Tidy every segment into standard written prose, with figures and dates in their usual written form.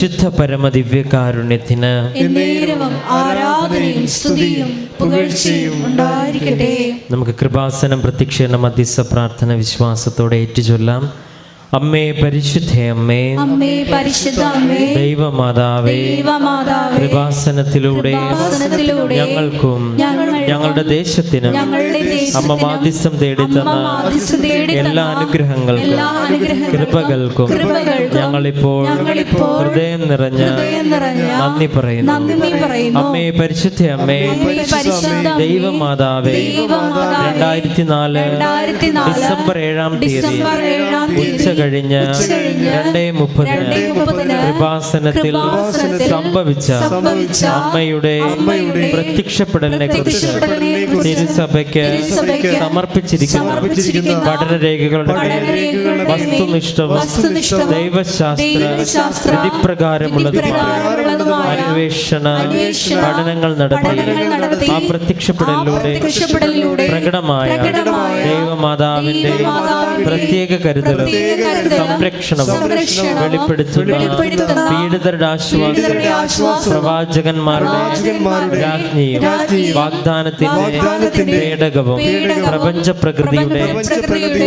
ശുദ്ധ പരമദിവ്യകാരുണ്യത്തിന് ആരാധനയും സ്തുതിയും പുകഴ്ചയും ഉണ്ടായിരിക്കട്ടെ. നമുക്ക് കൃപാസനം പ്രത്യക്ഷീകരണ മധ്യസ്ഥ പ്രാർത്ഥന വിശ്വാസത്തോടെ ഏറ്റുചൊല്ലാം. അമ്മേ പരിശുദ്ധ അമ്മേ, അമ്മേ പരിശുദ്ധ അമ്മേ, ദൈവമാതാവേ, കൃപാസനത്തിലൂടെ ഞങ്ങൾക്കും ഞങ്ങളുടെ ദേശത്തിനും അമ്മ മാധ്യസ്ഥം തേടിത്തന്ന എല്ലാ അനുഗ്രഹങ്ങൾക്കും കൃപകൾക്കും ഞങ്ങളിപ്പോൾ ഹൃദയം നിറഞ്ഞ നന്ദി പറയുന്നു. അമ്മേ പരിശുദ്ധ അമ്മേ, ദൈവമാതാവേ, 2004 ഡിസംബർ 7-ാം തീയതി ഉച്ച കഴിഞ്ഞ് 2:30 കൃപാസനത്തിൽ സംഭവിച്ച അമ്മയുടെ പ്രത്യക്ഷപ്പെടലിനെ കുറിച്ച് തിരുസഭയ്ക്ക് സമർപ്പിച്ചിരിക്കുന്ന പഠനരേഖകളുടെ വസ്തുനിഷ്ഠവും ദൈവശാസ്ത്ര വിധിപ്രകാരമുള്ളതുമായ അന്വേഷണ പഠനങ്ങൾ നടത്തി ആ പ്രത്യക്ഷപ്പെടലിലൂടെ പ്രകടമായ ദൈവമാതാവിന്റെ പ്രത്യേക കരുതലും സംരക്ഷണവും വെളിപ്പെടുത്തുന്ന പീഡിതരുടെ ആശ്വാസം പ്രവാചകന്മാരുടെ രാജ്ഞിയും വാഗ്ദാനത്തിന്റെ പേടകവും പ്രപഞ്ച പ്രകൃതിയുടെ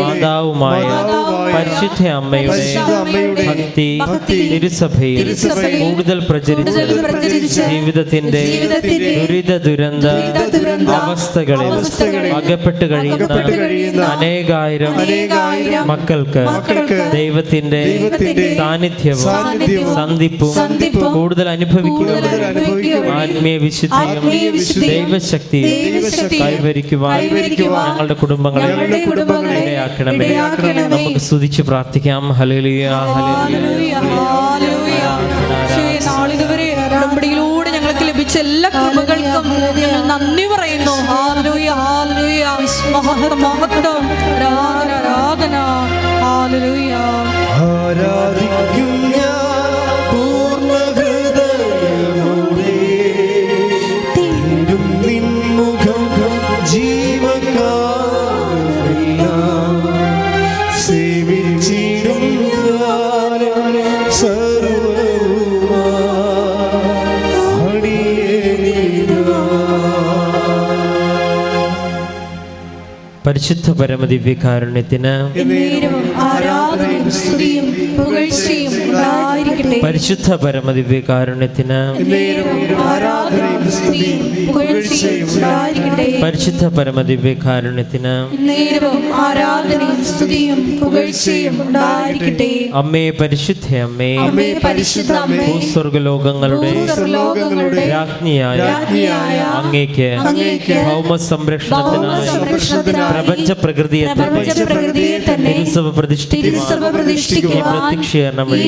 മാതാവുമായ പരിശുദ്ധ അമ്മയുടെ ഭക്തി തിരുസഭയിൽ കൂടുതൽ പ്രചരിച്ച് ജീവിതത്തിന്റെ ദുരിത അവസ്ഥകളിൽ അകപ്പെട്ട് കഴിയുന്ന അനേകായിരം മക്കൾക്ക് ദൈവത്തിന്റെ സാന്നിധ്യവും സന്ധിപ്പും കൂടുതൽ അനുഭവിക്കുക ആത്മീയ വിശുദ്ധിയും ദൈവശക്തിയും കൈവരിക്കുവാൻ ഞങ്ങളുടെ കുടുംബങ്ങളെ ഇടയാക്കണമേ. നമുക്ക് സ്തുതിച്ച് പ്രാർത്ഥിക്കാം. Hallelujah, hallelujah. നാളിതുവരെ ഉടമ്പടിയിലൂടെ ഞങ്ങൾക്ക് ലഭിച്ച എല്ലാ കൃപകൾക്കും ഞങ്ങൾ നന്ദി പറയുന്നു. Hallelujah, hallelujah. മഹത്വം, ആരാധന, ഹല്ലേലൂയ. ആരാധിക്കും ഞാൻ പൂർണ്ണ ഹൃദയമോടെ, തേടും നിൻ മുഖം ജീവകാലമെല്ലാം, സേവിച്ചിടും ഞാൻ സർവ്വവുമായി അടിയനിതാ. പരിശുദ്ധ പരമദിവ്യകാരുണ്യത്തിന് ആരാധനയും സ്തുതിയും പുകഴ്ചയും ഉണ്ടായിരിക്കട്ടെ. പരിശുദ്ധ പരമദിവ്യകാരുണ്യത്തിന് ആരാധനയും സ്തുതിയും പുകഴ്ചയും ഉണ്ടായിരിക്കട്ടെ. പരിശുദ്ധ പരമദിവ്യകാരുണ്യത്തിന് ആരാധനയും സ്തുതിയും പുകഴ്ചയും ഉണ്ടായിരിക്കട്ടെ. അമ്മേ പരിശുദ്ധ അമ്മേ, അമ്മേ പരിശുദ്ധ അമ്മേ, ഭൂസ്വർഗലോകങ്ങളുടെ രാജ്ഞിയായ അങ്ങേക്ക് ഭൗമ സംരക്ഷണത്തിനായി പ്രപഞ്ച പ്രകൃതിയെ തന്നെ തിരുസഭ പ്രതിഷ്ഠിക്കുവാൻ പ്രത്യക്ഷീകരണം വഴി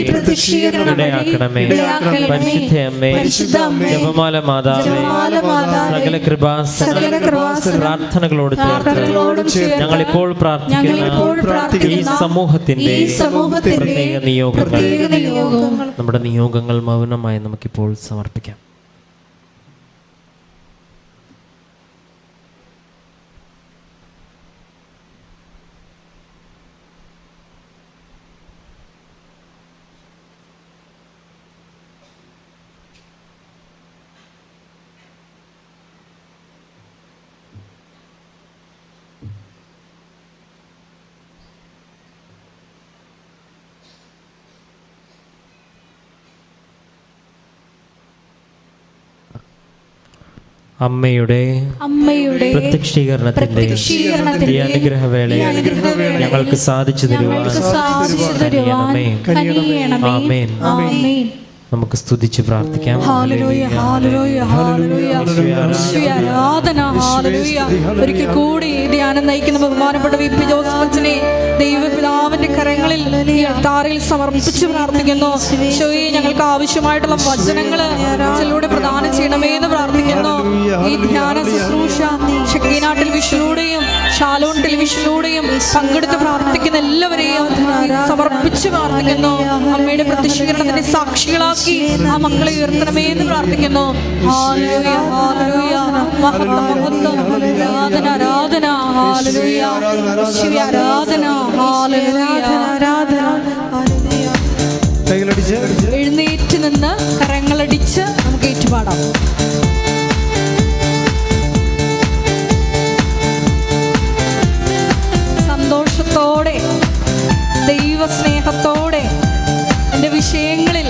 ഇടയാക്കണമേ. പരിശുദ്ധ അമ്മേ, ജപമാല മാതാവേ, സകല കൃപാസന പ്രാർത്ഥനകളോട് ചേർത്ത് ഞങ്ങളിപ്പോൾ പ്രാർത്ഥിക്കുന്ന ഈ സമൂഹത്തിന്റെ പ്രത്യേക നിയോഗങ്ങൾ, നമ്മുടെ നിയോഗങ്ങൾ മൗനമായി നമുക്കിപ്പോൾ സമർപ്പിക്കാം. അമ്മയുടെ പ്രത്യക്ഷീകരണത്തിന്റെ ഈ അനുഗ്രഹവേളയിൽ ഞങ്ങൾക്ക് സാധിച്ചു തരുവാൻ ആമേൻ. നമുക്ക് സ്തുതിച്ച് പ്രാർത്ഥിക്കാം. ഒരിക്കൽ കൂടി ധ്യാനം നയിക്കുന്ന ബഹുമാനപ്പെട്ട വി.പി. ജോസഫ് അച്ഛനെ ദൈവപിതാവിന്റെ കരങ്ങളിൽ അൾത്താരയിൽ സമർപ്പിച്ച് പ്രാർത്ഥിക്കുന്നു. ഈശോയെ, ഞങ്ങൾക്ക് ആവശ്യമായിട്ടുള്ള വചനങ്ങള് ചിലൂടെ പ്രദാനം ചെയ്യണമേ എന്ന് പ്രാർത്ഥിക്കുന്നു. ഈ ധ്യാന ശുശ്രൂഷ ഷക്കീന ടെലിവിഷനിലൂടെയും ഷാലോൺ ടെലിവിഷനിലൂടെയും പങ്കെടുത്ത് പ്രാർത്ഥിക്കുന്ന എല്ലാവരെയും സമർപ്പിച്ച് പ്രാർത്ഥിക്കുന്നു. അമ്മയുടെ പ്രത്യക്ഷീകരണത്തിന്റെ സാക്ഷികളാക്കി ആ മക്കളെ ഉയർത്തണമേ എന്ന് പ്രാർത്ഥിക്കുന്നു. Hallelujah, hallelujah. മഹത്വം, ആരാധന, ആരാധന, ഹല്ലേലൂയ. ആരാധന, ഹല്ലേലൂയ, ആരാധന. കൈകളടിച്ച് എഴുന്നേറ്റ് നിന്ന് കരങ്ങളടിച്ച് നമുക്ക് ഏറ്റുപാടാം. സന്തോഷത്തോടെ ദൈവസ്നേഹത്തോടെ എൻ്റെ വിഷയങ്ങളിൽ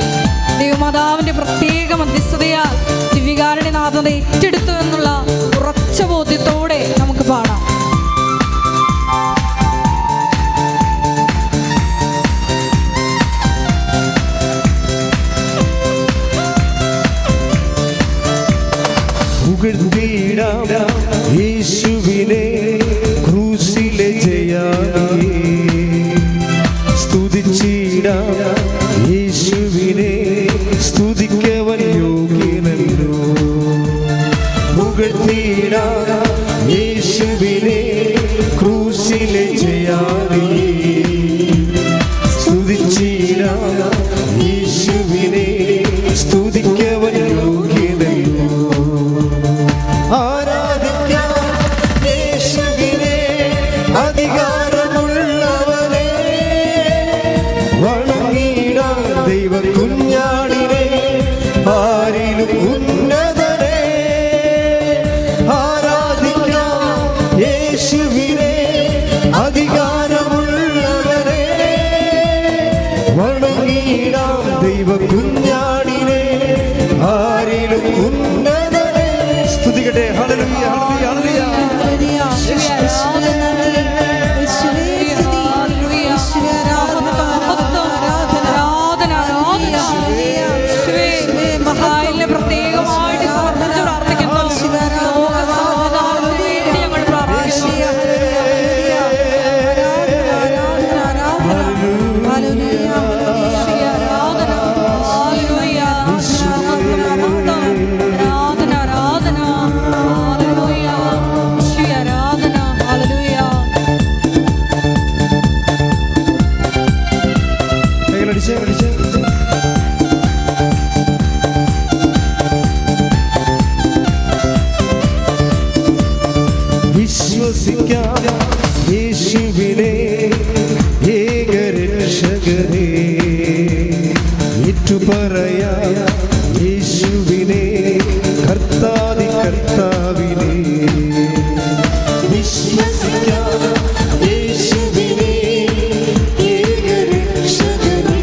ദൈവമാതാവിൻ്റെ പ്രത്യേക മധ്യസ്ഥതയാൽ ദിവ്യകാരുണ്യനാഥനെ ഏറ്റെടുത്തു എന്നുള്ള ഉറച്ച ബോധ്യത്തോടെ നമുക്ക് പാടാം. പുകഴ്ത്തിയിടാം യേശുവിനെ ക്രൂശിലെ ജയാളിയെ, സ്തുതിച്ചിടാം യേശുവിനെ സ്തുതിക്കവൻ യോഗ്യനല്ലോ. പുകഴ്ത്തിയിടാം യേശുവിനെ ക്രൂശിലെ ജയാളിയെ, സ്തുതിച്ചിടാം യേശുവിനെ സ്തുതിക്കവൻ യോഗ്യനല്ലോ. ആരാധിക്കാം യേശുവിനെ അധികാരമുള്ളവനെ, വണങ്ങിടാം ദൈവ കുഞ്ഞാടിനെ ആരിലും ഉന്നതനെ. ആരാധിക്കാം യേശുവിനെ അധികാരമുള്ളവനെ, വണങ്ങിടാം ദൈവ കുഞ്ഞാടിനെ ആരിലും ഉന്നതനെ. സ്തുതിക്കട്ടെ. ഹല്ലേലൂയ ഹല്ലേലൂയ പ്രത്യേകമായിട്ട് സമർപ്പിച്ച് പ്രാർത്ഥിക്കുന്നു. ലോകസമാധാനത്തിന് വേണ്ടി ഞങ്ങൾ പ്രാർത്ഥിക്കുന്നു. വിശ്വസിക്കാം യേശുവിനെ ഏകരക്ഷകനെ, ഏറ്റുപറയാം യേശുവിനെ കർത്താതി കർത്താവിനെ. വിശ്വസിക്കാം യേശുവിനെ ഏകരക്ഷകനെ,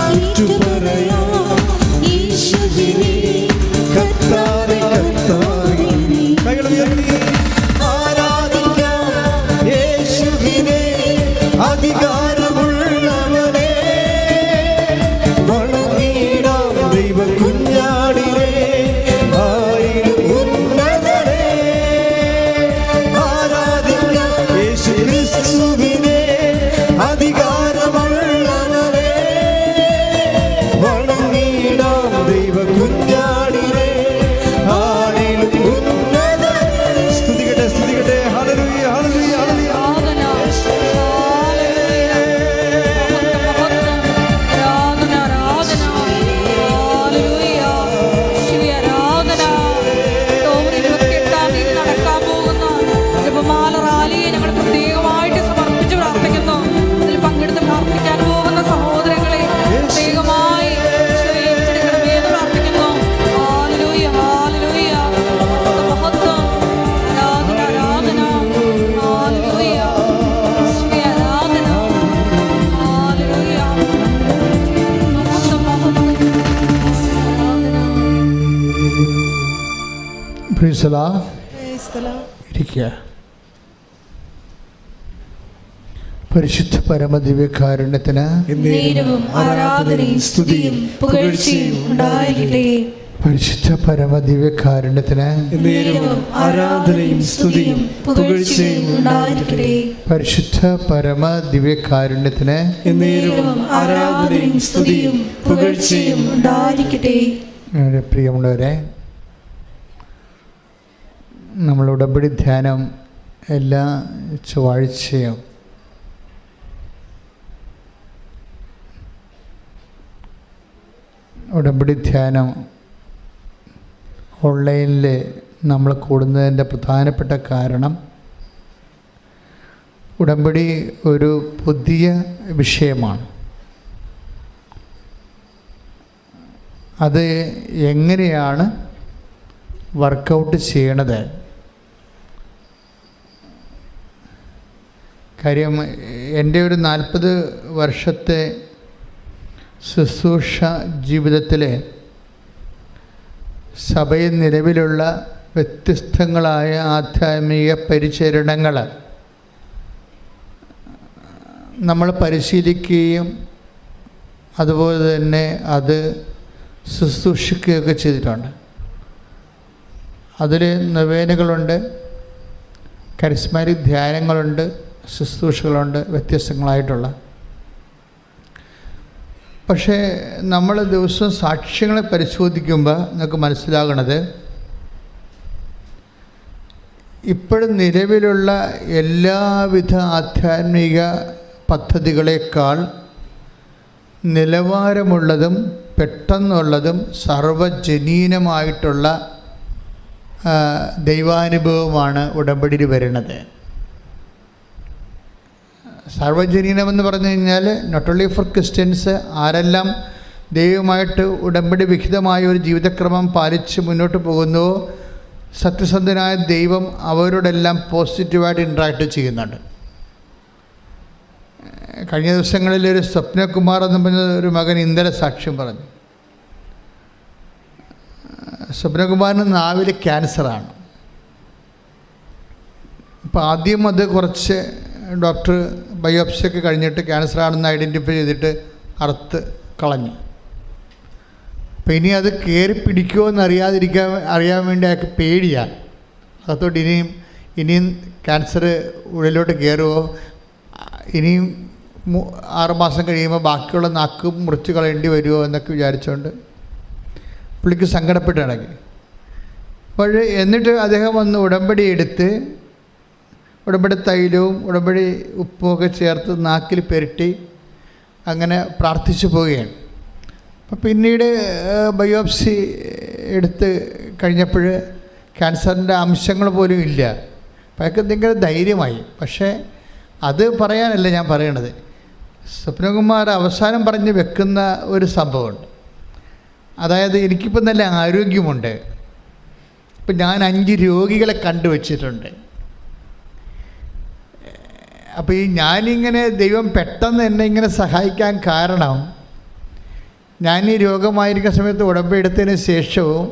ഏറ്റുപറയാം യേശുവിനെ കർത്താതി കർത്താവിനെ. ആരാധിക്കാം യേശുവിനെ അധികാരമുള്ളവനെ, വണങ്ങിടാം ദൈവ കുഞ്ഞാടിനെ ആരിലും ഉന്നതനെ. ആരാധിക്കാം യേശു ക്രിസ്തുവിനെ അധികാരമുള്ളവനെ, വണങ്ങിടാം ദൈവ കുഞ്ഞാടിനെ ആരിലും ഉന്നതനെ. സ്തുതിക്കട്ടെ സ്തുതിക്കട്ടെ. ഹല്ലേലൂയ ഹല്ലേലൂയ ഹല്ലേലൂയ. ഇരിക്കുക. പരിശുദ്ധ പരമദിവ്യകാരുണ്യത്തിന് ആരാധനയും സ്തുതിയും പുകഴ്ചയും ഉണ്ടായിരിക്കട്ടെ. പരിശുദ്ധ പരമദിവ്യകാരുണ്യത്തിന് ആരാധനയും സ്തുതിയും പുകഴ്ചയും ഉണ്ടായിരിക്കട്ടെ. പരിശുദ്ധ പരമദിവ്യകാരുണ്യത്തിന് ആരാധനയും സ്തുതിയും പുകഴ്ചയും ഉണ്ടായിരിക്കട്ടെ. പ്രിയമുള്ളവരെ, നമ്മൾ ഉടമ്പടി ധ്യാനം എല്ലാ ചൊവ്വാഴ്ചയും ഉടമ്പടി ധ്യാനം ഓൺലൈനിൽ നമ്മൾ കൂടുന്നതിൻ്റെ പ്രധാനപ്പെട്ട കാരണം ഉടമ്പടി ഒരു പുതിയ വിഷയമാണ്. അത് എങ്ങനെയാണ് വർക്കൗട്ട് ചെയ്യണത്? കാര്യം എൻ്റെ ഒരു 40 വർഷത്തെ ശുശ്രൂഷ ജീവിതത്തിൽ സഭയിൽ നിലവിലുള്ള വ്യത്യസ്തങ്ങളായ ആധ്യാത്മിക പരിചരണങ്ങൾ നമ്മൾ പരിശീലിക്കുകയും അതുപോലെ തന്നെ അത് ശുശ്രൂഷിക്കുകയൊക്കെ ചെയ്തിട്ടുണ്ട്. അതിൽ നൊവേനകളുണ്ട്, കരിസ്മാറ്റിക് ധ്യാനങ്ങളുണ്ട്, ശുശ്രൂഷകളുണ്ട്, വ്യത്യസ്തങ്ങളായിട്ടുള്ള. പക്ഷേ നമ്മൾ ദിവസവും സാക്ഷ്യങ്ങളെ പരിശോധിക്കുമ്പോൾ നമുക്ക് മനസ്സിലാകണത് ഇപ്പോഴും നിലവിലുള്ള എല്ലാവിധ ആധ്യാത്മിക പദ്ധതികളേക്കാൾ നിലവാരമുള്ളതും പെട്ടെന്നുള്ളതും സർവജനീനമായിട്ടുള്ള ദൈവാനുഭവമാണ് ഉടമ്പടിയിൽ വരുന്നത്. സർവജനീനമെന്ന് പറഞ്ഞു കഴിഞ്ഞാൽ നോട്ട് ഓൺലി ഫോർ ക്രിസ്ത്യൻസ്, ആരെല്ലാം ദൈവമായിട്ട് ഉടമ്പടി വിഹിതമായ ഒരു ജീവിതക്രമം പാലിച്ച് മുന്നോട്ട് പോകുന്നുവോ സത്യസന്ധനായ ദൈവം അവരോടെല്ലാം പോസിറ്റീവായിട്ട് ഇൻട്രാക്ട് ചെയ്യുന്നുണ്ട്. കഴിഞ്ഞ ദിവസങ്ങളിൽ ഒരു സ്വപ്നകുമാർ എന്ന് പറഞ്ഞ ഒരു മകൻ ഇന്നലെ സാക്ഷ്യം പറഞ്ഞു. സ്വപ്നകുമാറിന് നാവിൽ ക്യാൻസറാണ്. അപ്പോൾ ആദ്യം അത് കുറച്ച് ഡോക്ടർ ബയോപ്സിയൊക്കെ കഴിഞ്ഞിട്ട് ക്യാൻസറാണെന്ന് ഐഡൻറ്റിഫൈ ചെയ്തിട്ട് അറുത്ത് കളഞ്ഞു. അപ്പോൾ ഇനി അത് കയറി പിടിക്കുമോ എന്ന് അറിയാൻ വേണ്ടി അയാൾക്ക് പേടിയാണ്. അതോട്ട് ഇനിയും ക്യാൻസർ ഉള്ളിലോട്ട് കയറുമോ, ഇനിയും 6 മാസം കഴിയുമ്പോൾ ബാക്കിയുള്ള നാക്കും മുറിച്ച് കളയേണ്ടി വരുമോ എന്നൊക്കെ വിചാരിച്ചുകൊണ്ട് പുള്ളിക്ക് സങ്കടപ്പെട്ട് ഇടങ്ങി. അപ്പോൾ എന്നിട്ട് അദ്ദേഹം വന്ന് ഉടമ്പടി എടുത്ത് ഉടമ്പടി തൈലവും ഉടമ്പടി ഉപ്പുമൊക്കെ ചേർത്ത് നാക്കിൽ പുരട്ടി അങ്ങനെ പ്രാർത്ഥിച്ചു പോവുകയാണ്. അപ്പം പിന്നീട് ബയോപ്സി എടുത്ത് കഴിഞ്ഞപ്പോൾ ക്യാൻസറിൻ്റെ അംശങ്ങൾ പോലും ഇല്ല. അപ്പം അയാൾക്ക് എന്തെങ്കിലും ധൈര്യമായി. പക്ഷേ അത് പറയാനല്ല ഞാൻ പറയണത്. സ്വപ്നകുമാർ അവസാനം പറഞ്ഞ് വെക്കുന്ന ഒരു സംഭവമുണ്ട്. അതായത് എനിക്കിപ്പം നല്ല ആരോഗ്യമുണ്ട്, ഇപ്പം ഞാൻ 5 രോഗികളെ കണ്ടുവച്ചിട്ടുണ്ട്. അപ്പോൾ ഞാനിങ്ങനെ ദൈവം പെട്ടെന്ന് എന്നെ ഇങ്ങനെ സഹായിക്കാൻ കാരണം ഞാൻ ഈ രോഗമായിരിക്കുന്ന സമയത്ത് ഉടമ്പടി എടുത്തതിന് ശേഷവും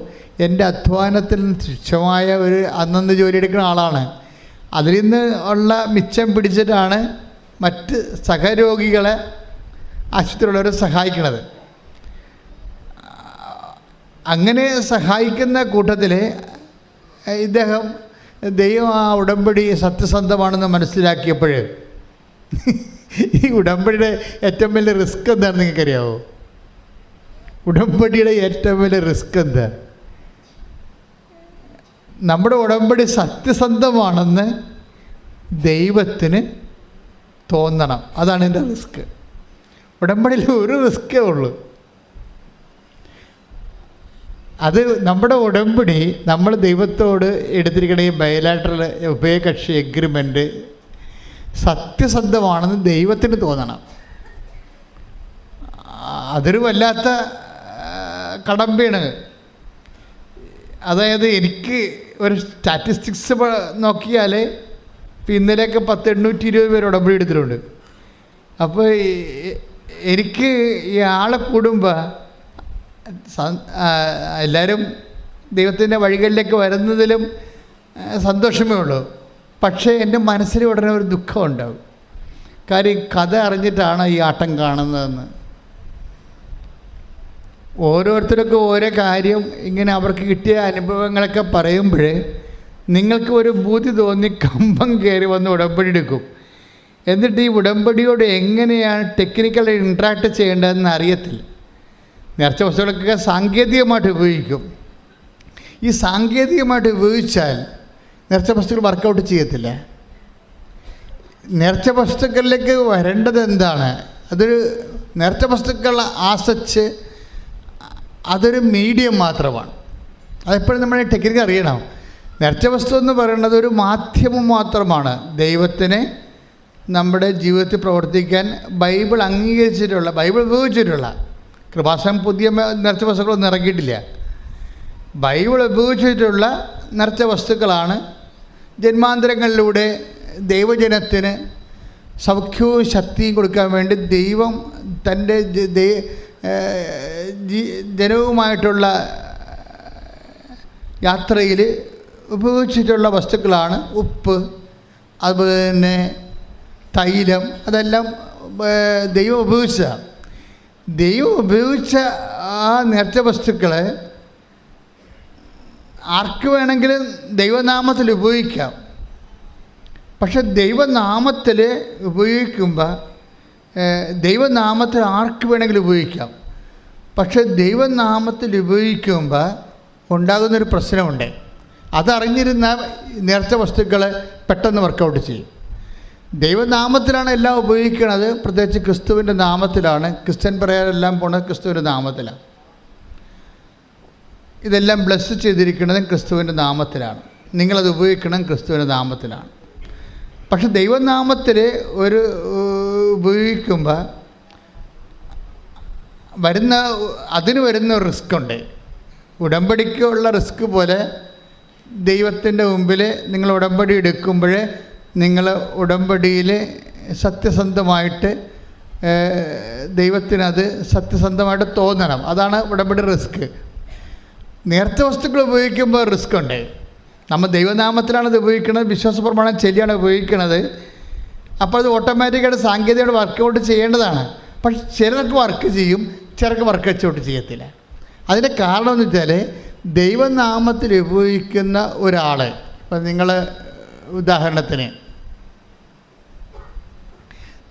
എൻ്റെ അധ്വാനത്തിൽ തുച്ഛമായ ഒരു അന്നന്ന് ജോലി എടുക്കുന്ന ആളാണ്. അതിൽ നിന്ന് ഉള്ള മിച്ചം പിടിച്ചിട്ടാണ് മറ്റ് സഹരോഗികളെ ആശുപത്രിയുള്ളവരെ സഹായിക്കുന്നത്. അങ്ങനെ സഹായിക്കുന്ന കൂട്ടത്തിൽ ഇദ്ദേഹം ദൈവം ആ ഉടമ്പടി സത്യസന്ധമാണെന്ന് മനസ്സിലാക്കിയപ്പോൾ ഈ ഉടമ്പടിയുടെ ഏറ്റവും വലിയ റിസ്ക് എന്താണെന്ന് നിങ്ങൾക്കറിയാമോ? ഉടമ്പടിയുടെ ഏറ്റവും വലിയ റിസ്ക് എന്താ? നമ്മുടെ ഉടമ്പടി സത്യസന്ധമാണെന്ന് ദൈവത്തിന് തോന്നണം. അതാണ് എൻ്റെ റിസ്ക്. ഉടമ്പടിയിൽ ഒരു റിസ്ക്കേ ഉള്ളൂ. അത് നമ്മുടെ ഉടമ്പടി നമ്മൾ ദൈവത്തോട് എടുത്തിരിക്കുന്ന ഈ ബയലാറ്ററൽ ഉഭയകക്ഷി എഗ്രിമെൻ്റ് സത്യസന്ധമാണെന്ന് ദൈവത്തിന് തോന്നണം. അതൊരു വല്ലാത്ത കടമ്പയാണ്. അതായത് എനിക്ക് ഒരു സ്റ്റാറ്റിസ്റ്റിക്സ് നോക്കിയാൽ ഇന്നലെയൊക്കെ 820 പേര് ഉടമ്പടി എടുത്തിട്ടുണ്ട്. അപ്പോൾ എനിക്ക് ഈ ആളെ കൂടുമ്പോൾ എല്ലാവരും ദൈവത്തിൻ്റെ വഴികളിലേക്ക് വരുന്നതിലും സന്തോഷമേ ഉള്ളൂ. പക്ഷേ എൻ്റെ മനസ്സിൽ ഉടനെ ഒരു ദുഃഖം ഉണ്ടാവും. കാര്യം കഥ അറിഞ്ഞിട്ടാണ് ഈ ആട്ടം കാണുന്നതെന്ന്. ഓരോരുത്തർക്കും ഓരോ കാര്യം ഇങ്ങനെ അവർക്ക് കിട്ടിയ അനുഭവങ്ങളൊക്കെ പറയുമ്പോൾ നിങ്ങൾക്ക് ഒരു ബുദ്ധി തോന്നി കമ്പം കയറി വന്ന് ഉടമ്പടി എടുക്കും. എന്നിട്ട് ഈ ഉടമ്പടിയോട് എങ്ങനെയാണ് ടെക്നിക്കൽ ഇൻട്രാക്ട് ചെയ്യേണ്ടതെന്ന് അറിയത്തില്ല. നേർച്ച വസ്തുക്കളൊക്കെ സാങ്കേതികമായിട്ട് ഉപയോഗിക്കും. ഈ സാങ്കേതികമായിട്ട് ഉപയോഗിച്ചാൽ നേർച്ച വസ്തുക്കൾ വർക്കൗട്ട് ചെയ്യത്തില്ല. നേർച്ച വസ്തുക്കളിലേക്ക് വരേണ്ടത് എന്താണ്? അതൊരു നേർച്ച വസ്തുക്കൾ ആസച്ച് അതൊരു മീഡിയം മാത്രമാണ്. അതെപ്പോഴും നമ്മൾ ടെക്നിക്ക് അറിയണം. നേർച്ച വസ്തു എന്ന് പറയുന്നത് ഒരു മാധ്യമം മാത്രമാണ് ദൈവത്തിനെ നമ്മുടെ ജീവിതത്തിൽ പ്രവർത്തിക്കാൻ ബൈബിൾ അംഗീകരിച്ചിട്ടുള്ള, ബൈബിൾ ഉപയോഗിച്ചിട്ടുള്ള കൃപാസനം പുതിയ നിറച്ച വസ്തുക്കളൊന്നും ഇറങ്ങിയിട്ടില്ല. ബൈബിൾ ഉപയോഗിച്ചിട്ടുള്ള നിറച്ച വസ്തുക്കളാണ് ജന്മാന്തരങ്ങളിലൂടെ ദൈവജനത്തിന് സൗഖ്യവും ശക്തിയും കൊടുക്കാൻ വേണ്ടി ദൈവം തൻ്റെ ജനവുമായിട്ടുള്ള യാത്രയിൽ ഉപയോഗിച്ചിട്ടുള്ള വസ്തുക്കളാണ് ഉപ്പ്, അതുപോലെ തന്നെ തൈലം. അതെല്ലാം ദൈവം ഉപയോഗിച്ചതാണ്. ദൈവം ഉപയോഗിച്ച ആ നേർച്ച വസ്തുക്കളെ ആർക്ക് വേണമെങ്കിലും ദൈവനാമത്തിൽ ഉപയോഗിക്കാം. പക്ഷെ ദൈവനാമത്തിൽ ഉപയോഗിക്കുമ്പോൾ ദൈവനാമത്തിൽ ആർക്ക് വേണമെങ്കിലും ഉപയോഗിക്കാം. പക്ഷെ ദൈവനാമത്തിൽ ഉപയോഗിക്കുമ്പോൾ ഉണ്ടാകുന്നൊരു പ്രശ്നമുണ്ട്. അതറിഞ്ഞിരുന്ന നേർച്ച വസ്തുക്കൾ പെട്ടെന്ന് വർക്കൗട്ട് ചെയ്യും. ദൈവനാമത്തിലാണ് എല്ലാം ഉപയോഗിക്കുന്നത്, പ്രത്യേകിച്ച് ക്രിസ്തുവിൻ്റെ നാമത്തിലാണ്. ക്രിസ്ത്യൻ പറയാനെല്ലാം പോണത് ക്രിസ്തുവിൻ്റെ നാമത്തിലാണ്. ഇതെല്ലാം ബ്ലെസ് ചെയ്തിരിക്കുന്നതും ക്രിസ്തുവിൻ്റെ നാമത്തിലാണ്. നിങ്ങളത് ഉപയോഗിക്കണം ക്രിസ്തുവിൻ്റെ നാമത്തിലാണ്. പക്ഷെ ദൈവനാമത്തിൽ ഒരു ഉപയോഗിക്കുമ്പോൾ അതിന് വരുന്ന റിസ്ക് ഉണ്ട്. ഉടമ്പടിക്കുള്ള റിസ്ക് പോലെ ദൈവത്തിൻ്റെ മുമ്പിൽ നിങ്ങൾ ഉടമ്പടി എടുക്കുമ്പോൾ നിങ്ങൾ ഉടമ്പടിയിൽ സത്യസന്ധമായിട്ട് ദൈവത്തിനത് സത്യസന്ധമായിട്ട് തോന്നണം. അതാണ് ഉടമ്പടി റിസ്ക്. നേർച്ച വസ്തുക്കൾ ഉപയോഗിക്കുമ്പോൾ റിസ്ക് ഉണ്ട്. നമ്മൾ ദൈവനാമത്തിലാണ് ഇത് ഉപയോഗിക്കുന്നത്, വിശ്വാസപ്രമാണം ശരിയാണ് ഉപയോഗിക്കുന്നത്. അപ്പോൾ അത് ഓട്ടോമാറ്റിക്കായിട്ട് സാങ്കേതികമായിട്ട് വർക്കൗട്ട് ചെയ്യേണ്ടതാണ്. പക്ഷെ ചിലർക്ക് വർക്ക് ചെയ്യും, ചിലർക്ക് വർക്കൗട്ട് ചെയ്യത്തില്ല. അതിൻ്റെ കാരണം എന്ന് വെച്ചാൽ ദൈവനാമത്തിൽ ഉപയോഗിക്കുന്ന ഒരാൾ, ഇപ്പം നിങ്ങൾ ഉദാഹരണത്തിന്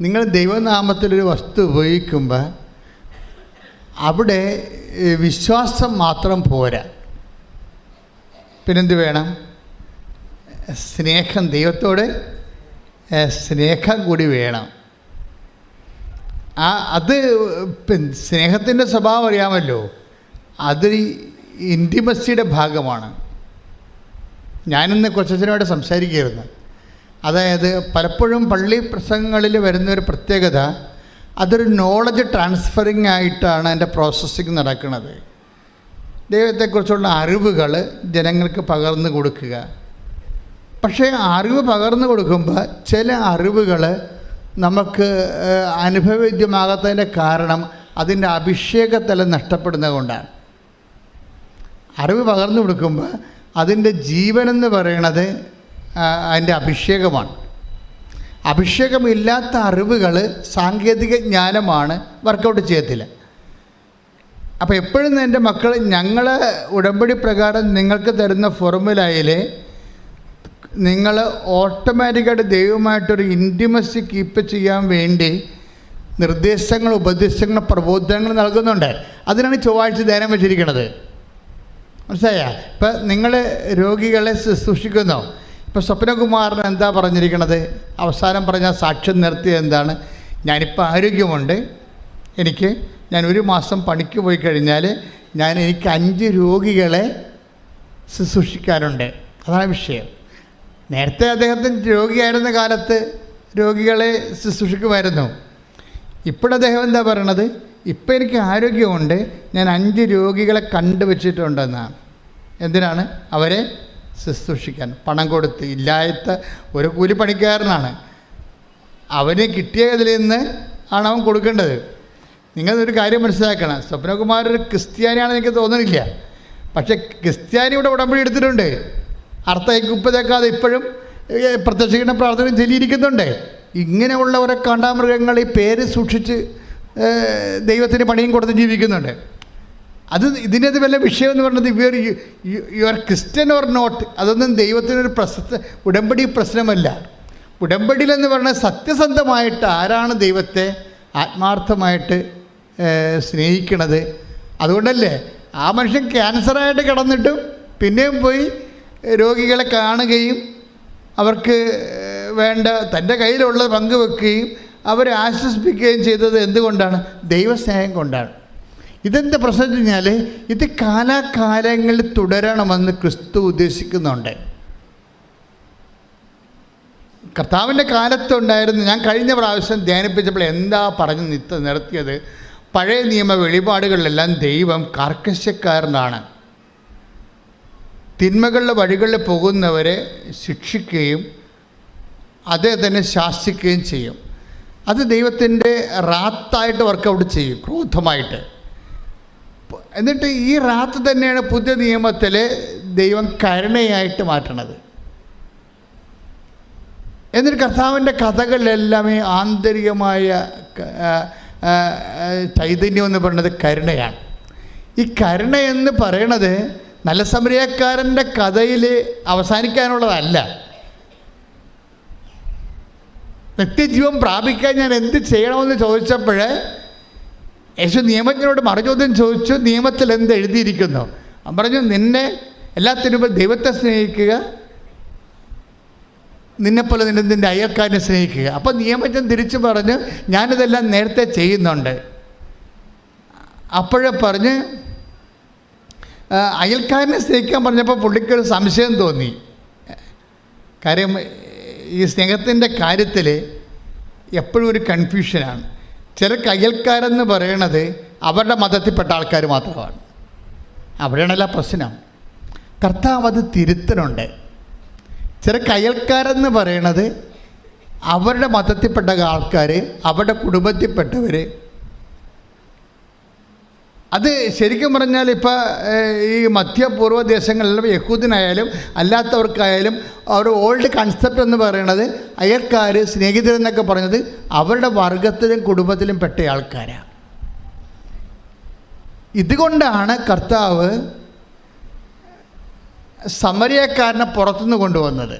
നിങ്ങൾ ദൈവനാമത്തിലൊരു വസ്തു ഉപയോഗിക്കുമ്പോൾ അവിടെ വിശ്വാസം മാത്രം പോരാ, പിന്നെന്ത് വേണം? സ്നേഹം, ദൈവത്തോട് സ്നേഹം കൂടി വേണം. അത് സ്നേഹത്തിൻ്റെ സ്വഭാവം അറിയാമല്ലോ, അത് ഇൻറ്റിമസിയുടെ ഭാഗമാണ്. ഞാനിന്ന് കൊച്ചച്ഛനുമായിട്ട് സംസാരിക്കുകയായിരുന്നു. അതായത് പലപ്പോഴും പള്ളി പ്രസംഗങ്ങളിൽ വരുന്നൊരു പ്രത്യേകത, അതൊരു നോളജ് ട്രാൻസ്ഫറിങ് ആയിട്ടാണ് അതിൻ്റെ പ്രോസസ്സിങ് നടക്കുന്നത്. ദൈവത്തെക്കുറിച്ചുള്ള അറിവുകൾ ജനങ്ങൾക്ക് പകർന്നു കൊടുക്കുക. പക്ഷേ അറിവ് പകർന്നു കൊടുക്കുമ്പോൾ ചില അറിവുകൾ നമുക്ക് അനുഭവവേദ്യമാകാത്തതിൻ്റെ കാരണം അതിൻ്റെ അഭിഷേകത്തലം നഷ്ടപ്പെടുന്നത് കൊണ്ടാണ്. അറിവ് പകർന്നു കൊടുക്കുമ്പോൾ അതിൻ്റെ ജീവനെന്ന് പറയണത് അതിൻ്റെ അഭിഷേകമാണ്. അഭിഷേകമില്ലാത്ത അറിവുകൾ സാങ്കേതിക ജ്ഞാനമാണ്, വർക്കൗട്ട് ചെയ്യത്തില്ല. അപ്പോൾ എപ്പോഴും എൻ്റെ മക്കൾ, ഞങ്ങൾ ഉടമ്പടി പ്രകാരം നിങ്ങൾക്ക് തരുന്ന ഫോർമുലയിൽ നിങ്ങൾ ഓട്ടോമാറ്റിക്കായിട്ട് ദൈവമായിട്ടൊരു ഇൻറ്റിമസി കീപ്പ് ചെയ്യാൻ വേണ്ടി നിർദ്ദേശങ്ങൾ, ഉപദേശങ്ങൾ, പ്രബോധനങ്ങൾ നൽകുന്നുണ്ട്. അതിനാണ് ചൊവ്വാഴ്ച ധ്യാനം വെച്ചിരിക്കുന്നത്. മനസ്സിലായ? ഇപ്പം നിങ്ങൾ രോഗികളെ ശുശ്രൂഷിക്കുന്നു. ഇപ്പോൾ സ്വപ്നകുമാറിന് എന്താ പറഞ്ഞിരിക്കണത്? അവസാനം പറഞ്ഞ സാക്ഷ്യം നിർത്തിയത് എന്താണ്? ഞാനിപ്പോൾ ആരോഗ്യമുണ്ട്, ഞാൻ 1 മാസം പണിക്ക് പോയി കഴിഞ്ഞാൽ എനിക്ക് 5 രോഗികളെ ശുശ്രൂഷിക്കാനുണ്ട്. അതാണ് വിഷയം. നേരത്തെ അദ്ദേഹത്തിന് രോഗിയായിരുന്ന കാലത്ത് രോഗികളെ ശുശ്രൂഷിക്കുമായിരുന്നു. ഇപ്പോഴദ്ദേഹം എന്താ പറയണത്? ഇപ്പം എനിക്ക് ആരോഗ്യമുണ്ട്, ഞാൻ 5 രോഗികളെ കണ്ടുവച്ചിട്ടുണ്ടെന്നാണ്. എന്തിനാണ്? അവരെ ശുശ്രൂഷിക്കാൻ. പണം കൊടുത്ത്. ഇല്ലാത്ത ഒരു കൂലിപ്പണിക്കാരനാണ്, അവന് കിട്ടിയതിൽ നിന്ന് ആണ് അവൻ കൊടുക്കേണ്ടത്. നിങ്ങളൊരു കാര്യം മനസ്സിലാക്കണം, സ്വപ്നകുമാർ ഒരു ക്രിസ്ത്യാനിയാണെന്ന് എനിക്ക് തോന്നുന്നില്ല. പക്ഷേ ക്രിസ്ത്യാനി ഇവിടെ ഉടമ്പടി എടുത്തിട്ടുണ്ട്. അർത്ഥയ്ക്ക് ഉപ്പതേക്കാതെ ഇപ്പോഴും പ്രത്യക്ഷീകരണ പ്രാർത്ഥന ചൊല്ലിയിരിക്കുന്നുണ്ട്. ഇങ്ങനെയുള്ള ഓരോ കാണ്ടാമൃഗങ്ങൾ ഈ പേര് സൂക്ഷിച്ച് ദൈവത്തിന് പണിയും കൊടുത്ത് ജീവിക്കുന്നുണ്ട്. ഇതിനകത്ത് വല്ല വിഷയം എന്ന് പറയുന്നത് you are Christian or not, അതൊന്നും ദൈവത്തിനൊരു ഉടമ്പടി പ്രശ്നമല്ല. ഉടമ്പടിയിലെന്ന് പറയുന്നത് സത്യസന്ധമായിട്ട് ആരാണ് ദൈവത്തെ ആത്മാർത്ഥമായിട്ട് സ്നേഹിക്കണത്. അതുകൊണ്ടല്ലേ ആ മനുഷ്യൻ ക്യാൻസറായിട്ട് കിടന്നിട്ടും പിന്നെയും പോയി രോഗികളെ കാണുകയും അവർക്ക് വേണ്ട തൻ്റെ കയ്യിലുള്ളത് പങ്കുവെക്കുകയും അവരെ ആശ്വസിപ്പിക്കുകയും ചെയ്തത് എന്തുകൊണ്ടാണ്? ദൈവസ്നേഹം കൊണ്ടാണ്. ഇതെന്താ പ്രശ്നം വെച്ച് കഴിഞ്ഞാൽ ഇത് കാലാകാലങ്ങളിൽ തുടരണമെന്ന് ക്രിസ്തു ഉദ്ദേശിക്കുന്നുണ്ട്. കർത്താവിൻ്റെ കാലത്തുണ്ടായിരുന്നു. ഞാൻ കഴിഞ്ഞ പ്രാവശ്യം ധ്യാനിപ്പിച്ചപ്പോൾ എന്താ പറഞ്ഞ് നിർത്തിയത്? പഴയ നിയമ വെളിപാടുകളിലെല്ലാം ദൈവം കാർക്കശ്യക്കാരനാണ്. തിന്മകളുടെ വഴികളിൽ പോകുന്നവരെ ശിക്ഷിക്കുകയും അതേ തന്നെ ശാസിക്കുകയും ചെയ്യും. അത് ദൈവത്തിൻ്റെ റാത്തായിട്ട് വർക്കൗട്ട് ചെയ്യും, ക്രോധമായിട്ട്. എന്നിട്ട് ഈ റാത്ത് തന്നെയാണ് പുതിയ നിയമത്തിൽ ദൈവം കരുണയായിട്ട് മാറ്റണത്. എന്നിട്ട് കർത്താവിൻ്റെ കഥകളിലെല്ലാമേ ആന്തരികമായ ചൈതന്യം എന്ന് പറയുന്നത് കരുണയാണ്. ഈ കരുണ എന്ന് പറയണത് നല്ല സമരിയക്കാരൻ്റെ കഥയിൽ അവസാനിക്കാനുള്ളതല്ല. നിത്യജീവൻ പ്രാപിക്കാൻ ഞാൻ എന്ത് ചെയ്യണമെന്ന് ചോദിച്ചപ്പോൾ യേശു നിയമജ്ഞനോട് മറുചോദ്യം ചോദിച്ചു, നിയമത്തിൽ എന്ത് എഴുതിയിരിക്കുന്നു? അവൻ പറഞ്ഞു, നിന്നെ എല്ലാത്തിനും ദൈവത്തെ സ്നേഹിക്കുക, നിന്നെപ്പോലെ നിന്റെ അയൽക്കാരനെ സ്നേഹിക്കുക. അപ്പോൾ നിയമജ്ഞൻ തിരിച്ചു പറഞ്ഞു, ഞാനിതെല്ലാം നേരത്തെ ചെയ്യുന്നുണ്ട്. അപ്പോഴേ പറഞ്ഞ് അയൽക്കാരനെ സ്നേഹിക്കാൻ പറഞ്ഞപ്പോൾ പുള്ളിക്കൊരു സംശയം തോന്നി. കാര്യം ഈ സ്നേഹത്തിൻ്റെ കാര്യത്തിൽ എപ്പോഴും ഒരു കൺഫ്യൂഷനാണ്. ചിലർക്ക് അയൽക്കാരെന്ന് പറയണത് അവരുടെ മതത്തിൽപ്പെട്ട ആൾക്കാർ മാത്രമാണ്. അവിടെയാണല്ലോ പ്രശ്നം. കർത്താവ് അത് തിരുത്തലുണ്ട്. ചിലർക്ക് അയൽക്കാരെന്ന് പറയണത് അവരുടെ മതത്തിൽപ്പെട്ട ആൾക്കാർ, അവരുടെ കുടുംബത്തിൽപ്പെട്ടവർ. അത് ശരിക്കും പറഞ്ഞാൽ ഇപ്പോൾ ഈ മധ്യപൂർവ്വ ദേശങ്ങളിലും യഹൂദനായാലും അല്ലാത്തവർക്കായാലും ഒരു ഓൾഡ് കൺസെപ്റ്റ് എന്ന് പറയുന്നത് അയൽക്കാർ, സ്നേഹിതരെന്നൊക്കെ പറഞ്ഞത് അവരുടെ വർഗത്തിലും കുടുംബത്തിലും പെട്ട ആൾക്കാരാണ്. ഇതുകൊണ്ടാണ് കർത്താവ് സമരിയക്കാരനെ പുറത്തുനിന്ന് കൊണ്ടുവന്നത്.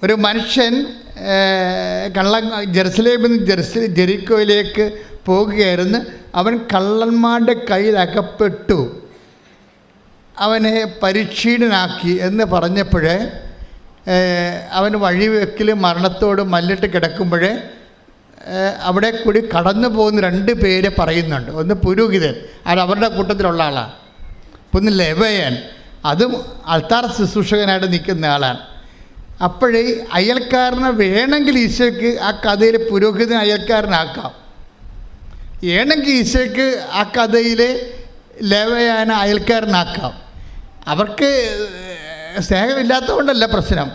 ഒരു മനുഷ്യൻ ജെറുസലേമിൽ നിന്ന് ജെറിക്കോയിലേക്ക് പോകുകയായിരുന്നു. അവൻ കള്ളന്മാരുടെ കയ്യിൽ അകപ്പെട്ടു, അവനെ പരിക്ഷീണനാക്കി എന്ന് പറഞ്ഞപ്പോഴേ അവൻ വഴിവെക്കിൽ മരണത്തോട് മല്ലിട്ട് കിടക്കുമ്പോഴേ അവിടെ കൂടി കടന്നു പോകുന്ന 2 പേര് പറയുന്നുണ്ട്. ഒന്ന് പുരോഹിതൻ, അത് അവരുടെ കൂട്ടത്തിലുള്ള ആളാണ്. ഒന്ന് ലേവ്യൻ, അതും അൾത്താർ ശുശ്രൂഷകനായിട്ട് നിൽക്കുന്ന ആളാണ്. അപ്പോഴേ അയൽക്കാരനെ വേണമെങ്കിൽ ഈശോയ്ക്ക് ആ കഥയിൽ പുരോഹിതൻ അയൽക്കാരനാക്കാം, വേണമെങ്കിൽ ഈശോയ്ക്ക് ആ കഥയിൽ ലേവ്യനെ അയൽക്കാരനാക്കാം. അവർക്ക് സ്നേഹമില്ലാത്തതുകൊണ്ടല്ല പ്രശ്നം.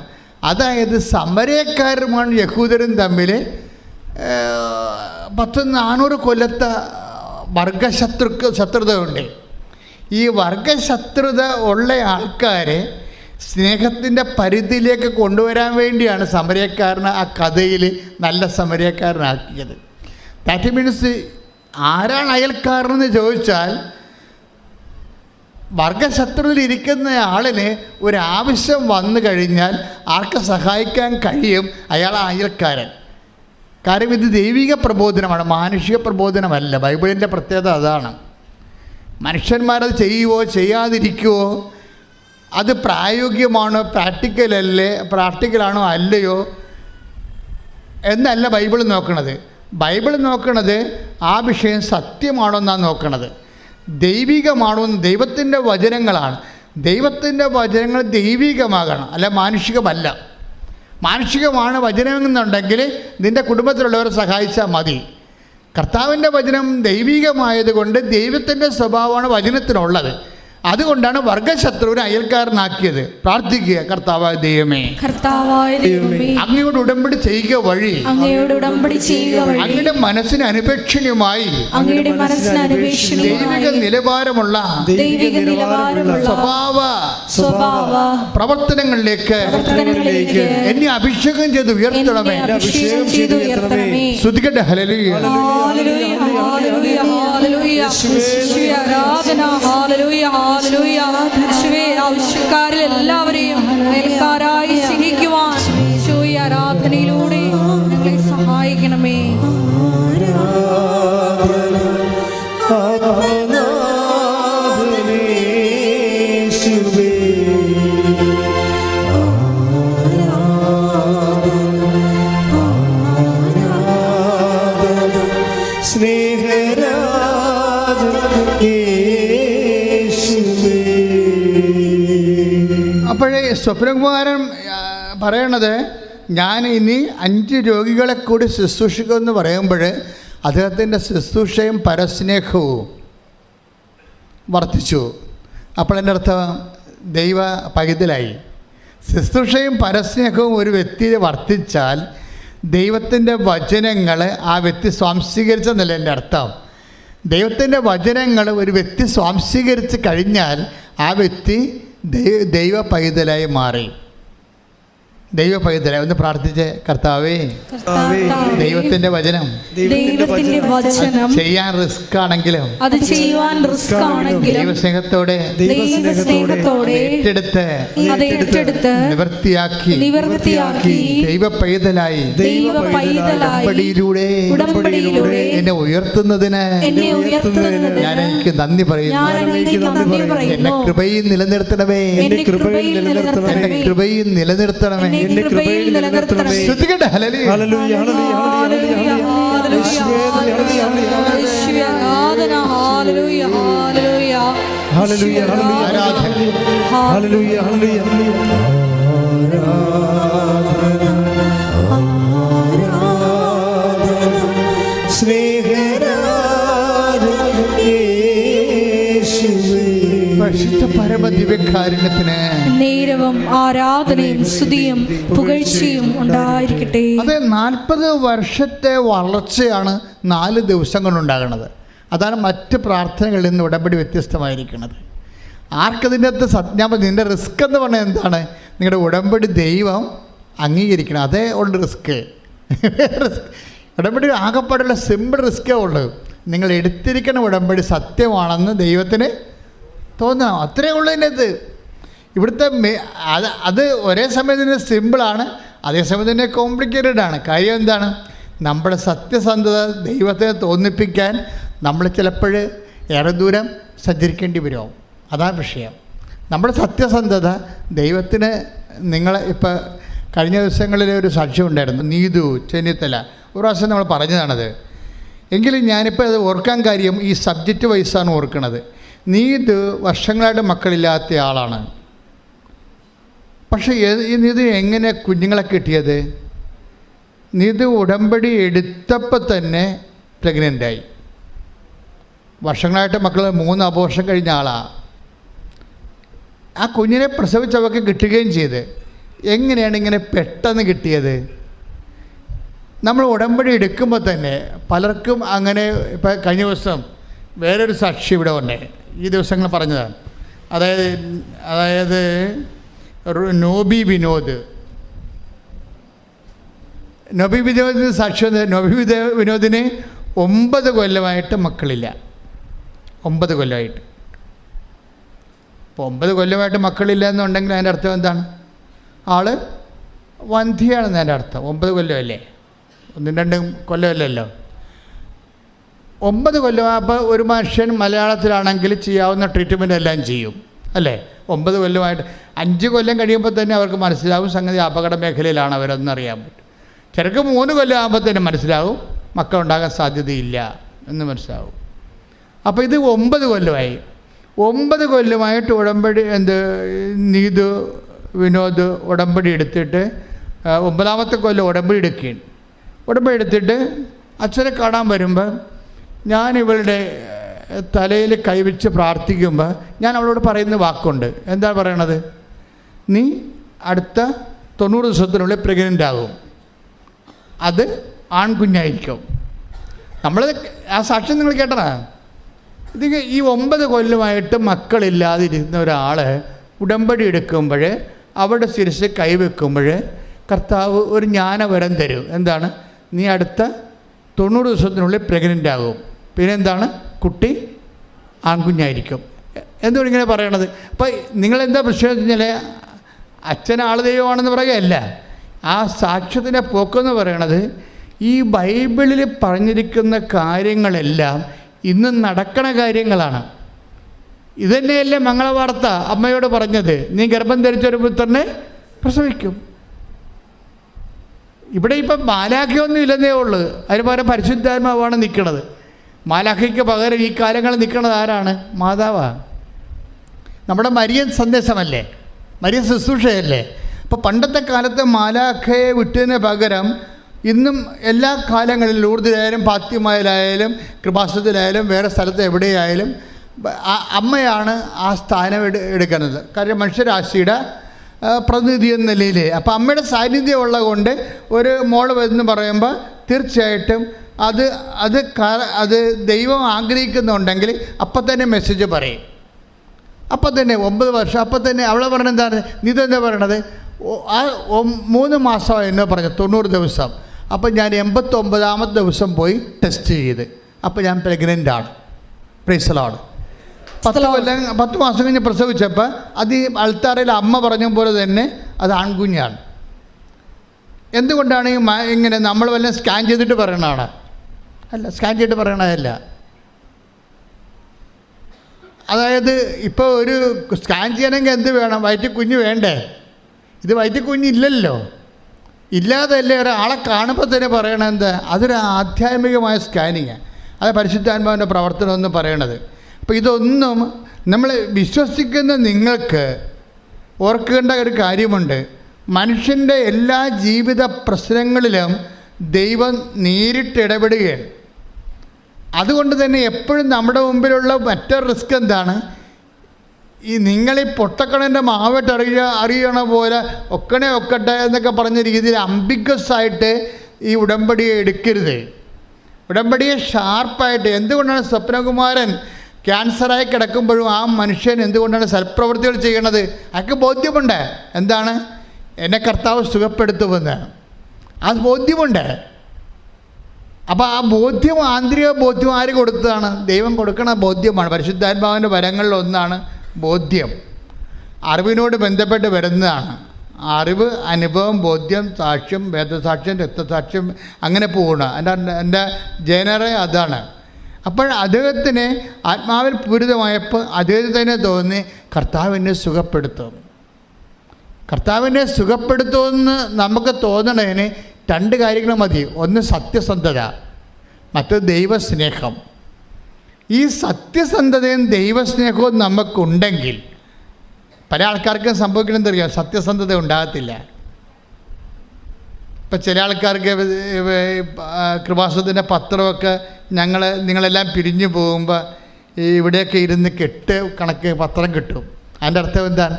അതായത് സമരക്കാരുമാണ് യഹൂദരും തമ്മിൽ 400 കൊല്ലത്തെ ശത്രുത ഉണ്ട്. ഈ വർഗശത്രുത ഉള്ള ആൾക്കാരെ സ്നേഹത്തിൻ്റെ പരിധിയിലേക്ക് കൊണ്ടുവരാൻ വേണ്ടിയാണ് സമരക്കാരനെ ആ കഥയിൽ നല്ല സമരക്കാരനാക്കിയത്. ദാറ്റ് മീൻസ് ആരാണ് അയൽക്കാരനെന്ന് ചോദിച്ചാൽ വർഗശത്രുവിലിരിക്കുന്ന ആളിന് ഒരാവശ്യം വന്നു കഴിഞ്ഞാൽ ആർക്ക് സഹായിക്കാൻ കഴിയും? അയാൾ അയൽക്കാരൻ. കാര്യം ഇത് ദൈവിക പ്രബോധനമാണ്, മാനുഷിക പ്രബോധനമല്ല. ബൈബിളിൻ്റെ പ്രത്യേകത അതാണ്. മനുഷ്യന്മാരത് ചെയ്യുവോ ചെയ്യാതിരിക്കുവോ, അത് പ്രായോഗികമാണോ പ്രാക്ടിക്കലാണോ അല്ലയോ എന്നല്ല ബൈബിൾ നോക്കണത്. ബൈബിൾ നോക്കണത് ആ വിഷയം സത്യമാണോ എന്നാണ് നോക്കണത്, ദൈവികമാണോ എന്ന്. ദൈവത്തിൻ്റെ വചനങ്ങളാണ്. ദൈവത്തിൻ്റെ വചനങ്ങൾ ദൈവികമാകണം, അല്ല മാനുഷികമല്ല. മാനുഷികമാണ് വചനമെന്നുണ്ടെങ്കിൽ നിൻ്റെ കുടുംബത്തിലുള്ളവരെ സഹായിച്ചാൽ മതി. കർത്താവിൻ്റെ വചനം ദൈവികമായതുകൊണ്ട് ദൈവത്തിൻ്റെ സ്വഭാവമാണ് വചനത്തിനുള്ളത്. അതുകൊണ്ടാണ് വർഗശത്രുവിനെ അയൽക്കാരനാക്കിയത്. പ്രാർത്ഥിക്കുക, കർത്താവായ ദൈവമേ, അങ്ങയോട് ഉടമ്പടി ചെയ്യുക വഴി അങ്ങയുടെ മനസ്സിന് അനുപേക്ഷണീയമായി ദൈവിക നിലവാരമുള്ള സ്വഭാവ പ്രവർത്തനങ്ങളിലേക്ക് എന്നെ അഭിഷേകം ചെയ്ത് ഉയർത്തണമേ. ശ്രുതിക്കട്ടെ, ഹല്ലേലൂയ. ആവശ്യക്കാരിൽ എല്ലാവരെയും അയൽക്കാരായി സ്നേഹിക്കുവാൻ ആരാധനയിലൂടെ ഞങ്ങളെ സഹായിക്കണമേ. അപ്പോഴേ സ്വപ്നകുമാരൻ പറയണത്, ഞാൻ ഇനി 5 രോഗികളെ കൂടി ശുശ്രൂഷിക്കുമെന്ന് പറയുമ്പോൾ അദ്ദേഹത്തിൻ്റെ ശുശ്രൂഷയും പരസ്നേഹവും വർദ്ധിച്ചു. അപ്പോൾ എൻ്റെ അർത്ഥം ദൈവ പൈതലായി. ശുശ്രൂഷയും പരസ്നേഹവും ഒരു വ്യക്തിയെ വർദ്ധിച്ചാൽ ദൈവത്തിൻ്റെ വചനങ്ങൾ ആ വ്യക്തി സ്വാംശീകരിച്ചെന്നല്ല എൻ്റെ അർത്ഥം. ദൈവത്തിൻ്റെ വചനങ്ങൾ ഒരു വ്യക്തി സ്വാംശീകരിച്ച് കഴിഞ്ഞാൽ ആ വ്യക്തി ദൈവ പൈതലായി മാറി. ദൈവ പൈതലായി. ഒന്ന് പ്രാർത്ഥിച്ച്, കർത്താവേ, ദൈവത്തിൻ്റെ വചനം ചെയ്യാൻ റിസ്ക് ആണെങ്കിലും ദൈവസ്നേഹത്തോടെ ഏറ്റെടുത്ത് നിവൃത്തിയാക്കി ദൈവ പൈതലായി ഉടമ്പടിയിലൂടെ എന്നെ ഉയർത്തുന്നതിന് ഞാൻ എനിക്ക് നന്ദി പറയുന്നു. എന്നെ കൃപയിൽ നിലനിർത്തണമേ, എന്നെ കൃപയിൽ നിലനിർത്തണമേ. ശ്രദ്ധിക്കട്ടെ. ഹല്ലേലൂയ, ഹല്ലേലൂയ, ഹല്ലേലൂയ, ഹല്ലേലൂയ, ഹല്ലേലൂയ, പരമദിവ്യകാരുണ്യത്തിന് നേരവും ആരാധനയും സ്തുതിയും പുകഴ്ചയും ഉണ്ടായിരിക്കട്ടെ. അത് 40 വർഷത്തെ വളർച്ചയാണ് 4 ദിവസം കൊണ്ടുണ്ടാകുന്നത്. അതാണ് മറ്റ് പ്രാർത്ഥനകളിൽ നിന്ന് ഉടമ്പടി വ്യത്യസ്തമായിരിക്കുന്നത്. ആർക്കതിൻ്റെ അകത്ത് സത്യാപ നിൻ്റെ റിസ്ക് എന്ന് പറഞ്ഞാൽ എന്താണ്? നിങ്ങളുടെ ഉടമ്പടി ദൈവം അംഗീകരിക്കണം. അതേ ഉള്ളു റിസ്ക്. ഉടമ്പടി ആകെപ്പാടുള്ള സിമ്പിൾ റിസ്ക്കേ ഉള്ളൂ. നിങ്ങൾ എടുത്തിരിക്കുന്ന ഉടമ്പടി സത്യമാണെന്ന് ദൈവത്തിന് തോന്നാം. അത്രയേ ഉള്ളൂ ഇതിനകത്ത്. ഇവിടുത്തെ അത് ഒരേ സമയം തന്നെ സിമ്പിളാണ്, അതേസമയം തന്നെ കോംപ്ലിക്കേറ്റഡ് ആണ്. കാര്യം എന്താണ്? നമ്മുടെ സത്യസന്ധത ദൈവത്തെ തോന്നിപ്പിക്കാൻ നമ്മൾ ചിലപ്പോൾ ഏറെ ദൂരം സഞ്ചരിക്കേണ്ടി വരും. അതാണ് വിഷയം. നമ്മുടെ സത്യസന്ധത ദൈവത്തിന്. നിങ്ങളെ ഇപ്പോൾ കഴിഞ്ഞ ദിവസങ്ങളിൽ ഒരു സാക്ഷ്യം ഉണ്ടായിരുന്നു, നീതു ചെന്നിത്തല. ഒരു പ്രാവശ്യം നമ്മൾ പറഞ്ഞതാണത്. എങ്കിലും ഞാനിപ്പോൾ അത് ഓർക്കാൻ കാര്യം ഈ സബ്ജക്റ്റ് വൈസാണ് ഓർക്കുന്നത്. നീതു വർഷങ്ങളായിട്ട് മക്കളില്ലാത്ത ആളാണ്. പക്ഷേ ഈ നീതു എങ്ങനെ കുഞ്ഞുങ്ങളെ കിട്ടിയത്? നീതു ഉടമ്പടി എടുത്തപ്പോൾ തന്നെ പ്രഗ്നൻ്റായി. വർഷങ്ങളായിട്ട് മക്കൾ 3 അബോർഷൻ കഴിഞ്ഞ ആളാണ്. ആ കുഞ്ഞിനെ പ്രസവിച്ചവർക്ക് കിട്ടുകയും ചെയ്ത്. എങ്ങനെയാണ് ഇങ്ങനെ പെട്ടെന്ന് കിട്ടിയത്? നമ്മൾ ഉടമ്പടി എടുക്കുമ്പോൾ തന്നെ പലർക്കും അങ്ങനെ. ഇപ്പം കഴിഞ്ഞ ദിവസം വേറൊരു സാക്ഷി ഇവിടെ ഉണ്ട്, ഈ ദിവസങ്ങൾ പറഞ്ഞതാണ്. അതായത് നോബി വിനോദ് സാക്ഷി. നോബി വിനോദിന് 9 കൊല്ലമായിട്ട് മക്കളില്ല. 9 കൊല്ലമായിട്ട്. ഇപ്പോൾ 9 കൊല്ലമായിട്ട് മക്കളില്ല എന്നുണ്ടെങ്കിൽ അതിൻ്റെ അർത്ഥം എന്താണ്? ആൾ വന്ധ്യയാണെന്ന് അതിൻ്റെ അർത്ഥം. 9 കൊല്ലമല്ലേ, 1-2 കൊല്ലമല്ലല്ലോ. 9 കൊല്ലം. അപ്പോൾ ഒരു മനുഷ്യൻ മലയാളത്തിലാണെങ്കിൽ ചെയ്യാവുന്ന ട്രീറ്റ്മെൻ്റ് എല്ലാം ചെയ്യും അല്ലേ? 9 കൊല്ലമായിട്ട് 5 കൊല്ലം കഴിയുമ്പോൾ തന്നെ അവർക്ക് മനസ്സിലാവും സംഗതി അപകട മേഖലയിലാണ് അവരെന്നറിയാൻ പറ്റും. ചിലർക്ക് 3 കൊല്ലം ആകുമ്പോൾ തന്നെ മനസ്സിലാവും മക്കളുണ്ടാകാൻ സാധ്യതയില്ല എന്ന് മനസ്സിലാവും. അപ്പോൾ ഇത് 9 കൊല്ലമായി. 9 കൊല്ലമായിട്ട് ഉടമ്പടി നീതു വിനോദ് ഉടമ്പടി എടുത്തിട്ട് 9ാമത്തെ കൊല്ലം ഉടമ്പടി എടുക്കുകയാണ്. ഉടമ്പടി എടുത്തിട്ട് അച്ഛനെ കാണാൻ വരുമ്പോൾ ഞാൻ ഇവളുടെ തലയിൽ കൈവച്ച് പ്രാർത്ഥിക്കുമ്പോൾ ഞാൻ അവളോട് പറയുന്ന വാക്കുണ്ട്. എന്താ പറയണത്? നീ അടുത്ത 90 ദിവസത്തിനുള്ളിൽ പ്രഗ്നൻ്റ് ആകും, അത് ആൺകുഞ്ഞായിരിക്കും. നമ്മൾ ആ സാക്ഷ്യം നിങ്ങൾ കേട്ടതാ. ഇത് ഈ 9 കൊല്ലമായിട്ട് മക്കളില്ലാതിരുന്ന ഒരാൾ ഉടമ്പടി എടുക്കുമ്പോൾ അവരുടെ ശിരസ് കൈവെക്കുമ്പോൾ കർത്താവ് ഒരു ജ്ഞാനവരം തരും. എന്താണ്? നീ അടുത്ത 90 ദിവസത്തിനുള്ളിൽ പ്രഗ്നൻ്റ് ആകും, പിന്നെന്താണ്? കുട്ടി ആൺകുഞ്ഞായിരിക്കും. എന്തുകൊണ്ട് ഇങ്ങനെ പറയണത്? അപ്പോൾ നിങ്ങളെന്താ പ്രശ്നം വെച്ച് കഴിഞ്ഞാൽ അച്ഛൻ ആൾ ദൈവമാണെന്ന് പറയുകയല്ല. ആ സാക്ഷ്യത്തിൻ്റെ പോക്കെന്ന് പറയണത് ഈ ബൈബിളിൽ പറഞ്ഞിരിക്കുന്ന കാര്യങ്ങളെല്ലാം ഇന്ന് നടക്കണ കാര്യങ്ങളാണ്. ഇതന്നെയല്ലേ മംഗളവാർത്ത അമ്മയോട് പറഞ്ഞത്, നീ ഗർഭം ധരിച്ചൊരു പുത്രനെ പ്രസവിക്കും. ഇവിടെ ഇപ്പം മാലാഖയൊന്നും ഇല്ലെന്നേ ഉള്ളൂ, അതിന് പകരം പരിശുദ്ധാത്മാവാണ് നിൽക്കുന്നത്. മാലാഖയ്ക്ക് പകരം ഈ കാലങ്ങളിൽ നിൽക്കുന്നത് ആരാണ്? മാതാവാണ്. നമ്മുടെ മരിയൻ സന്ദേശമല്ലേ, മരിയൻ ശുശ്രൂഷയല്ലേ. അപ്പോൾ പണ്ടത്തെ കാലത്ത് മാലാഖയെ വിട്ടതിന് പകരം ഇന്നും എല്ലാ കാലങ്ങളിലും ലൂർദിലായാലും ഫാത്തിമയിലായാലും കൃപാസനത്തിലായാലും വേറെ സ്ഥലത്ത് എവിടെയായാലും അമ്മയാണ് ആ സ്ഥാനം എടുക്കുന്നത്. കാര്യം മനുഷ്യരാശിയുടെ പ്രതിനിധി എന്ന നിലയിൽ. അപ്പോൾ അമ്മയുടെ സാന്നിധ്യം ഉള്ളത് കൊണ്ട് ഒരു മോള് എന്ന് പറയുമ്പോൾ തീർച്ചയായിട്ടും അത് ദൈവം ആഗ്രഹിക്കുന്നുണ്ടെങ്കിൽ അപ്പം തന്നെ മെസ്സേജ് പറയും. അപ്പം തന്നെ 9 വർഷം അപ്പം തന്നെ അവളെ പറഞ്ഞത് എന്താണ്, നീ എന്താ പറയണത്, 3 മാസമായി എന്നോ പറഞ്ഞു, 90 ദിവസം. അപ്പം ഞാൻ 89ാമത്തെ ദിവസം പോയി ടെസ്റ്റ് ചെയ്ത്, അപ്പം ഞാൻ പ്രഗ്നൻ്റാണ്. Price the Lord. 10 മാസം കഴിഞ്ഞ് പ്രസവിച്ചപ്പോൾ അത് ഈ അൾത്താറയിൽ അമ്മ പറഞ്ഞ പോലെ തന്നെ അത് ആൺകുഞ്ഞാണ്. എന്തുകൊണ്ടാണ് ഇങ്ങനെ നമ്മൾ വല്ലതും സ്കാൻ ചെയ്തിട്ട് പറയണതാണ്? അല്ല, സ്കാൻ ചെയ്തിട്ട് പറയണതല്ല. അതായത് ഇപ്പോൾ ഒരു സ്കാൻ ചെയ്യണമെങ്കിൽ എന്ത് വേണം? വയറ്റിൽ കുഞ്ഞ് വേണ്ടേ? ഇത് വയറ്റിൽ കുഞ്ഞില്ലല്ലോ. ഇല്ലാതല്ലേ ഒരാളെ കാണുമ്പോൾ തന്നെ പറയണത് എന്താ? അതൊരു ആധ്യാത്മികമായ സ്കാനിങ്. അത് പരിശുദ്ധാത്മാവിൻ്റെ പ്രവർത്തനം എന്ന് പറയണത്. അപ്പോൾ ഇതൊന്നും നമ്മൾ വിശ്വസിക്കുന്ന നിങ്ങൾക്ക് ഓർക്കേണ്ട ഒരു കാര്യമുണ്ട്. മനുഷ്യൻ്റെ എല്ലാ ജീവിത പ്രശ്നങ്ങളിലും ദൈവം നേരിട്ട് ഇടപെടുകയാണ്. അതുകൊണ്ട് തന്നെ എപ്പോഴും നമ്മുടെ മുമ്പിലുള്ള മറ്റൊരു റിസ്ക് എന്താണ്? ഈ നിങ്ങളീ പൊട്ടക്കണൻ്റെ മാവട്ട് അറിയണ പോലെ ഒക്കട്ടെ എന്നൊക്കെ പറഞ്ഞ രീതിയിൽ അംബിഗസ് ആയിട്ട് ഈ ഉടമ്പടിയെ എടുക്കരുത്. ഉടമ്പടിയെ ഷാർപ്പായിട്ട്. എന്തുകൊണ്ടാണ് സ്വപ്നകുമാരൻ ക്യാൻസറായി കിടക്കുമ്പോഴും ആ മനുഷ്യൻ എന്തുകൊണ്ടാണ് സൽപ്രവൃത്തികൾ ചെയ്യണത്? അയാൾക്ക് ബോധ്യമുണ്ട് എന്താണ് എന്നെ കർത്താവ് സുഖപ്പെടുത്തുമെന്ന്. ആ ബോധ്യമുണ്ട്. അപ്പോൾ ആ ബോധ്യം, ആന്തരിക ബോധ്യം ആര് കൊടുത്തതാണ്? ദൈവം കൊടുക്കണ ബോധ്യമാണ്. പരിശുദ്ധാത്മാവിൻ്റെ വരങ്ങളിലൊന്നാണ് ബോധ്യം. അറിവിനോട് ബന്ധപ്പെട്ട് വരുന്നതാണ്. അറിവ്, അനുഭവം, ബോധ്യം, സാക്ഷ്യം, വേദസാക്ഷ്യം, രക്തസാക്ഷ്യം, അങ്ങനെ പോകണം. എൻ്റെ ജനറേ അതാണ്. അപ്പോൾ അദ്ദേഹത്തിന് ആത്മാവിൽ പൂരിതമായപ്പോൾ അദ്ദേഹത്തിന് തന്നെ തോന്നി കർത്താവിനെ സുഖപ്പെടുത്തും. കർത്താവിനെ സുഖപ്പെടുത്തുമെന്ന് നമുക്ക് തോന്നണതിന് 2 കാര്യങ്ങൾ മതി. ഒന്ന് സത്യസന്ധത, മറ്റൊരു ദൈവസ്നേഹം. ഈ സത്യസന്ധതയും ദൈവസ്നേഹവും നമുക്കുണ്ടെങ്കിൽ പല ആൾക്കാർക്കും സംഭവിക്കണമെന്നറിയാം, സത്യസന്ധത ഉണ്ടാകത്തില്ല. ഇപ്പം ചില ആൾക്കാർക്ക് കൃപാസനത്തിൻ്റെ പത്രമൊക്കെ നിങ്ങളെല്ലാം പിരിഞ്ഞു പോകുമ്പോൾ ഇവിടെയൊക്കെ ഇരുന്ന് കണക്ക് പത്രം കിട്ടും. അതിൻ്റെ അർത്ഥം എന്താണ്?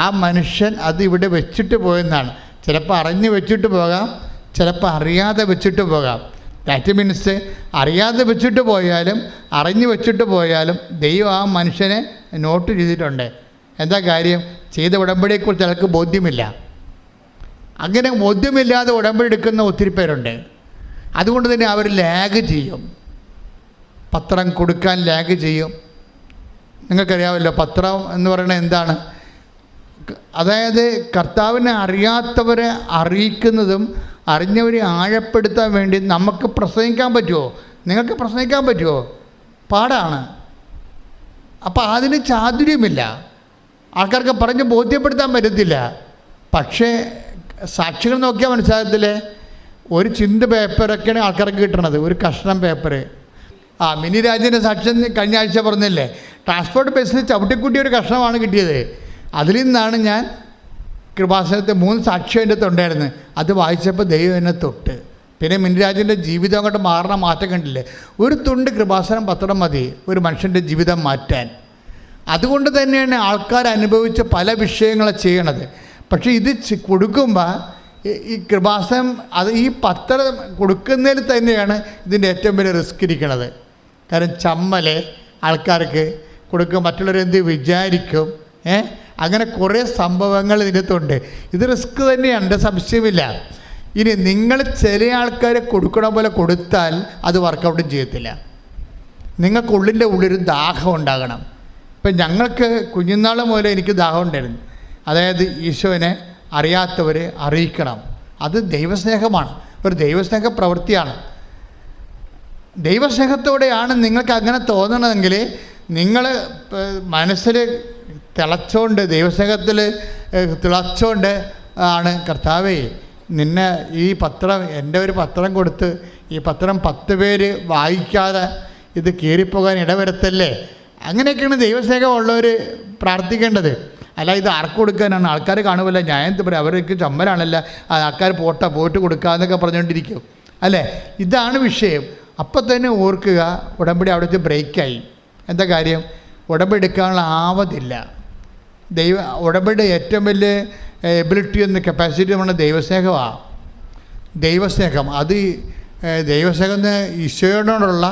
ആ മനുഷ്യൻ അത് ഇവിടെ വെച്ചിട്ട് പോയെന്നാണ്. ചിലപ്പോൾ അറിഞ്ഞ് വെച്ചിട്ട് പോകാം, ചിലപ്പോൾ അറിയാതെ വെച്ചിട്ട് പോകാം. ദാറ്റ് മീൻസ് അറിയാതെ വെച്ചിട്ട് പോയാലും അറിഞ്ഞ് വെച്ചിട്ട് പോയാലും ദൈവം ആ മനുഷ്യനെ നോട്ട് ചെയ്തിട്ടുണ്ട്. എന്താ കാര്യം? ചെയ്ത ഉടമ്പടിയെക്കുറിച്ച് അയാൾക്ക് ബോധ്യമില്ല. അങ്ങനെ ബോധ്യമില്ലാതെ ഉടമ്പടി എടുക്കുന്ന ഒത്തിരി പേരുണ്ട്. അതുകൊണ്ട് തന്നെ അവർ ലാഗ് ചെയ്യും, പത്രം കൊടുക്കാൻ ലാഗ് ചെയ്യും. നിങ്ങൾക്കറിയാമല്ലോ പത്രം എന്ന് പറയുന്നത് എന്താണ്? അതായത് കർത്താവിനെ അറിയാത്തവരെ അറിയിക്കുന്നതും അറിഞ്ഞവരെ ആഴപ്പെടുത്താൻ വേണ്ടി നമുക്ക് പ്രസംഗിക്കാൻ പറ്റുമോ? നിങ്ങൾക്ക് പ്രസംഗിക്കാൻ പറ്റുമോ? പാടാണ്. അപ്പോൾ അതിന് ചാതുര്യമില്ല, ആൾക്കാർക്ക് പറഞ്ഞ് ബോധ്യപ്പെടുത്താൻ പറ്റത്തില്ല. പക്ഷേ സാക്ഷികൾ നോക്കിയാൽ മനസ്സിലാകത്തില്ലേ? ഒരു ചിന്ത പേപ്പറൊക്കെയാണ് ആൾക്കാർക്ക് കിട്ടണത്, ഒരു കഷ്ണം പേപ്പർ. മിനി രാജൻ്റെ സാക്ഷ്യം കഴിഞ്ഞ ആഴ്ച പറഞ്ഞില്ലേ, ട്രാൻസ്പോർട്ട് ബസ്സിൽ ചവിട്ടിക്കൂട്ടിയ ഒരു കഷ്ണമാണ് കിട്ടിയത്. അതിൽ നിന്നാണ് ഞാൻ കൃപാസനത്തെ 3 സാക്ഷ്യം എൻ്റെ തൊണ്ടായിരുന്നു. അത് വായിച്ചപ്പോൾ ദൈവം എന്നെ തൊട്ട്. പിന്നെ മിനിരാജൻ്റെ ജീവിതം അങ്ങോട്ട് മാറണ മാറ്റം കണ്ടില്ലേ? ഒരു തുണ്ട് കൃപാസനം പത്രം മതി ഒരു മനുഷ്യൻ്റെ ജീവിതം മാറ്റാൻ. അതുകൊണ്ട് തന്നെയാണ് ആൾക്കാർ അനുഭവിച്ച പല വിഷയങ്ങളെ ചെയ്യണത്. പക്ഷേ ഇത് കൊടുക്കുമ്പോൾ ഈ കൃപാസനം ഈ പത്രം കൊടുക്കുന്നതിൽ തന്നെയാണ് ഇതിൻ്റെ ഏറ്റവും വലിയ റിസ്ക് ഇരിക്കുന്നത്. കാരണം ചമ്മല് ആൾക്കാർക്ക് കൊടുക്കും, മറ്റുള്ളവരെന്ത് വിചാരിക്കും, അങ്ങനെ കുറേ സംഭവങ്ങൾ ഇതിനകത്തുണ്ട്. ഇത് റിസ്ക് തന്നെയാണ്, സംശയമില്ല. ഇനി നിങ്ങൾ ചില ആൾക്കാരെ കൊടുക്കണ പോലെ കൊടുത്താൽ അത് വർക്കൗട്ടും ചെയ്യത്തില്ല. നിങ്ങൾക്കുള്ളിൻ്റെ ഉള്ളൊരു ദാഹം ഉണ്ടാകണം. ഇപ്പം ഞങ്ങൾക്ക് കുഞ്ഞുനാൾ മുതലേ എനിക്ക് ദാഹം ഉണ്ടായിരുന്നു. അതായത് ഈശോനെ അറിയാത്തവരെ അറിയിക്കണം. അത് ദൈവസ്നേഹമാണ്, ഒരു ദൈവസ്നേഹ പ്രവൃത്തിയാണ്. ദൈവസ്നേഹത്തോടെയാണ് നിങ്ങൾക്ക് അങ്ങനെ തോന്നണമെങ്കിൽ നിങ്ങൾ മനസ്സിൽ തിളച്ചോണ്ട്, ദൈവസ്നേഹത്തിൽ തിളച്ചോണ്ട് ആണ് കർത്താവേ നിന്നെ ഈ പത്രം, എൻ്റെ ഒരു പത്രം കൊടുത്ത് ഈ പത്രം 10 പേര് വായിക്കാതെ ഇത് കീറിപ്പോകാൻ ഇടവരുത്തല്ലേ. അങ്ങനെയൊക്കെയാണ് ദൈവസ്നേഹമുള്ളവർ പ്രാർത്ഥിക്കേണ്ടത്. അല്ല ഇത് ആർക്ക് കൊടുക്കാനാണ്? ആൾക്കാർ കാണുമല്ല, ഞാൻ എന്ത് പറയാം, അവർക്ക് ചമ്മലാണല്ല, ആൾക്കാർ പോയിട്ട് കൊടുക്കാമെന്നൊക്കെ പറഞ്ഞുകൊണ്ടിരിക്കും അല്ലേ? ഇതാണ് വിഷയം. അപ്പം തന്നെ ഓർക്കുക, ഉടമ്പടി അവിടെ വെച്ച് ബ്രേക്കായി. എന്താ കാര്യം? ഉടമ്പടി എടുക്കാനുള്ള ആവതില്ല. ഉടമ്പടി ഏറ്റവും വലിയ എബിലിറ്റി എന്ന കപ്പാസിറ്റി നമ്മുടെ ദൈവസ്നേഹമാണ്. ദൈവസ്നേഹം അത് ദൈവസ്നേഹം ഈശോയോടുള്ള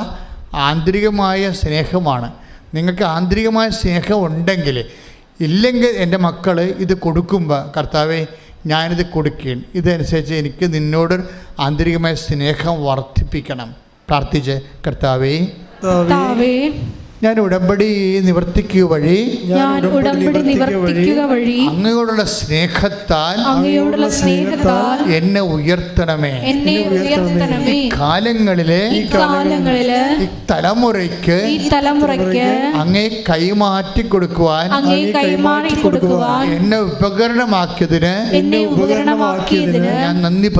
ആന്തരികമായ സ്നേഹമാണ്. നിങ്ങൾക്ക് ആന്തരികമായ സ്നേഹം ഉണ്ടെങ്കിൽ, ഇല്ലെങ്കിൽ എൻ്റെ മക്കൾ ഇത് കൊടുക്കുമ്പോൾ കർത്താവേ ഞാനിത് കൊടുക്കുകയാണ്, ഇതനുസരിച്ച് എനിക്ക് നിന്നോട് ആന്തരികമായ സ്നേഹം വർദ്ധിപ്പിക്കണം. പ്രാർത്ഥിച്ച് കർത്താവേ ഞാൻ ഉടമ്പടി നിവർത്തിക്കുക വഴി അങ്ങയോടുള്ള സ്നേഹത്താൽ എന്നെ ഉയർത്തണമേ. ഈ കാലങ്ങളിലെ ഈ തലമുറയ്ക്ക് അങ്ങേ കൈമാറ്റി കൊടുക്കുവാൻ എന്നെ ഉപകരണമാക്കിയതിന് ഞാൻ നന്ദി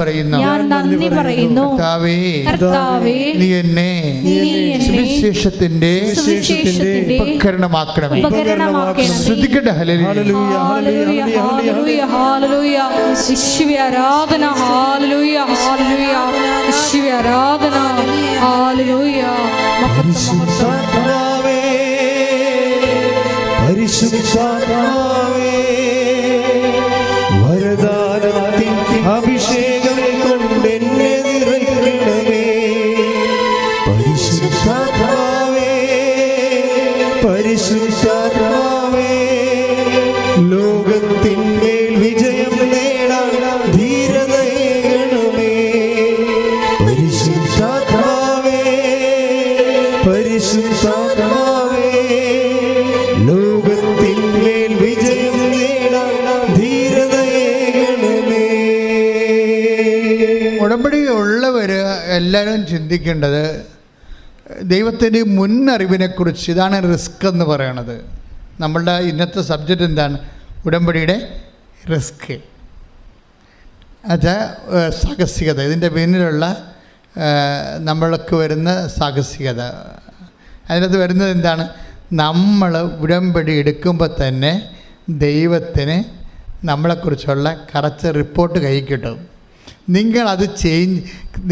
പറയുന്നു. കർത്താവേ നീ എന്നെ സുവിശേഷത്തിന്റെ ഉപകരണമാക്കണമേ. ശ്രദ്ധിക്കട്ടെ. ഹല്ലേലൂയ ഹല്ലേലൂയ ഹല്ലേലൂയ ഹല്ലേലൂയ. യേശുവേ ആരാധന. ഹല്ലേലൂയ ഹല്ലേലൂയ. യേശുവേ ആരാധന. ഹല്ലേലൂയ. പരിശുദ്ധാത്മാവേ പരിശുദ്ധാത്മാവേ വരദാനത്തിൻ അഭിഷേകം കൊണ്ട് എന്നെ നിറയ്ക്കണമേ. പരിശുദ്ധാത്മാവേ പരിശുദ്ധാത്മാവേ ലോകത്തിന്മേൽ വിജയം നേടാൻ ധീരതയേകണമേ. പരിശുദ്ധാത്മാവേ പരിശുദ്ധാത്മാവേ ലോകത്തിന്മേൽ വിജയം നേടാൻ ധീരതയേകണമേ. ഉടമ്പടി ഉള്ളവർ എല്ലാവരും ചിന്തിക്കേണ്ടത് ദൈവത്തിൻ്റെ മുന്നറിവിനെക്കുറിച്ച്. ഇതാണ് റിസ്ക് എന്ന് പറയണത്. നമ്മളുടെ ഇന്നത്തെ സബ്ജക്റ്റ് എന്താണ്? ഉടമ്പടിയുടെ റിസ്ക്. അത് സാഹസികത. ഇതിൻ്റെ പിന്നിലുള്ള നമ്മൾക്ക് വരുന്ന സാഹസികത. അതിനകത്ത് വരുന്നത് എന്താണ്? നമ്മൾ ഉടമ്പടി എടുക്കുമ്പോൾ തന്നെ ദൈവത്തിന് നമ്മളെക്കുറിച്ചുള്ള കറക്റ്റ് റിപ്പോർട്ട് കയ്യിൽ കിട്ടും. നിങ്ങളത്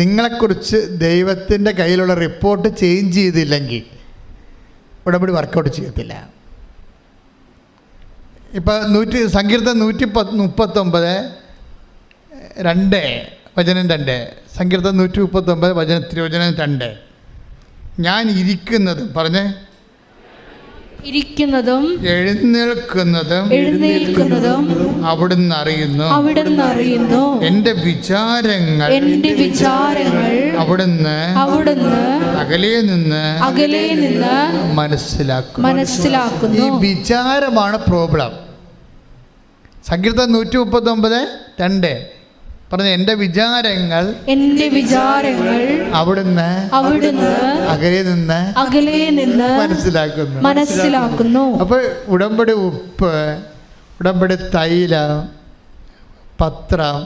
നിങ്ങളെക്കുറിച്ച് ദൈവത്തിൻ്റെ കയ്യിലുള്ള റിപ്പോർട്ട് ചേഞ്ച് ചെയ്തില്ലെങ്കിൽ ഉടമ്പടി വർക്കൗട്ട് ചെയ്യത്തില്ല. ഇപ്പോൾ സങ്കീർത്തനം 139:2 വചനം 2. സങ്കീർത്തനം 139 തിരുവചനം 2. ഞാൻ ഇരിക്കുന്നതും പറഞ്ഞേ ഇരിക്കുന്നതും എഴുന്നേൽക്കുന്നതും അവിടുന്ന് അറിയുന്നു. എന്റെ വിചാരങ്ങൾ അവിടുന്ന് അകലെ നിന്ന് മനസ്സിലാക്കുന്നു. ഈ വിചാരമാണ് പ്രോബ്ലം. സങ്കീർത്തനം 139:2 പറഞ്ഞ എന്റെ വിചാരങ്ങൾ അവിടുന്ന് അകലെ നിന്ന് മനസ്സിലാക്കുന്നു. അപ്പൊ ഉടമ്പടി ഉപ്പ്, ഉടമ്പടി തൈലം, പത്രം,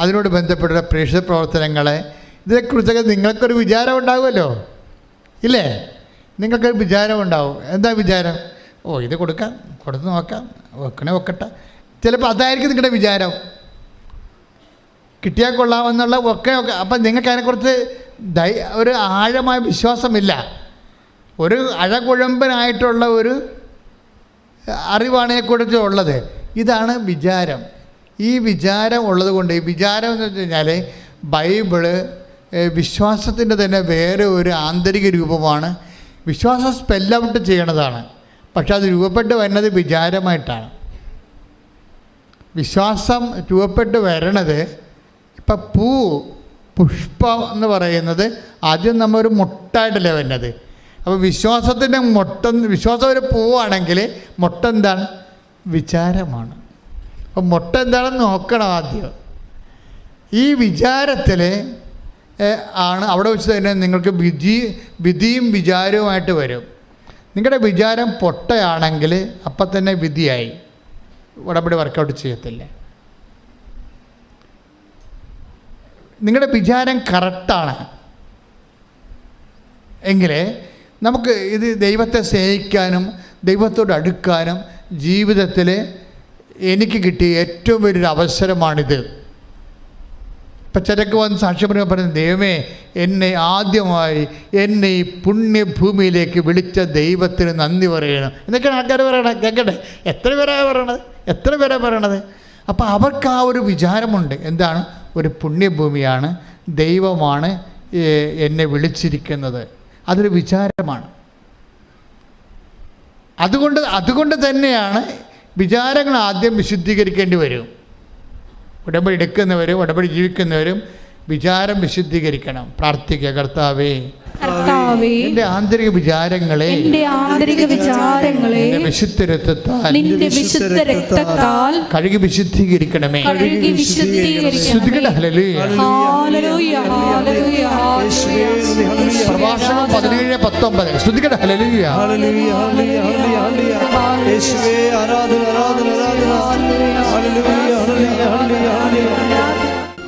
അതിനോട് ബന്ധപ്പെട്ട പ്രേക്ഷിത പ്രവർത്തനങ്ങളെ ഇതിനെക്കുറിച്ചൊക്കെ നിങ്ങൾക്കൊരു വിചാരം ഉണ്ടാകുമല്ലോ, ഇല്ലേ? നിങ്ങൾക്കൊരു വിചാരം ഉണ്ടാവും. എന്താ വിചാരം? ഓ ഇത് കൊടുത്ത് നോക്കാം, വെക്കട്ടെ. ചിലപ്പോൾ അതായിരിക്കും നിങ്ങളുടെ വിചാരം. കിട്ടിയാൽ കൊള്ളാമെന്നുള്ള ഒക്കെ. അപ്പം നിങ്ങൾക്ക് അതിനെക്കുറിച്ച് ഒരു ആഴമായ വിശ്വാസമില്ല. ഒരു അഴകുഴമ്പനായിട്ടുള്ള ഒരു അറിവാണ് ഇതിനെക്കുറിച്ച് ഉള്ളത്. ഇതാണ് വിചാരം. ഈ വിചാരം ഉള്ളത് കൊണ്ട്, ഈ വിചാരം എന്ന് വെച്ച് കഴിഞ്ഞാൽ ബൈബിള് വിശ്വാസത്തിൻ്റെ തന്നെ വേറെ ഒരു ആന്തരിക രൂപമാണ്. വിശ്വാസം സ്പെൽ ഔട്ട് ചെയ്യണതാണ്, പക്ഷെ അത് രൂപപ്പെട്ട് വരുന്നത് വിചാരമായിട്ടാണ്. വിശ്വാസം രൂപപ്പെട്ട് വരണത് ഇപ്പം പുഷ്പം എന്ന് പറയുന്നത് ആദ്യം നമ്മൾ ഒരു മുട്ടായിട്ടല്ലേ വരുന്നത്. അപ്പോൾ വിശ്വാസത്തിൻ്റെ വിശ്വാസം ഒരു പൂവാണെങ്കിൽ മുട്ട എന്താണ്? വിചാരമാണ്. അപ്പം മുട്ട എന്താണെന്ന് നോക്കണം ആദ്യം. ഈ വിചാരത്തിൽ ആണ് അവിടെ വെച്ച് തന്നെ നിങ്ങൾക്ക് വിധിയും വിചാരവുമായിട്ട് വരും. നിങ്ങളുടെ വിചാരം പൊട്ടയാണെങ്കിൽ അപ്പം തന്നെ വിധിയായി, ഉടമ്പടി വർക്കൗട്ട് ചെയ്യത്തില്ല. നിങ്ങളുടെ വിചാരം കറക്റ്റാണ് എങ്കിൽ നമുക്ക് ഇത് ദൈവത്തെ സ്നേഹിക്കാനും ദൈവത്തോട് അടുക്കാനും ജീവിതത്തിൽ എനിക്ക് കിട്ടിയ ഏറ്റവും വലിയൊരു അവസരമാണിത്. ഇപ്പം ചിലക്ക് വന്ന് സാക്ഷ്യം പറയുന്നത്, ദൈവമേ, എന്നെ ആദ്യമായി എന്നെ ഈ പുണ്യഭൂമിയിലേക്ക് വിളിച്ച ദൈവത്തിന് നന്ദി പറയണം എന്നൊക്കെയാണ് ആൾക്കാർ പറയണത്. കേൾക്കട്ടെ, എത്ര പേരാണ് പറയണത്? അപ്പോൾ അവർക്ക് ആ ഒരു വിചാരമുണ്ട്. എന്താണ്? ഒരു പുണ്യഭൂമിയാണ്, ദൈവമാണ് എന്നെ വിളിച്ചിരിക്കുന്നത്. അതൊരു വിചാരമാണ്. അതുകൊണ്ട് തന്നെയാണ് വിചാരങ്ങൾ ആദ്യം വിശുദ്ധീകരിക്കേണ്ടി വരും. ഉടമ്പടി എടുക്കുന്നവരും ഉടമ്പടി ജീവിക്കുന്നവരും വിചാരം വിശുദ്ധീകരിക്കണം. പ്രാർത്ഥിക്കുക, കർത്താവേ, എൻ്റെ ആന്തരിക വിചാരങ്ങളെ വിശുദ്ധ രക്തത്താൽ കഴുകി വിശുദ്ധീകരിക്കണമേ. പ്രഭാഷണം 17:19. സ്തുതിക്കട്ടെ. ഹല്ലേലൂയ.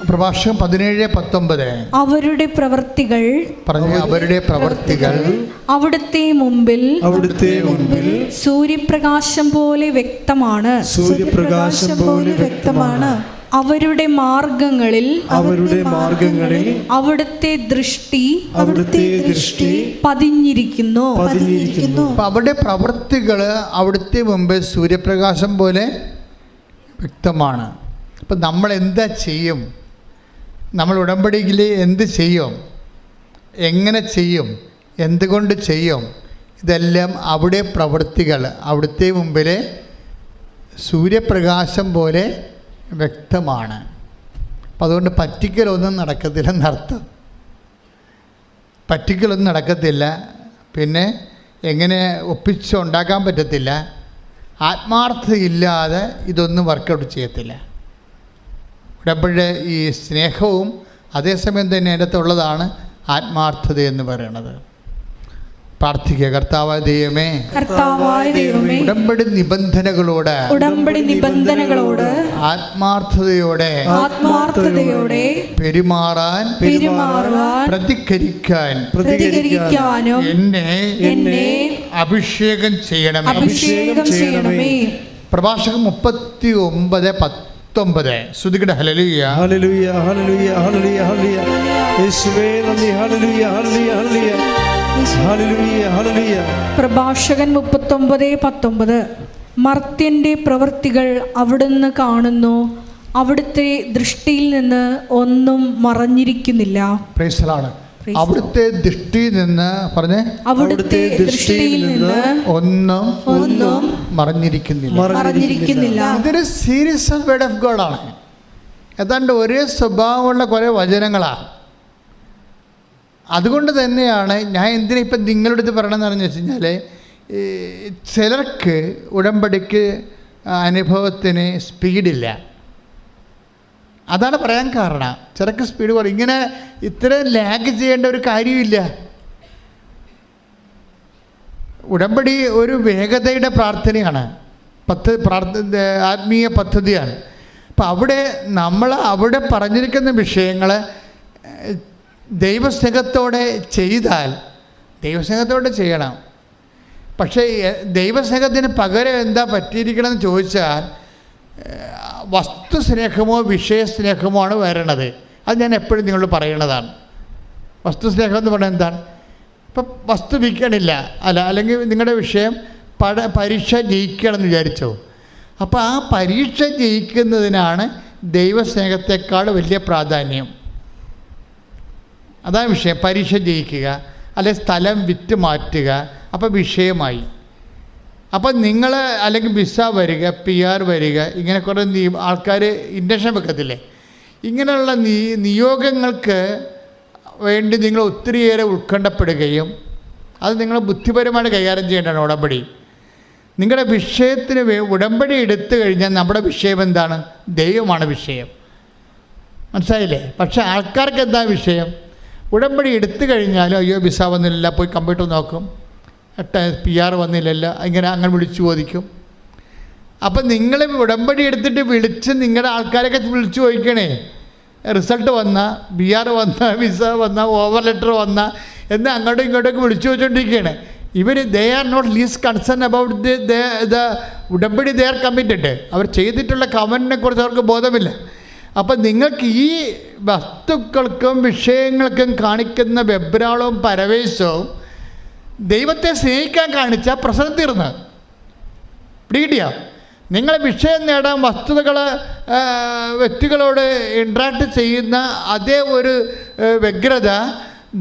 പ്രഭാഷണം 17:19. അവരുടെ പ്രവൃത്തികൾ അവിടുത്തെ മുമ്പിൽ സൂര്യപ്രകാശം പോലെ വ്യക്തമാണ്. അവരുടെ മാർഗങ്ങളിൽ അവിടുത്തെ ദൃഷ്ടി പതിഞ്ഞിരിക്കുന്നു. അവരുടെ പ്രവൃത്തികൾ അവിടുത്തെ മുമ്പിൽ സൂര്യപ്രകാശം പോലെ വ്യക്തമാണ്. അപ്പം നമ്മൾ എന്താ ചെയ്യും? നമ്മൾ ഉടമ്പടിയിൽ എന്ത് ചെയ്യും? എങ്ങനെ ചെയ്യും? എന്തുകൊണ്ട് ചെയ്യും? ഇതെല്ലാം അവിടെ പ്രവൃത്തികൾ അവിടുത്തെ മുമ്പിൽ സൂര്യപ്രകാശം പോലെ വ്യക്തമാണ്. അപ്പം അതുകൊണ്ട് പറ്റിക്കലൊന്നും നടക്കത്തില്ലെന്നർത്ഥം. പറ്റിക്കലൊന്നും നടക്കത്തില്ല. പിന്നെ എങ്ങനെ ഒപ്പിച്ചുണ്ടാക്കാൻ പറ്റത്തില്ല. ആത്മാർത്ഥതയില്ലാതെ ഇതൊന്നും വർക്കൗട്ട് ചെയ്യത്തില്ല. ഉടമ്പടി ഈ സ്നേഹവും അതേസമയം തന്നെ അതിനകത്തുള്ളതാണ് ആത്മാർത്ഥത എന്ന് പറയുന്നത്. പ്രാർത്ഥിക്കുക, കർത്താവായ ദൈവമേ, ഉടമ്പടി നിബന്ധനകളോട് ആത്മാർത്ഥതയോടെ പെരുമാറാൻ പ്രതികരിക്കാനും എന്നെ അഭിഷേകം ചെയ്യണമേ. പ്രഭാഷകം 39:19. ശ്രുതികട. ഹല്ലേലൂയ, ഹല്ലേലൂയ, ഹല്ലേലൂയ, ഹല്ലേലൂയ, ഹല്ലേലൂയ. യേശുവേ നന്ദി. ഹല്ലേലൂയ, ഹല്ലേലൂയ, ഹല്ലേലൂയ, ഹല്ലേലൂയ, ഹല്ലേലൂയ. പ്രഭാഷകൻ 39:19. മർത്യന്റെ പ്രവൃത്തികൾ അവിടുന്ന് കാണുന്നു, അവിടുത്തെ ദൃഷ്ടിയിൽ നിന്ന് ഒന്നും മറഞ്ഞിരിക്കുന്നില്ല. Price the Lord. അവിടുത്തെ ദൃഷ്ടിയിൽ നിന്ന് പറഞ്ഞേ, അവിടുത്തെ ദൃഷ്ടിയിൽ നിന്ന് ഒന്നും മറഞ്ഞിരിക്കുന്നില്ല. ഇതൊരു series of word of God ആണ്. ഏതാണ്ട് ഒരേ സ്വഭാവമുള്ള കുറേ വചനങ്ങളാണ്. അതുകൊണ്ട് തന്നെയാണ് ഞാൻ എന്തിനാ ഇപ്പം നിങ്ങളുടെ അടുത്ത് പറയണമെന്ന് പറഞ്ഞു വെച്ച് കഴിഞ്ഞാൽ, ചിലർക്ക് ഉടമ്പടിക്ക് അനുഭവത്തിന് സ്പീഡില്ല. അതാണ് പറയാൻ കാരണം. ചിലർക്ക് സ്പീഡ് കുറയും. ഇങ്ങനെ ഇത്രയും ലാഗ് ചെയ്യേണ്ട ഒരു കാര്യമില്ല. ഉടമ്പടി ഒരു വേഗതയുടെ പ്രാർത്ഥനയാണ്, ആത്മീയ പദ്ധതിയാണ്. അപ്പം അവിടെ പറഞ്ഞിരിക്കുന്ന വിഷയങ്ങൾ ദൈവസ്നേഹത്തോടെ ചെയ്യണം. പക്ഷേ ദൈവസ്നേഹത്തിന് പകരം എന്താ പറ്റിയിരിക്കണമെന്ന് ചോദിച്ചാൽ വസ്തുസ്നേഹമോ വിഷയസ്നേഹമോ ആണ് വരണത്. അത് ഞാൻ എപ്പോഴും നിങ്ങളോട് പറയണതാണ്. വസ്തുസ്നേഹം എന്ന് പറഞ്ഞാൽ എന്താണ്? ഇപ്പം വസ്തു വിൽക്കണില്ല അല്ലെങ്കിൽ നിങ്ങളുടെ വിഷയം പരീക്ഷ ജയിക്കണമെന്ന് വിചാരിച്ചോ. അപ്പോൾ ആ പരീക്ഷ ജയിക്കുന്നതിനാണ് ദൈവസ്നേഹത്തെക്കാൾ വലിയ പ്രാധാന്യം. അതാണ് വിഷയം. പരീക്ഷ ജയിക്കുക, അല്ലെങ്കിൽ സ്ഥലം വിറ്റ് മാറ്റുക, അപ്പോൾ വിഷയമായി. അപ്പം നിങ്ങൾ അല്ലെങ്കിൽ വിസ വരിക, PR വരിക, ഇങ്ങനെ കുറേ ആൾക്കാർ ഇൻഡക്ഷൻ വെക്കത്തില്ലേ? ഇങ്ങനെയുള്ള നിയോഗങ്ങൾക്ക് വേണ്ടി നിങ്ങൾ ഒത്തിരിയേറെ ഉത്കണ്ഠപ്പെടുകയും അത് നിങ്ങൾ ബുദ്ധിപരമായിട്ട് കൈകാര്യം ചെയ്യേണ്ടതാണ് ഉടമ്പടി. നിങ്ങളുടെ വിഷയത്തിന് ഉടമ്പടി എടുത്തു കഴിഞ്ഞാൽ നമ്മുടെ വിഷയം എന്താണ്? ദൈവമാണ് വിഷയം. മനസ്സിലായില്ലേ? പക്ഷേ ആൾക്കാർക്ക് എന്താ വിഷയം? ഉടമ്പടി എടുത്തു കഴിഞ്ഞാലും അയ്യോ വിസ വന്നില്ല, പോയി കമ്പ്യൂട്ടർ നോക്കും, PR വന്നില്ലല്ലോ, അങ്ങനെ വിളിച്ചു ചോദിക്കും. അപ്പം നിങ്ങൾ ഉടമ്പടി എടുത്തിട്ട് വിളിച്ച് നിങ്ങളുടെ ആൾക്കാരൊക്കെ വിളിച്ചു ചോദിക്കണേ, റിസൾട്ട് വന്ന, PR വന്ന, വിസ വന്ന, ഓവർ ലെറ്റർ വന്ന എന്ന് അങ്ങോട്ടും ഇങ്ങോട്ടൊക്കെ വിളിച്ചു ചോദിച്ചുകൊണ്ടിരിക്കുകയാണ്. They are not least concern about the ഉടമ്പടി ദേ ആർ കമ്മിറ്റഡ്. അവർ ചെയ്തിട്ടുള്ള കമൻറ്റിനെ കുറിച്ച് അവർക്ക് ബോധമില്ല. അപ്പം നിങ്ങൾക്ക് ഈ വസ്തുക്കൾക്കും വിഷയങ്ങൾക്കും കാണിക്കുന്ന വെബ്രാളവും പരവേശവും ദൈവത്തെ സ്നേഹിക്കാൻ കാണിച്ച പ്രശ്നം തീർന്ന് പിടികിട്ടിയോ? നിങ്ങളെ വിഷയം നേടാൻ വസ്തുതകൾ വ്യക്തികളോട് ഇൻട്രാക്ട് ചെയ്യുന്ന അതേ ഒരു വ്യഗ്രത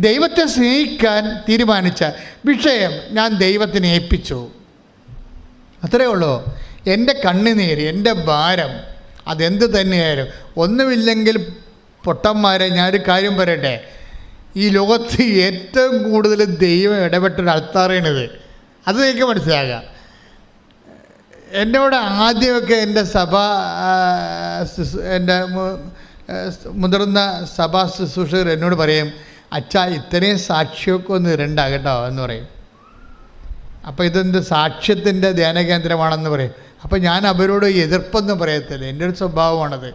ദൈവത്തെ സ്നേഹിക്കാൻ തീരുമാനിച്ച വിഷയം ഞാൻ ദൈവത്തിന് ഏൽപ്പിച്ചു. അത്രയേ ഉള്ളൂ. എൻ്റെ കണ്ണുനീര്, എൻ്റെ ഭാരം, അതെന്ത് തന്നെയായാലും, ഒന്നുമില്ലെങ്കിൽ പൊട്ടന്മാരെ ഞാനൊരു കാര്യം പറയട്ടെ, ഈ ലോകത്ത് ഏറ്റവും കൂടുതൽ ദൈവം ഇടപെട്ടൊരു അൾത്താറാണിത്. അത് എനിക്ക് മനസ്സിലാകാം. എന്നോട് ആദ്യമൊക്കെ എൻ്റെ എൻ്റെ മുതിർന്ന സഭാ ശുശ്രൂഷകർ എന്നോട് പറയും, അച്ഛാ ഇത്രയും സാക്ഷിയൊക്കെ ഒന്ന് ഇരണ്ടാകട്ടോ എന്ന് പറയും. അപ്പോൾ ഇതെന്ത് സാക്ഷ്യത്തിൻ്റെ ധ്യാന കേന്ദ്രമാണെന്ന് പറയും. അപ്പോൾ ഞാൻ അവരോട് എതിർപ്പൊന്നും പറയത്തില്ല. എൻ്റെ ഒരു സ്വഭാവമാണത്.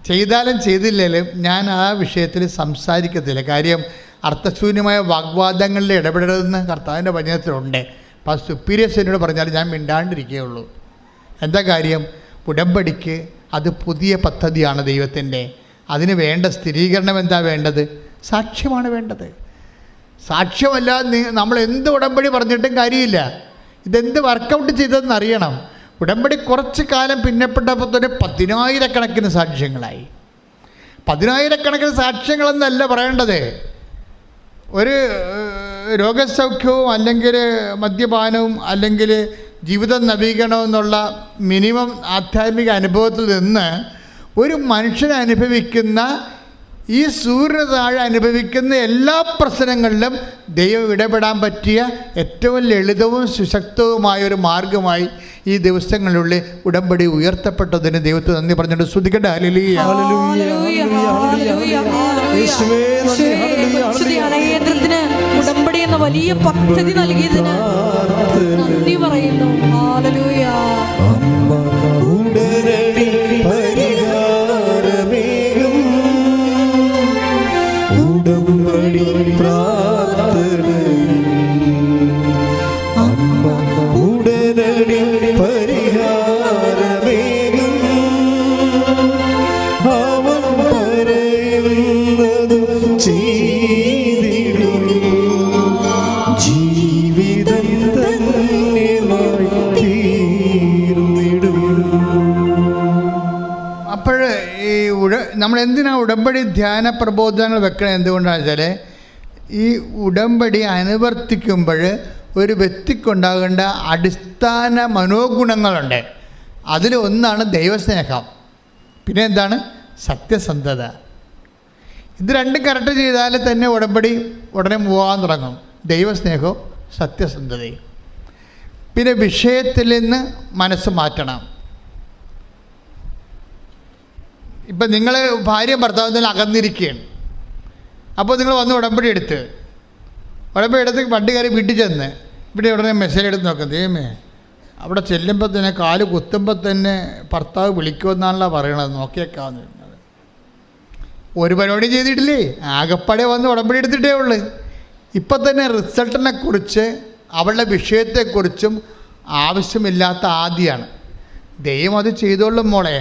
ചെയ്താലും ചെയ്തില്ലെങ്കിലും ഞാൻ ആ വിഷയത്തിൽ സംസാരിക്കത്തില്ല. കാര്യം അർത്ഥശൂന്യമായ വാഗ്വാദങ്ങളിൽ ഇടപെടരുതെന്ന് കർത്താവിൻ്റെ വചനത്തിലുണ്ട്. അപ്പോൾ ആ സുപ്പീരിയേഴ്സ് എന്നോട് പറഞ്ഞാൽ ഞാൻ മിണ്ടാണ്ടിരിക്കുകയുള്ളൂ. എന്താ കാര്യം? ഉടമ്പടിക്ക് അത് പുതിയ പദ്ധതിയാണ് ദൈവത്തിൻ്റെ. അതിന് വേണ്ട സ്ഥിരീകരണം എന്താ വേണ്ടത്? സാക്ഷ്യമാണ് വേണ്ടത്. സാക്ഷ്യമല്ലാതെ നമ്മൾ എന്ത് ഉടമ്പടി പറഞ്ഞിട്ടും കാര്യമില്ല. ഇതെന്ത് വർക്കൗട്ട് ചെയ്തതെന്ന് അറിയണം. ഉടമ്പടി കുറച്ച് കാലം പിന്നപ്പെട്ടപ്പോൾ തന്നെ 10,000 സാക്ഷ്യങ്ങളായി. 10,000 സാക്ഷ്യങ്ങളെന്നല്ല പറയേണ്ടത്. ഒരു രോഗസൗഖ്യവും അല്ലെങ്കിൽ മദ്യപാനവും അല്ലെങ്കിൽ ജീവിതം നവീകരണവും എന്നുള്ള മിനിമം ആധ്യാത്മിക അനുഭവത്തിൽ നിന്ന് ഒരു മനുഷ്യൻ അനുഭവിക്കുന്ന ഈ സൂര്യന് താഴെ അനുഭവിക്കുന്ന എല്ലാ പ്രശ്നങ്ങളിലും ദൈവം ഇടപെടാൻ പറ്റിയ ഏറ്റവും ലളിതവും സുശക്തവുമായ ഒരു മാർഗമായി ഈ ദിവസങ്ങളിലുള്ളിൽ ഉടമ്പടി ഉയർത്തപ്പെട്ടതിന് ദൈവത്തെ നന്ദി പറഞ്ഞിട്ട് സ്തുതിക്കട്ടെ. ഹല്ലേലൂയ. ഉടമ്പടി എന്ന വലിയ പദ്ധതി നൽകിയതിന് നന്ദി പറയുന്നു. ഹല്ലേലൂയ. ഉടമ്പടി പ്രാർത്ഥനയിൽ അമ്മ ഉടനടി പരിഹാരമേകും. അവൻ പറയുന്നത് ചെയ്തിടും. ജീവിതം ധന്യമായി തീർന്നിടും. അപ്പോൾ ഈ നമ്മൾ എന്തിനാണ് ഉടമ്പടി ധ്യാന പ്രബോധനങ്ങൾ വെക്കണം? എന്തുകൊണ്ടാണെന്ന് വെച്ചാൽ ഈ ഉടമ്പടി അനുവർത്തിക്കുമ്പോൾ ഒരു വ്യക്തിക്കുണ്ടാകേണ്ട അടിസ്ഥാന മനോഗുണങ്ങളുണ്ട്. അതിലൊന്നാണ് ദൈവസ്നേഹം, പിന്നെ എന്താണ്? സത്യസന്ധത. ഇത് രണ്ടും കറക്റ്റ് ചെയ്താൽ തന്നെ ഉടമ്പടി ഉടനെ പോകാൻ തുടങ്ങും. ദൈവസ്നേഹവും സത്യസന്ധതയും. പിന്നെ വിഷയത്തിൽ നിന്ന് മനസ്സ് മാറ്റണം. ഇപ്പം നിങ്ങൾ ഭാര്യ ഭർത്താവിൽ അകന്നിരിക്കുകയാണ്. അപ്പോൾ നിങ്ങൾ വന്ന് ഉടമ്പടി എടുത്ത് വണ്ടി കയറി വീട്ടിൽ ചെന്ന് ഇവിടെ ഉടനെ മെസ്സേജ് എടുത്ത് നോക്കാം. ദൈവമേ, അവിടെ ചെല്ലുമ്പോൾ തന്നെ കാല് കുത്തുമ്പോൾ തന്നെ ഭർത്താവ് വിളിക്കുമെന്നാണല്ലോ പറയണത്, നോക്കിയേക്കാവുന്നത്. ഒരു പരിപാടി ചെയ്തിട്ടില്ലേ, ആകപ്പാടെ വന്ന് ഉടമ്പടി എടുത്തിട്ടേ ഉള്ളൂ. ഇപ്പം തന്നെ റിസൾട്ടിനെ കുറിച്ച് അവളുടെ വിഷയത്തെക്കുറിച്ചും ആവശ്യമില്ലാത്ത ആദ്യമാണ്. ദൈവം അത് ചെയ്തോളും മോളെ.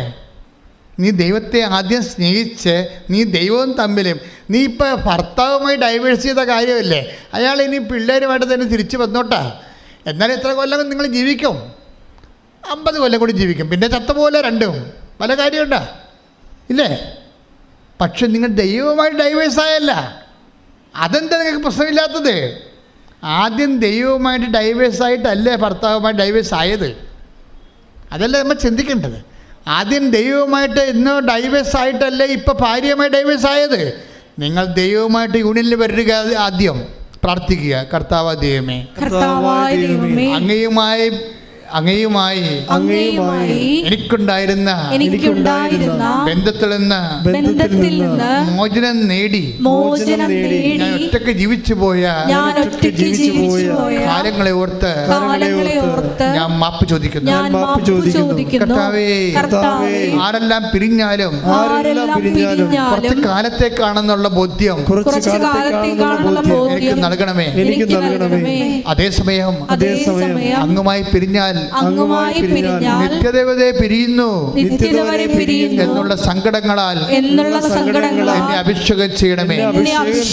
നീ ദൈവത്തെ ആദ്യം സ്നേഹിച്ച് നീ ദൈവവും തമ്മിലും നീ ഇപ്പോൾ ഭർത്താവുമായി ഡൈവേഴ്സ് ചെയ്ത കാര്യമല്ലേ, അയാൾ ഇനി പിള്ളേരുമായിട്ട് തന്നെ തിരിച്ച് വന്നോട്ടാ. എന്നാലും എത്ര കൊല്ലം നിങ്ങൾ ജീവിക്കും? 50 കൊല്ലം കൂടി ജീവിക്കും. പിന്നെ ചത്ത പോലെ രണ്ടും പല കാര്യമുണ്ടാ ഇല്ലേ? പക്ഷെ നിങ്ങൾ ദൈവവുമായി ഡൈവേഴ്സായല്ല. അതെന്താ നിങ്ങൾക്ക് പ്രശ്നമില്ലാത്തത്? ആദ്യം ദൈവവുമായിട്ട് ഡൈവേഴ്സായിട്ടല്ലേ ഭർത്താവുമായി ഡൈവേഴ്സ് ആയത്? അതല്ലേ നമ്മൾ ചിന്തിക്കേണ്ടത്. ആദ്യം ദൈവവുമായിട്ട് ഇന്ന് ഡൈവേഴ്സ് ആയിട്ടല്ലേ ഇപ്പോൾ ഭാര്യയുമായി ഡൈവേഴ്സ് ആയത്? നിങ്ങൾ ദൈവവുമായിട്ട് യൂണിയനിൽ വരിക. ആദ്യം പ്രാർത്ഥിക്കുക, കർത്താവ് ദൈവമേ, അങ്ങയുമായി എനിക്കുണ്ടായിരുന്ന ബന്ധത്തിൽ നിന്ന് മോചനം നേടി ഞാൻ ഒറ്റയ്ക്ക് ജീവിച്ചു പോയ കാലങ്ങളെ ഓർത്ത് ഓർത്ത് ഞാൻ മാപ്പ് ചോദിക്കുന്നു. ഞാൻ മാപ്പ് ചോദിക്കുന്നു. കർത്താവേ, ആരെല്ലാം പിരിഞ്ഞാലും കുറച്ച് കാലത്തേക്കാണെന്നുള്ള ബോധ്യം കുറച്ച് കാലത്തേക്കാണെന്നുള്ള ബോധ്യം എനിക്ക് നൽകണമേ. അതേസമയം അങ്ങുമായി പിരിഞ്ഞാൽ നിത്യദേവതയെ പിരിയുന്നു എന്നുള്ള സങ്കടങ്ങളാൽ എന്നെ അഭിഷേകം ചെയ്യണമേ.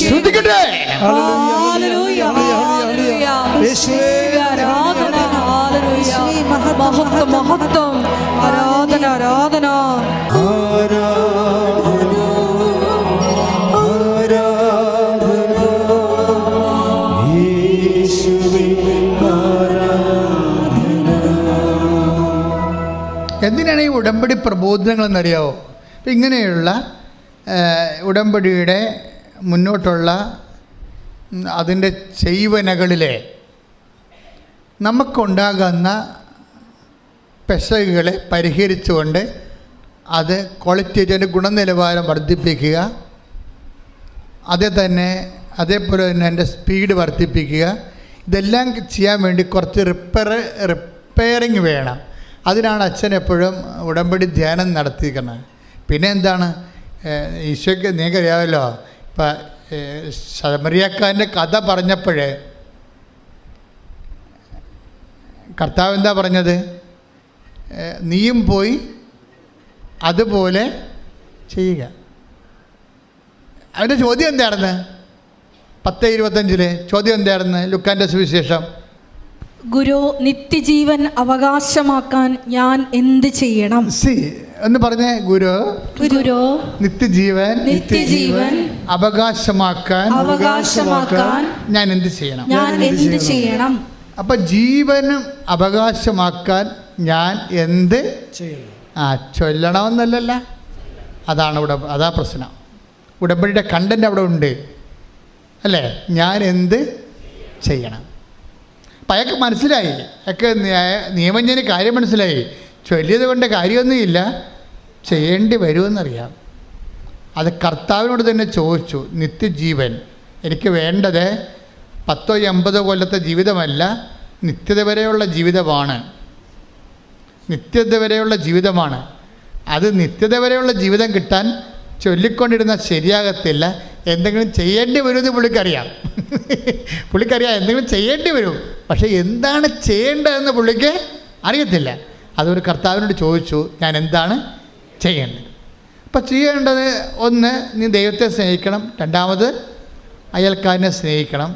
ശ്രദ്ധിക്കട്ടെ. മഹത്വം, ആരാധന, ആരാധന. എന്തിനാണ് ഈ ഉടമ്പടി പ്രബോധനങ്ങളെന്നറിയാവോ? ഇങ്ങനെയുള്ള ഉടമ്പടിയുടെ മുന്നോട്ടുള്ള അതിൻ്റെ ചെയ്വനകളിലെ നമുക്കുണ്ടാകുന്ന പെശകുകളെ പരിഹരിച്ചുകൊണ്ട് അത് ക്വാളിറ്റേറ്റീവ് ഗുണനിലവാരം വർദ്ധിപ്പിക്കുക, അതേപോലെ തന്നെ എൻ്റെ സ്പീഡ് വർദ്ധിപ്പിക്കുക. ഇതെല്ലാം ചെയ്യാൻ വേണ്ടി കുറച്ച് റിപ്പയറിങ് വേണം. അതിനാണ് അച്ഛൻ എപ്പോഴും ഉടമ്പടി ധ്യാനം നടത്തിയിരിക്കുന്നത്. പിന്നെ എന്താണ്, ഈശോയ്ക്ക് നിങ്ങൾക്കറിയാമല്ലോ, ഇപ്പം ശമരിയക്കാരൻ്റെ കഥ പറഞ്ഞപ്പോൾ കർത്താവ് എന്താ പറഞ്ഞത്? നീയും പോയി അതുപോലെ ചെയ്യുക. അവൻ്റെ ചോദ്യം എന്തായിരുന്നു? 10:25 ചോദ്യം എന്തായിരുന്നു? ലുക്കാൻ്റെ സുവിശേഷം. ഗുരു, നിത്യജീവൻ അവകാശമാക്കാൻ ഞാൻ എന്ത് ചെയ്യണം? എന്ന് പറഞ്ഞേ. ഗുരു, നിത്യജീവൻ അവകാശമാക്കാൻ ഞാൻ എന്ത് ചെയ്യണം? അപ്പം ജീവനും അവകാശമാക്കാൻ ഞാൻ എന്ത് ചൊല്ലണമെന്നല്ല. അതാ പ്രശ്നം. ഉടമ്പടിയുടെ കണ്ടന്റ് അവിടെ ഉണ്ട് അല്ലേ? ഞാൻ എന്ത് ചെയ്യണം? അപ്പം അയാൾക്ക് മനസ്സിലായി, അയാൾക്ക് നിയമജ്ഞന് കാര്യം മനസ്സിലായി. ചൊല്ലിയത് കൊണ്ട് കാര്യമൊന്നുമില്ല, ചെയ്യേണ്ടി വരുമെന്നറിയാം. അത് കർത്താവിനോട് തന്നെ ചോദിച്ചു. നിത്യജീവൻ എനിക്ക് വേണ്ടത് 10-80 കൊല്ലത്തെ ജീവിതമല്ല, നിത്യത വരെയുള്ള ജീവിതമാണ്. അത് നിത്യത വരെയുള്ള ജീവിതം കിട്ടാൻ ചൊല്ലിക്കൊണ്ടിരുന്നാൽ ശരിയാകത്തില്ല, എന്തെങ്കിലും ചെയ്യേണ്ടി വരുമെന്ന് പുള്ളിക്കറിയാം. എന്തെങ്കിലും ചെയ്യേണ്ടി വരും, പക്ഷേ എന്താണ് ചെയ്യേണ്ടതെന്ന് പുള്ളിക്ക് അറിയത്തില്ല. അതൊരു കർത്താവിനോട് ചോദിച്ചു, ഞാൻ എന്താണ് ചെയ്യേണ്ടത്? അപ്പം ചെയ്യേണ്ടത്, ഒന്ന്, നീ ദൈവത്തെ സ്നേഹിക്കണം. രണ്ടാമത്, അയൽക്കാരനെ സ്നേഹിക്കണം.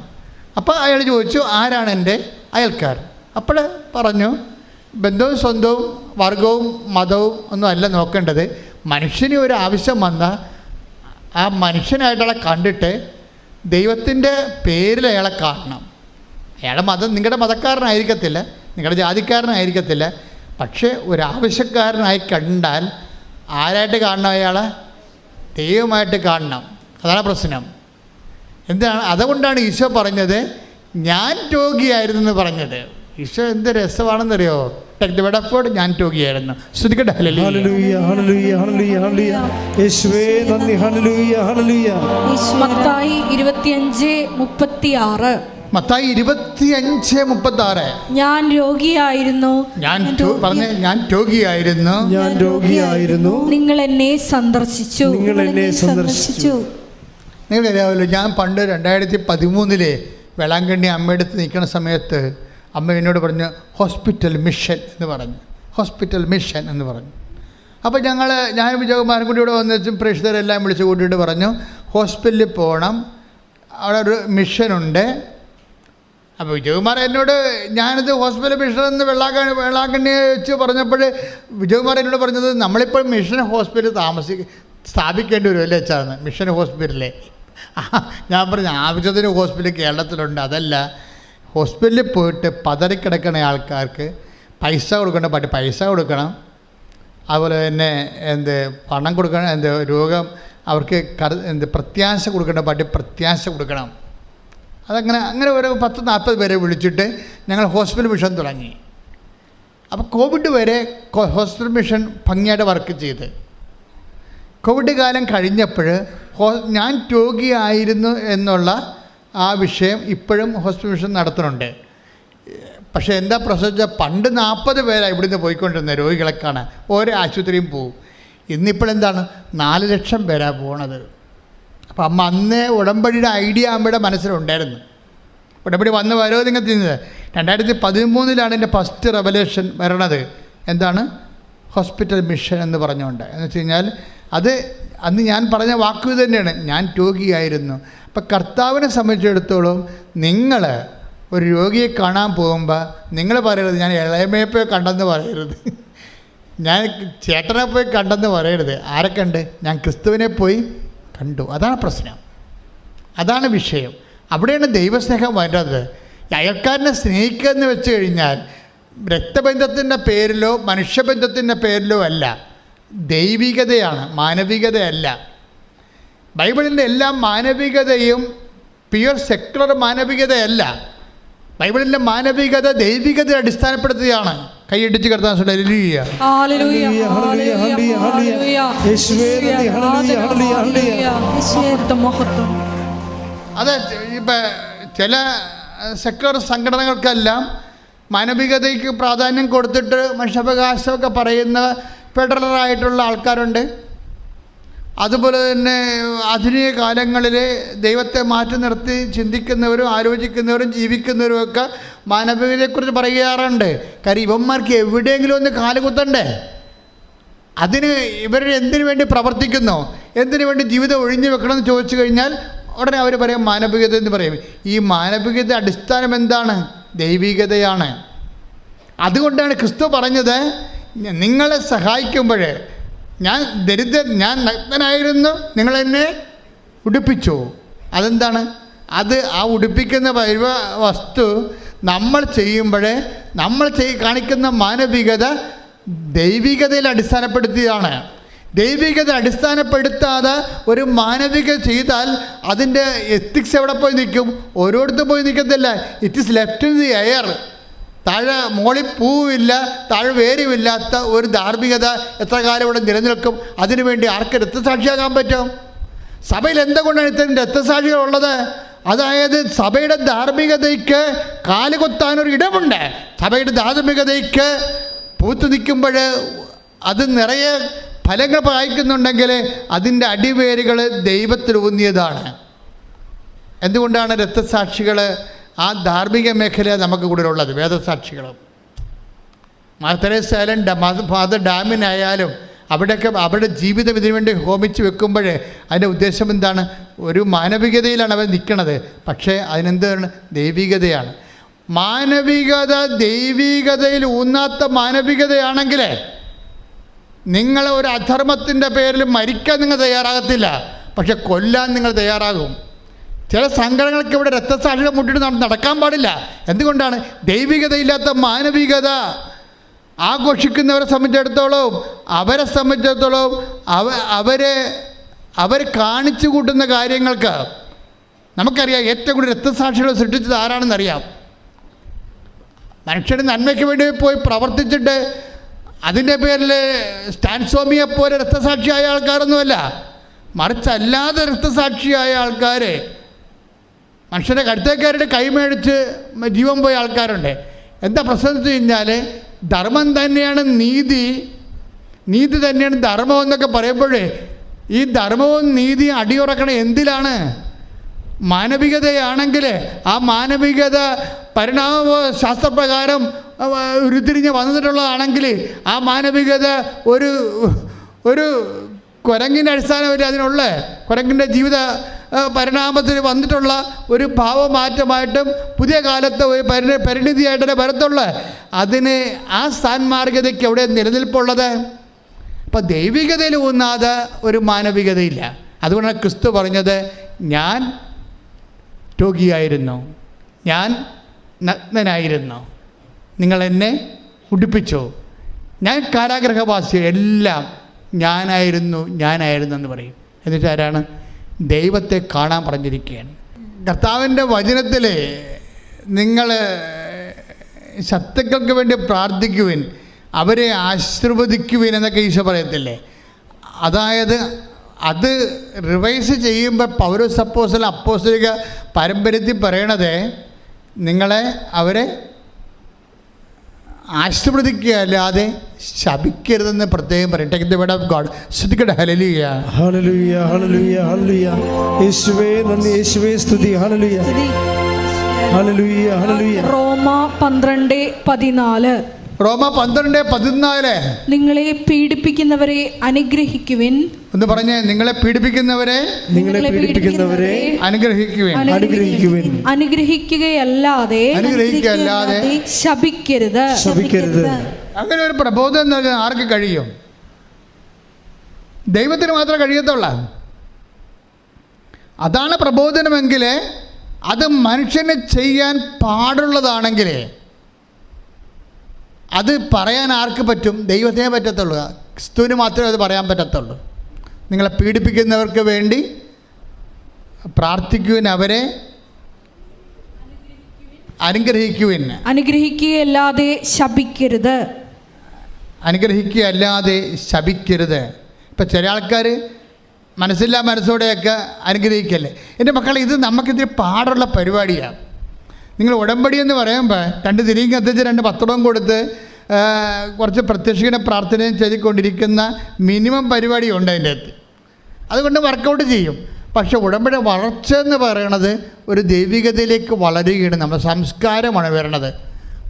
അപ്പോൾ അയാൾ ചോദിച്ചു, ആരാണ് എൻ്റെ അയൽക്കാർ? അപ്പോൾ പറഞ്ഞു, ബന്ധവും സ്വന്തവും വർഗവും മതവും ഒന്നും അല്ല നോക്കേണ്ടത്. മനുഷ്യന് ഒരു ആവശ്യം വന്നാൽ ആ മനുഷ്യനായിട്ടയാളെ കണ്ടിട്ട് ദൈവത്തിൻ്റെ പേരിൽ അയാളെ കാണണം. അയാളുടെ മതം നിങ്ങളുടെ മതക്കാരനായിരിക്കത്തില്ല, നിങ്ങളുടെ ജാതിക്കാരനായിരിക്കത്തില്ല, പക്ഷേ ഒരാവശ്യക്കാരനായി കണ്ടാൽ ആരായിട്ട് കാണണം? അയാളെ ദൈവമായിട്ട് കാണണം. അതാണ് പ്രശ്നം. എന്താണ്? അതുകൊണ്ടാണ് ഈശോ പറഞ്ഞത് ഞാൻ രോഗിയായിരുന്നു എന്ന് പറഞ്ഞത്. ഈശോ എന്ത് രസമാണെന്നറിയോ? ഞാൻ രോഗിയായിരുന്നു. ശ്രദ്ധിക്കട്ടെ. മത്തായി 25:36. മത്തായി 25:36. ഞാൻ രോഗിയായിരുന്നു. ഞാൻ രോഗിയായിരുന്നു. നിങ്ങൾ എന്നെ സന്ദർശിച്ചു. നിങ്ങൾക്കറിയാമല്ലോ, ഞാൻ പണ്ട് 2013 വേളാങ്കണ്ണി അമ്മയെടുത്ത് നിൽക്കുന്ന സമയത്ത് അമ്മ എന്നോട് പറഞ്ഞു ഹോസ്പിറ്റൽ മിഷൻ എന്ന് പറഞ്ഞു. അപ്പോൾ ഞാൻ വിജയകുമാരൻ കൂടി ഇവിടെ വന്നിട്ടും പ്രേക്ഷകരെല്ലാം വിളിച്ചു കൂട്ടിയിട്ട് പറഞ്ഞു, ഹോസ്പിറ്റലിൽ പോകണം, അവിടെ ഒരു മിഷനുണ്ട്. അപ്പോൾ വിജയകുമാർ എന്നോട് ഞാനിത് ഹോസ്പിറ്റൽ മിഷൻ എന്ന് വേളാങ്കണ്ണി വെച്ച് പറഞ്ഞപ്പോൾ വിജയകുമാർ എന്നോട് പറഞ്ഞത്, നമ്മളിപ്പോൾ മിഷൻ ഹോസ്പിറ്റൽ സ്ഥാപിക്കേണ്ടി വരും അല്ലേ വെച്ചാണ് മിഷൻ ഹോസ്പിറ്റലിലെ. ഞാൻ പറഞ്ഞു, ആവശ്യത്തിന് ഹോസ്പിറ്റൽ കേരളത്തിലുണ്ട്. അതല്ല, ഹോസ്പിറ്റലിൽ പോയിട്ട് പതറിക്കിടക്കുന്ന ആൾക്കാർക്ക് പൈസ കൊടുക്കേണ്ട പൈസ കൊടുക്കണം, അതുപോലെ തന്നെ പണം കൊടുക്കണം, രോഗം അവർക്ക് പ്രത്യാശ കൊടുക്കേണ്ട പ്രത്യാശ കൊടുക്കണം. അങ്ങനെ ഓരോ 10-40 പേരെ വിളിച്ചിട്ട് ഞങ്ങൾ ഹോസ്പിറ്റൽ മിഷൻ തുടങ്ങി. അപ്പോൾ കോവിഡ് വരെ ഹോസ്പിറ്റൽ മിഷൻ ഭംഗിയായിട്ട് വർക്ക് ചെയ്ത്, കോവിഡ് കാലം കഴിഞ്ഞപ്പോൾ ഞാൻ രോഗിയായിരുന്നു എന്നുള്ള ആ വിഷയം ഇപ്പോഴും ഹോസ്പിറ്റൽ മിഷൻ നടത്തുന്നുണ്ട്. പക്ഷേ എന്താ പ്രശ്നം? പണ്ട് 40 പേരാണ് ഇവിടുന്ന് പോയിക്കൊണ്ടിരുന്നത് രോഗികളെ കാണാൻ, ഓരോ ആശുപത്രിയും പോവും. ഇന്നിപ്പോഴെന്താണ് 4 ലക്ഷം പേരാണ് പോണത്. അപ്പം അമ്മ അന്നേ ഉടമ്പടിയുടെ ഐഡിയ അമ്മയുടെ മനസ്സിലുണ്ടായിരുന്നു. ഉടമ്പടി വന്ന് വരോ നിങ്ങൾ തിന്നത് 2013 എൻ്റെ ഫസ്റ്റ് റെവലേഷൻ വരണത്. എന്താണ്? ഹോസ്പിറ്റൽ മിഷൻ എന്ന് പറഞ്ഞുകൊണ്ട്. എന്ന് വെച്ച് കഴിഞ്ഞാൽ അത് അന്ന് ഞാൻ പറഞ്ഞ വാക്ക് തന്നെയാണ്, ഞാൻ രോഗിയായിരുന്നു. അപ്പം കർത്താവിനെ സംബന്ധിച്ചിടത്തോളം നിങ്ങൾ ഒരു രോഗിയെ കാണാൻ പോകുമ്പോൾ നിങ്ങൾ പറയരുത് ഞാൻ ഇളയമയെ പോയി കണ്ടെന്ന് പറയരുത്, ഞാൻ ചേട്ടനെ പോയി കണ്ടെന്ന് പറയരുത്. ആരെ കണ്ട്? ഞാൻ ക്രിസ്തുവിനെ പോയി കണ്ടു. അതാണ് പ്രശ്നം, അതാണ് വിഷയം. അവിടെയാണ് ദൈവസ്നേഹം വരുന്നത്. അയൽക്കാരനെ സ്നേഹിക്കുക എന്ന് വെച്ച് കഴിഞ്ഞാൽ രക്തബന്ധത്തിൻ്റെ പേരിലോ മനുഷ്യബന്ധത്തിൻ്റെ പേരിലോ അല്ല, ദൈവികതയാണ്, മാനവികതയല്ല. ബൈബിളിൻ്റെ എല്ലാ മാനവികതയും പ്യുവർ സെക്യുലർ മാനവികതയല്ല. ബൈബിളിൻ്റെ മാനവികത ദൈവികത അടിസ്ഥാനപ്പെടുത്തുകയാണ്. കൈയടിച്ച് കർത്താൻ അത് ഇപ്പം ചില സെക്യുലർ സംഘടനകൾക്കെല്ലാം മാനവികതയ്ക്ക് പ്രാധാന്യം കൊടുത്തിട്ട് മനുഷ്യാവകാശമൊക്കെ പറയുന്ന ഫെഡറലായിട്ടുള്ള ആൾക്കാരുണ്ട്. അതുപോലെ തന്നെ ആധുനിക കാലങ്ങളിൽ ദൈവത്തെ മാറ്റി നിർത്തി ചിന്തിക്കുന്നവരും ആലോചിക്കുന്നവരും ജീവിക്കുന്നവരും ഒക്കെ മാനവികതയെക്കുറിച്ച് പറയാറുണ്ട്. കാര്യം ഇവന്മാർക്ക് എവിടെയെങ്കിലും ഒന്ന് കാലുകുത്തണ്ടേ? അതിന് ഇവർ എന്തിനു വേണ്ടി പ്രവർത്തിക്കുന്നു, എന്തിനു വേണ്ടി ജീവിതം ഒഴിഞ്ഞു വെക്കണമെന്ന് ചോദിച്ചു കഴിഞ്ഞാൽ ഉടനെ അവർ പറയും മാനവികത എന്ന് പറയും. ഈ മാനവികത അടിസ്ഥാനം എന്താണ്? ദൈവികതയാണ്. അതുകൊണ്ടാണ് ക്രിസ്തു പറഞ്ഞത്, നിങ്ങളെ സഹായിക്കുമ്പോൾ ഞാൻ ഞാൻ നഗ്നനായിരുന്നു, നിങ്ങളെന്നെ ഉടുപ്പിച്ചു. അതെന്താണ്? അത് ആ ഉടുപ്പിക്കുന്ന വസ്തു നമ്മൾ ചെയ്യുമ്പോൾ നമ്മൾ കാണിക്കുന്ന മാനവികത ദൈവികതയിൽ അടിസ്ഥാനപ്പെടുത്തിയതാണ്. ദൈവികത അടിസ്ഥാനപ്പെടുത്താതെ ഒരു മാനവികത ചെയ്താൽ അതിൻ്റെ എത്തിക്സ് എവിടെ പോയി നിൽക്കും? ഓരോരുത്തരും പോയി നിൽക്കത്തില്ല. It is left in the air. താഴെ മുകളിൽ പൂവില്ല, താഴെ വേരുമില്ലാത്ത ഒരു ധാർമ്മികത എത്ര കാലം ഇവിടെ നിലനിൽക്കും? അതിനുവേണ്ടി ആർക്ക് രക്തസാക്ഷിയാകാൻ പറ്റും? സഭയിൽ എന്തുകൊണ്ടാണ് ഇത്തരം രക്തസാക്ഷികളുള്ളത്? അതായത് സഭയുടെ ധാർമ്മികതയ്ക്ക് കാലുകുത്താനൊരു ഇടമുണ്ട്. സഭയുടെ ധാർമ്മികതയ്ക്ക് പൂത്തു നിൽക്കുമ്പോൾ അത് നിറയെ ഫലങ്ങൾ കായ്ക്കുന്നുണ്ടെങ്കിൽ അതിൻ്റെ അടിവേരുകൾ ദൈവത്തിൽ ഊന്നിയതാണ്. എന്തുകൊണ്ടാണ് രക്തസാക്ഷികൾ ആ ധാർമ്മിക മേഖല നമുക്ക് കൂടുതലുള്ളത്? വേദസാക്ഷികളും മാർത്തരേസായാലും ഫാദർ ഡാമിനായാലും അവിടെയൊക്കെ അവരുടെ ജീവിതം ഇതിനു വേണ്ടി ഹോമിച്ച് വെക്കുമ്പോൾ അതിൻ്റെ ഉദ്ദേശം എന്താണ്? ഒരു മാനവികതയിലാണ് അവർ നിൽക്കുന്നത്. പക്ഷേ അതിനെന്താണ്? ദൈവികതയാണ്. മാനവികത ദൈവികതയിൽ ഊന്നാത്ത മാനവികതയാണെങ്കിൽ നിങ്ങൾ ഒരു അധർമ്മത്തിൻ്റെ പേരിൽ മരിക്കാൻ നിങ്ങൾ തയ്യാറാകത്തില്ല, പക്ഷെ കൊല്ലാൻ നിങ്ങൾ തയ്യാറാകും. ചില സംഘടനകൾക്ക് ഇവിടെ രക്തസാക്ഷികളെ മുട്ടിട്ട് നടക്കാൻ പാടില്ല. എന്തുകൊണ്ടാണ്? ദൈവികതയില്ലാത്ത മാനവികത ആഘോഷിക്കുന്നവരെ സംബന്ധിച്ചിടത്തോളം അവർ കാണിച്ചു കൂട്ടുന്ന കാര്യങ്ങൾക്ക് നമുക്കറിയാം. ഏറ്റവും കൂടുതൽ രക്തസാക്ഷികളെ സൃഷ്ടിച്ചത് ആരാണെന്നറിയാം. മനുഷ്യൻ്റെ നന്മയ്ക്ക് വേണ്ടി പോയി പ്രവർത്തിച്ചിട്ട് അതിൻ്റെ പേരിൽ സ്റ്റാൻസ്വാമിയെ പോലെ രക്തസാക്ഷിയായ ആൾക്കാരൊന്നുമല്ല, മറിച്ച് അല്ലാതെ രക്തസാക്ഷിയായ ആൾക്കാർ, മനുഷ്യൻ്റെ കടുത്തേക്കാരുടെ കൈമേടിച്ച് ജീവൻ പോയ ആൾക്കാരുണ്ട്. എന്താ പ്രശ്നം എന്ന് വെച്ച് കഴിഞ്ഞാൽ ധർമ്മം തന്നെയാണ് നീതി, നീതി തന്നെയാണ് ധർമ്മം എന്നൊക്കെ പറയുമ്പോൾ ഈ ധർമ്മവും നീതിയും അടിയുറക്കണം എന്തിലാണ്? മാനവികതയാണെങ്കിൽ ആ മാനവികത പരിണാമ ശാസ്ത്രപ്രകാരം ഉരുത്തിരിഞ്ഞ് വന്നിട്ടുള്ളതാണെങ്കിൽ ആ മാനവികത ഒരു കുരങ്ങിൻ്റെ അടിസ്ഥാനമില്ല അതിനുള്ള കുരങ്ങിൻ്റെ ജീവിത പരിണാമത്തിൽ വന്നിട്ടുള്ള ഒരു ഭാവമാറ്റമായിട്ടും പുതിയ കാലത്ത് ഒരു പരിണിതിയായിട്ടേ വരത്തുള്ള. അതിന് ആ സാൻമാർഗതയ്ക്ക് എവിടെ നിലനിൽപ്പുള്ളത്? അപ്പം ദൈവികതയിൽ ഊന്നാതെ ഒരു മാനവികതയില്ല. അതുകൊണ്ടാണ് ക്രിസ്തു പറഞ്ഞത്, ഞാൻ രോഗിയായിരുന്നു, ഞാൻ നഗ്നനായിരുന്നു, നിങ്ങളെന്നെ ഉടുപ്പിച്ചു, ഞാൻ കാരാഗ്രഹവാസി, എല്ലാം ഞാനായിരുന്നു എന്ന് പറയും. എന്നിട്ട് ആരാണ്? ദൈവത്തെ കാണാൻ പറഞ്ഞിരിക്കുകയാണ്. കർത്താവിൻ്റെ വചനത്തിൽ നിങ്ങൾ ശത്രുക്കൾക്ക് വേണ്ടി പ്രാർത്ഥിക്കുവിൻ, അവരെ ആശീർവദിക്കുവിൻ എന്നൊക്കെ ഈശോ പറയത്തില്ലേ? അതായത് അത് റിവൈസ് ചെയ്യുമ്പോൾ പൗലോസ് അപ്പോസ്തലൻ അപ്പോസ്തലിക പാരമ്പര്യത്തിൽ പറയണത് അവരെ ആശീർവദിക്കുകയല്ലാതെ ശപിക്കരുതെന്ന് പ്രത്യേകം പറയും. Take the word of God. ശ്രദ്ധിക്കട്ടെ. ഹല്ലേലൂയ, ഹല്ലേലൂയ, ഹല്ലേലൂയ, ഹല്ലേലൂയ. യേശുവേ നന്ദി, യേശുവേ സ്തുതി. ഹല്ലേലൂയ, ഹല്ലേലൂയ, ഹല്ലേലൂയ. റോമ 12:14. റോമ 12:14. നിങ്ങളെ പീഡിപ്പിക്കുന്നവരെ അനുഗ്രഹിക്കുവിൻ. എന്ന് പറഞ്ഞേ, നിങ്ങളെ പീഡിപ്പിക്കുന്നവരെ അനുഗ്രഹിക്കുവിൻ. അനുഗ്രഹിക്കുകയല്ലാതെ ശപിക്കരുത്. അങ്ങനെ ഒരു പ്രബോധനം നൽകാൻ ആർക്ക് കഴിയും? ദൈവത്തിന് മാത്രമേ കഴിയത്തുള്ളൂ. അതാണ് പ്രബോധനമെങ്കിൽ അത് മനുഷ്യന് ചെയ്യാൻ പാടുള്ളതാണെങ്കിൽ അത് പറയാൻ ആർക്ക് പറ്റും? ദൈവത്തിനേ പറ്റത്തുള്ളൂ. ക്രിസ്തുവിന് മാത്രമേ അത് പറയാൻ പറ്റത്തുള്ളൂ. നിങ്ങളെ പീഡിപ്പിക്കുന്നവർക്ക് വേണ്ടി പ്രാർത്ഥിക്കുവിൻ, അവരെ അനുഗ്രഹിക്കുവിൻ. അനുഗ്രഹിക്കുകയല്ലാതെ ശപിക്കരുത്. അനുഗ്രഹിക്കുകയല്ലാതെ ശപിക്കരുത്. ഇപ്പം ചില ആൾക്കാർ മനസ്സില്ലാ മനസ്സോടെയൊക്കെ അനുഗ്രഹിക്കല്ലേ. എൻ്റെ മക്കളെ, ഇത് നമുക്കിതിന് പാടുള്ള പരിപാടിയാണ്. നിങ്ങൾ ഉടമ്പടി എന്ന് പറയുമ്പോൾ 2 തിരിയും കത്തിച്ച് 2 പത്രവും കൊടുത്ത് കുറച്ച് പ്രത്യക്ഷീണ പ്രാർത്ഥനയും ചെയ്തുകൊണ്ടിരിക്കുന്ന മിനിമം പരിപാടിയുണ്ട് അതിൻ്റെ അകത്ത്. അതുകൊണ്ട് വർക്കൗട്ട് ചെയ്യും. പക്ഷേ ഉടമ്പടി വളർച്ച എന്ന് പറയണത് ഒരു ദൈവികതയിലേക്ക് വളരുകയാണ്. നമ്മുടെ സംസ്കാരമാണ് വരണത്.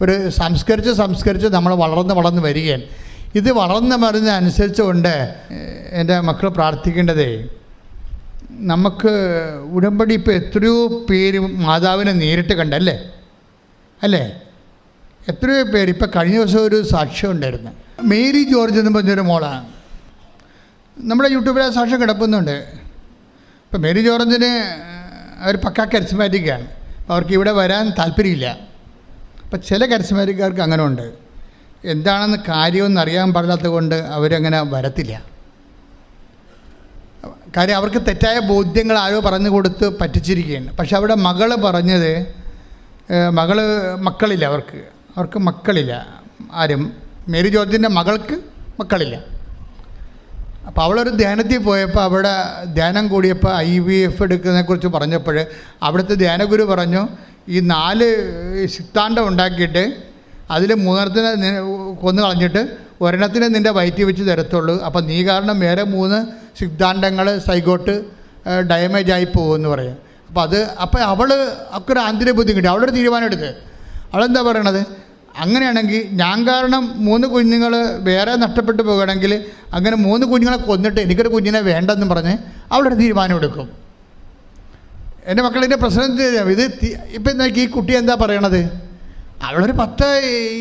ഒരു സംസ്കരിച്ച് നമ്മൾ വളർന്ന് വരികയാണ്. ഇത് വളർന്ന് വരുന്ന അനുസരിച്ചുകൊണ്ട് എൻ്റെ മക്കൾ പ്രാർത്ഥിക്കേണ്ടതേ, നമുക്ക് ഉടമ്പടി ഇപ്പോൾ എത്രയോ പേര് മാതാവിനെ നേരിട്ട് കണ്ടല്ലേ, അല്ലേ? എത്രയോ പേര്. ഇപ്പോൾ കഴിഞ്ഞ ദിവസം ഒരു സാക്ഷ്യം ഉണ്ടായിരുന്നു. മേരി ജോർജ് എന്ന് പറഞ്ഞൊരു മോളാണ്. നമ്മുടെ യൂട്യൂബിൽ ആ സാക്ഷ്യം കിടക്കുന്നുണ്ട്. ഇപ്പം മേരി ജോർജിന് അവർ പക്കാ കരിസ്മാറ്റിക്കാണ്. അവർക്ക് ഇവിടെ വരാൻ താല്പര്യമില്ല. അപ്പം ചില കരിസ്മാറ്റിക്കാർക്ക് അങ്ങനെ ഉണ്ട്. എന്താണെന്ന് കാര്യമൊന്നും അറിയാൻ പാടില്ലാത്തത് കൊണ്ട് അവരങ്ങനെ വരത്തില്ല. കാര്യം അവർക്ക് തെറ്റായ ബോധ്യങ്ങൾ ആരോ പറഞ്ഞു കൊടുത്ത് പറ്റിച്ചിരിക്കുകയാണ്. പക്ഷെ അവിടെ മകൾ പറഞ്ഞത്, മക്കളില്ല, അവർക്ക് മക്കളില്ല. ആരും മേരി ജോർജിൻ്റെ മകൾക്ക് മക്കളില്ല. അപ്പോൾ അവളൊരു ധ്യാനത്തിൽ പോയപ്പോൾ അവിടെ ധ്യാനം കൂടിയപ്പോൾ IVF എടുക്കുന്നതിനെക്കുറിച്ച് പറഞ്ഞപ്പോൾ അവിടുത്തെ ധ്യാനഗുരു പറഞ്ഞു, ഈ 4 സിദ്ധാന്തം ഉണ്ടാക്കിയിട്ട് അതിൽ 3 കൊന്നു കളഞ്ഞിട്ട് 1 നിൻ്റെ വയറ്റിൽ വെച്ച് തരത്തുള്ളൂ. അപ്പം നീ കാരണം വേറെ 3 സിദ്ധാന്തങ്ങൾ സൈഗോട്ട് ഡാമേജ് ആയി പോകുമെന്ന് പറയും. അപ്പോൾ അവൾക്കൊരു ആന്തരിക ബുദ്ധി കിട്ടി. അവളൊരു തീരുമാനം എടുത്ത്. അവളെന്താ പറയണത്? അങ്ങനെയാണെങ്കിൽ ഞാൻ കാരണം 3 കുഞ്ഞുങ്ങൾ വേറെ നഷ്ടപ്പെട്ടു പോകുകയാണെങ്കിൽ അങ്ങനെ 3 കുഞ്ഞുങ്ങളെ കൊന്നിട്ട് എനിക്കൊരു കുഞ്ഞിനെ വേണ്ടെന്ന് പറഞ്ഞ് അവളൊരു തീരുമാനം എടുക്കും. എൻ്റെ മക്കളിൻ്റെ പ്രശ്നം ഇത് ഇപ്പം നോക്കി, ഈ കുട്ടി എന്താ പറയണത്? അവളൊരു 10,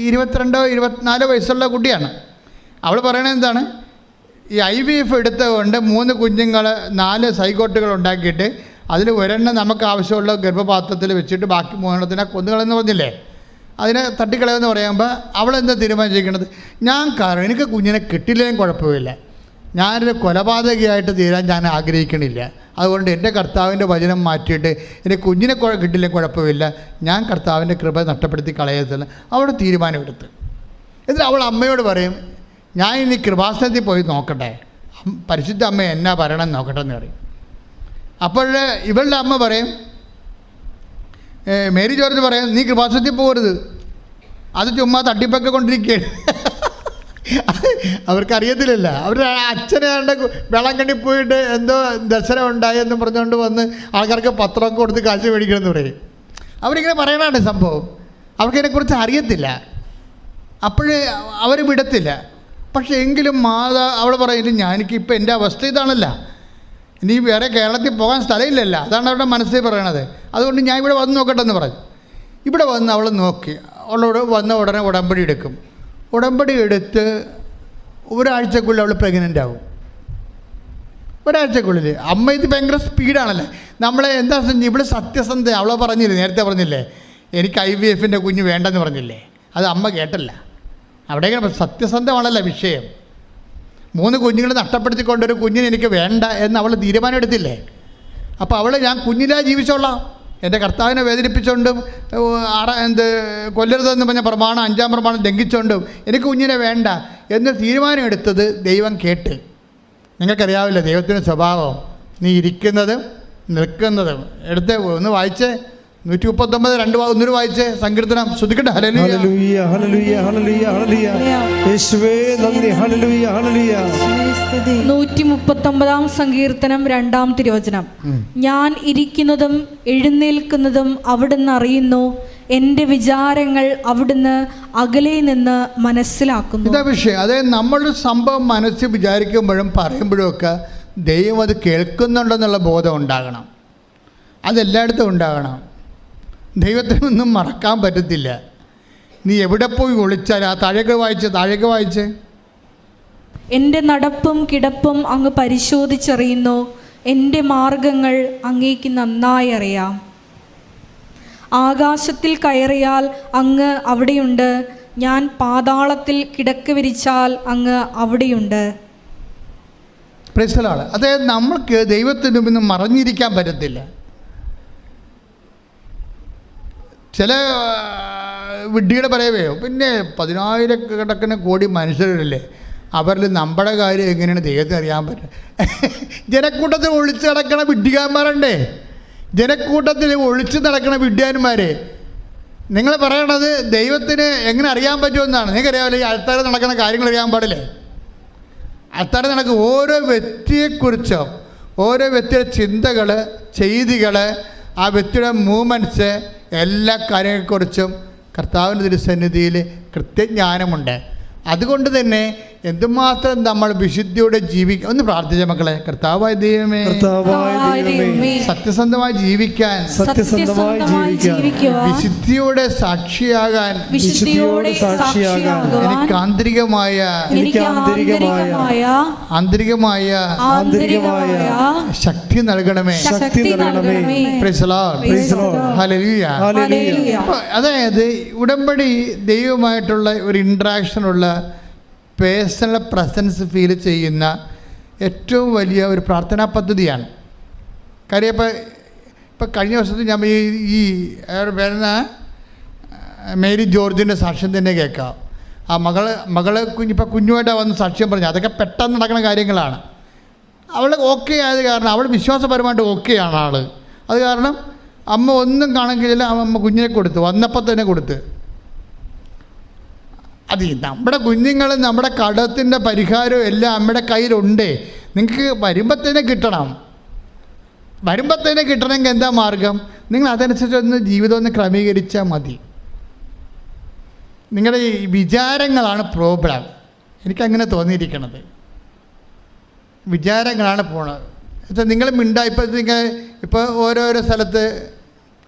22, 24 വയസ്സുള്ള കുട്ടിയാണ്. അവൾ പറയണത് എന്താണ്? ഈ IVF എടുത്തുകൊണ്ട് 3 കുഞ്ഞുങ്ങൾ 4 സൈഗോട്ടുകൾ ഉണ്ടാക്കിയിട്ട് അതിൽ 1 നമുക്ക് ആവശ്യമുള്ള ഗർഭപാത്രത്തിൽ വെച്ചിട്ട് ബാക്കി 3 കൊന്നുകളെന്ന് പറഞ്ഞില്ലേ, അതിനെ തട്ടിക്കളയെന്ന് പറയുമ്പോൾ അവളെന്താ തീരുമാനിച്ചിരിക്കുന്നത്? ഞാൻ കാരണം എനിക്ക് കുഞ്ഞിനെ കിട്ടില്ലെങ്കിലും കുഴപ്പമില്ല, ഞാനൊരു കൊലപാതകയായിട്ട് തീരാൻ ഞാൻ ആഗ്രഹിക്കണില്ല. അതുകൊണ്ട് എൻ്റെ കർത്താവിൻ്റെ വചനം മാറ്റിയിട്ട് എനിക്ക് കുഞ്ഞിനെ കിട്ടില്ലെങ്കിൽ കുഴപ്പമില്ല, ഞാൻ കർത്താവിൻ്റെ കൃപ നഷ്ടപ്പെടുത്തി കളയത്തില്ല. അവളുടെ തീരുമാനമെടുത്ത്. എന്നിട്ട് അവൾ അമ്മയോട് പറയും, ഞാൻ ഇനി കൃപാസനത്തിൽ പോയി നോക്കട്ടെ, പരിശുദ്ധ അമ്മ എന്നാ പറയണമെന്ന് നോക്കട്ടെ എന്ന് പറയും. അപ്പോൾ ഇവളുടെ അമ്മ പറയും, മേരി ജോർജ് പറയും, നീ കൃപാസനത്തിൽ പോകരുത്, അത് ചുമ്മാ തട്ടിപ്പൊക്കെ കൊണ്ടിരിക്കുകയാണ്. അവർക്കറിയത്തില്ലല്ല. അവരുടെ അച്ഛനെ വെള്ളംകണ്ടി പോയിട്ട് എന്തോ ദർശനം ഉണ്ടായെന്ന് പറഞ്ഞുകൊണ്ട് വന്ന് ആൾക്കാർക്ക് പത്രമൊക്കെ കൊടുത്ത് കാശ് മേടിക്കണമെന്ന് പറയും. അവരിങ്ങനെ പറയണതാണ് സംഭവം. അവർക്കതിനെക്കുറിച്ച് അറിയത്തില്ല. അപ്പോഴേ അവർ വിടത്തില്ല. പക്ഷേ എങ്കിലും അവൾ പറയില്ല, എനിക്കിപ്പോൾ എൻ്റെ അവസ്ഥ ഇതാണല്ല, ഇനി വേറെ കേരളത്തിൽ പോകാൻ സ്ഥലമില്ലല്ലോ, അതാണ് അവരുടെ മനസ്സിൽ പറയണത്. അതുകൊണ്ട് ഞാൻ ഇവിടെ വന്ന് നോക്കട്ടെ എന്ന് പറഞ്ഞു. ഇവിടെ വന്ന് അവൾ നോക്കി. അവളോട് വന്ന ഉടനെ ഉടമ്പടി എടുക്കും. ഉടമ്പടി എടുത്ത് ഒരാഴ്ചക്കുള്ളിൽ അവൾ പ്രഗ്നൻ്റ് ആവും. ഒരാഴ്ചക്കുള്ളിൽ. അമ്മ ഇത് ഭയങ്കര സ്പീഡാണല്ലേ. നമ്മളെ എന്താ ഇവിടെ സത്യസന്ധ അവളെ പറഞ്ഞില്ലേ, നേരത്തെ പറഞ്ഞില്ലേ, എനിക്ക് IVFൻ്റെ കുഞ്ഞ് വേണ്ടെന്ന് പറഞ്ഞില്ലേ, അത് അമ്മ കേട്ടല്ല. അവിടെയൊക്കെ സത്യസന്ധമാണല്ലോ വിഷയം. 3 കുഞ്ഞുങ്ങൾ നഷ്ടപ്പെടുത്തിക്കൊണ്ടൊരു കുഞ്ഞിന് എനിക്ക് വേണ്ട എന്ന് അവൾ തീരുമാനം എടുത്തില്ലേ. അപ്പോൾ അവൾ ഞാൻ കുഞ്ഞിലാ ജീവിച്ചോളാം, എൻ്റെ കർത്താവിനെ വേദനിപ്പിച്ചുകൊണ്ടും കൊല്ലരുതെന്ന് പറഞ്ഞ പ്രമാണം 5-ാം പ്രമാണം ലംഘിച്ചുകൊണ്ടും എനിക്ക് കുഞ്ഞിനെ വേണ്ട എന്ന് തീരുമാനം എടുത്തത് ദൈവം കേട്ട്. നിങ്ങൾക്കറിയാവില്ല ദൈവത്തിൻ്റെ സ്വഭാവം. നീ ഇരിക്കുന്നതും നിൽക്കുന്നതും എടുത്ത് ഒന്ന് വായിച്ച്, 139 ഒന്നൊരു വായിച്ചേ സങ്കീർത്തനം. ശ്രദ്ധിക്കട്ടെ. ഹല്ലേലൂയ ഹല്ലേലൂയ ഹല്ലേലൂയ ഹല്ലേലൂയ യേശുവേ നന്ദി. ഹല്ലേലൂയ ഹല്ലേലൂയ. 139 സങ്കീർത്തനം 2-ാം തിരുവചനം. ഞാൻ ഇരിക്കുന്നതും എഴുന്നേൽക്കുന്നതും അവിടുന്ന് അറിയുന്നു, എൻ്റെ വിചാരങ്ങൾ അവിടുന്ന് അകലെ നിന്ന് മനസ്സിലാക്കുന്നു. ഇതാ വിഷയം. അതായത് നമ്മളൊരു സംഭവം മനസ്സിൽ വിചാരിക്കുമ്പോഴും പറയുമ്പോഴും ഒക്കെ ദൈവം അത് കേൾക്കുന്നുണ്ടെന്നുള്ള ബോധം ഉണ്ടാകണം. അതെല്ലായിടത്തും ഉണ്ടാകണം. ദൈവത്തിനൊന്നും മറക്കാൻ പറ്റത്തില്ല. നീ എവിടെ പോയി ഒളിച്ചാൽ ആ താഴേക്ക് വായിച്ച് എൻ്റെ നടപ്പും കിടപ്പും അങ്ങ് പരിശോധിച്ചറിയുന്നു, എൻ്റെ മാർഗങ്ങൾ അങ്ങേക്ക് നന്നായി അറിയാം. ആകാശത്തിൽ കയറിയാൽ അങ്ങ് അവിടെയുണ്ട്, ഞാൻ പാതാളത്തിൽ കിടക്ക വിരിച്ചാൽ അങ്ങ് അവിടെയുണ്ട്. പ്രൈസ്. അതായത് നമ്മൾക്ക് ദൈവത്തിന് മുന്നിൽ മറഞ്ഞിരിക്കാൻ പറ്റത്തില്ല. ചില വിഡ്ഢിയുടെ പറയവേ, പിന്നെ 10,000 കോടി മനുഷ്യരല്ലേ, അവരിൽ നമ്മുടെ കാര്യം എങ്ങനെയാണ് ദൈവത്തിന് അറിയാൻ പറ്റുക? ജനക്കൂട്ടത്തിൽ ഒളിച്ച് നടക്കണ വിഡ്ഢികാന്മാരുണ്ടേ, ജനക്കൂട്ടത്തിൽ ഒളിച്ച് നടക്കണ വിഡ്ഢിയാന്മാരെ. നിങ്ങൾ പറയണത് ദൈവത്തിന് എങ്ങനെ അറിയാൻ പറ്റുമെന്നാണ്. നിങ്ങൾക്കറിയാമല്ലോ, ഈ ആൾക്കാർ നടക്കുന്ന കാര്യങ്ങൾ അറിയാൻ പാടില്ലേ? ആൾക്കാർ നടക്കും ഓരോ വ്യക്തിയെക്കുറിച്ചും, ഓരോ വ്യക്തിയുടെ ചിന്തകൾ, ചെയ്തികൾ, ആ വ്യക്തിയുടെ മൂവ്മെൻറ്റ്സ്, എല്ലാ കാര്യങ്ങളെക്കുറിച്ചും കർത്താവിൻ്റെ തിരുസന്നിധിയിൽ കൃത്യജ്ഞാനമുണ്ട്. അതുകൊണ്ട് തന്നെ എന്തുമാത്രം നമ്മൾ വിശുദ്ധിയോടെ ജീവിക്കുക. ഒന്ന് പ്രാർത്ഥിച്ച മക്കളെ. കർത്താവായ ദൈവമേ, സത്യസന്ധമായി ജീവിക്കാൻ, വിശുദ്ധിയോടെ സാക്ഷിയാകാൻ എനിക്ക് ആന്തരികമായ ശക്തി നൽകണമേ. അതായത് ഉടമ്പടി ദൈവമായിട്ടുള്ള ഒരു ഇൻട്രാക്ഷനുള്ള പേഴ്സണൽ പ്രസൻസ് ഫീൽ ചെയ്യുന്ന ഏറ്റവും വലിയ ഒരു പ്രാർത്ഥനാ പദ്ധതിയാണ്. കാര്യം ഇപ്പം കഴിഞ്ഞ വർഷത്തിൽ ഞാൻ ഈ വരുന്ന മേരി ജോർജിൻ്റെ സാക്ഷ്യം തന്നെ കേൾക്കാം. ആ മകള് കുഞ്ഞുമായിട്ടാണ് വന്ന് സാക്ഷ്യം പറഞ്ഞു. അതൊക്കെ പെട്ടെന്ന് നടക്കുന്ന കാര്യങ്ങളാണ്. അവൾ ഓക്കെ ആയത് കാരണം, അവൾ വിശ്വാസപരമായിട്ട് ഓക്കെയാണ് ആൾ. അത് കാരണം അമ്മ ഒന്നും കാണിക്കില്ല, അമ്മ കുഞ്ഞിനെ കൊടുത്തു, വന്നപ്പോൾ തന്നെ കൊടുത്ത്. അത് നമ്മുടെ കുഞ്ഞുങ്ങൾ, നമ്മുടെ കടത്തിൻ്റെ പരിഹാരവും എല്ലാം അമ്മയുടെ കയ്യിലുണ്ട്. നിങ്ങൾക്ക് വരുമ്പോൾ തന്നെ കിട്ടണം. വരുമ്പോൾ തന്നെ കിട്ടണമെങ്കിൽ എന്താ മാർഗം? നിങ്ങൾ അതനുസരിച്ചൊന്ന് ജീവിതം ഒന്ന് ക്രമീകരിച്ചാൽ മതി. നിങ്ങളുടെ ഈ വിചാരങ്ങളാണ് പ്രോബ്ലം. എനിക്കങ്ങനെ തോന്നിയിരിക്കണത്. വിചാരങ്ങളാണ് പോണത്. എന്നുവെച്ചാൽ നിങ്ങൾ ഇപ്പോൾ ഓരോരോ സ്ഥലത്ത്,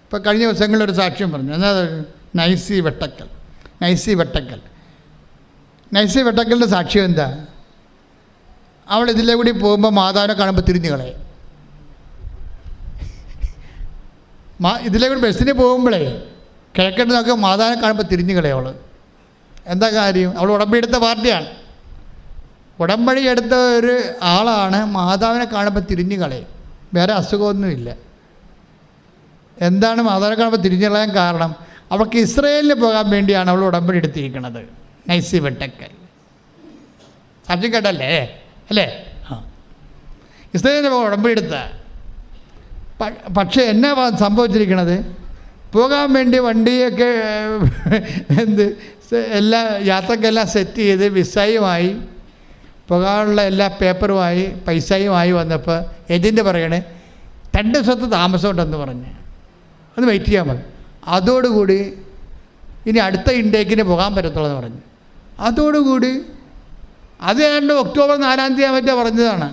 ഇപ്പോൾ കഴിഞ്ഞ ദിവസങ്ങളിലൊരു സാക്ഷ്യം പറഞ്ഞു. എന്താ? നൈസി വെട്ടക്കലിൻ്റെ സാക്ഷ്യം എന്താ? അവൾ ഇതിലെ കൂടി പോകുമ്പോൾ മാതാവിനെ കാണുമ്പോൾ തിരിഞ്ഞു കളയും. ഇതിലെ കൂടി ബസ്സിന് പോകുമ്പോഴേ കിഴക്കേട്ട് നോക്കുക, മാതാവിനെ കാണുമ്പോൾ തിരിഞ്ഞു കളയും അവൾ. എന്താ കാര്യം? അവൾ ഉടമ്പടി എടുത്ത പാർട്ടിയാണ്. ഉടമ്പടി എടുത്ത ഒരു ആളാണ്. മാതാവിനെ കാണുമ്പോൾ തിരിഞ്ഞു കളയും. വേറെ അസുഖമൊന്നുമില്ല. എന്താണ് മാതാവിനെ കാണുമ്പോൾ തിരിഞ്ഞു കളയാൻ കാരണം? അവൾക്ക് ഇസ്രയേലിൽ പോകാൻ വേണ്ടിയാണ് അവൾ ഉടമ്പടി എടുത്തിരിക്കുന്നത്. നൈസി വെട്ടക്കൽ സാക്ഷ്യം കേട്ടല്ലേ? അല്ലേ? ആ, ഇസ്രയേലിൽ ഉടമ്പടി എടുത്ത. പക്ഷേ എന്നാ സംഭവിച്ചിരിക്കണത്? പോകാൻ വേണ്ടി വണ്ടിയൊക്കെ എല്ലാ യാത്രക്കെല്ലാം സെറ്റ് ചെയ്ത് വിസയുമായി പോകാനുള്ള എല്ലാ പേപ്പറുമായി പൈസയുമായി വന്നപ്പോൾ ഏജൻറ്റ് പറയണേ 2 ദിവസത്തെ താമസമുണ്ടെന്ന് പറഞ്ഞ് അത് വെയിറ്റ് ചെയ്യാൻ പറഞ്ഞു. അതോടുകൂടി ഇനി അടുത്ത ഇൻടേക്കിന് പോകാൻ പറ്റത്തുള്ളൂ എന്ന് പറഞ്ഞു. അതോടുകൂടി അത് ഏതാണ്ട് ഒക്ടോബർ 4-ാം തീയതി മറ്റേ പറഞ്ഞതാണ്.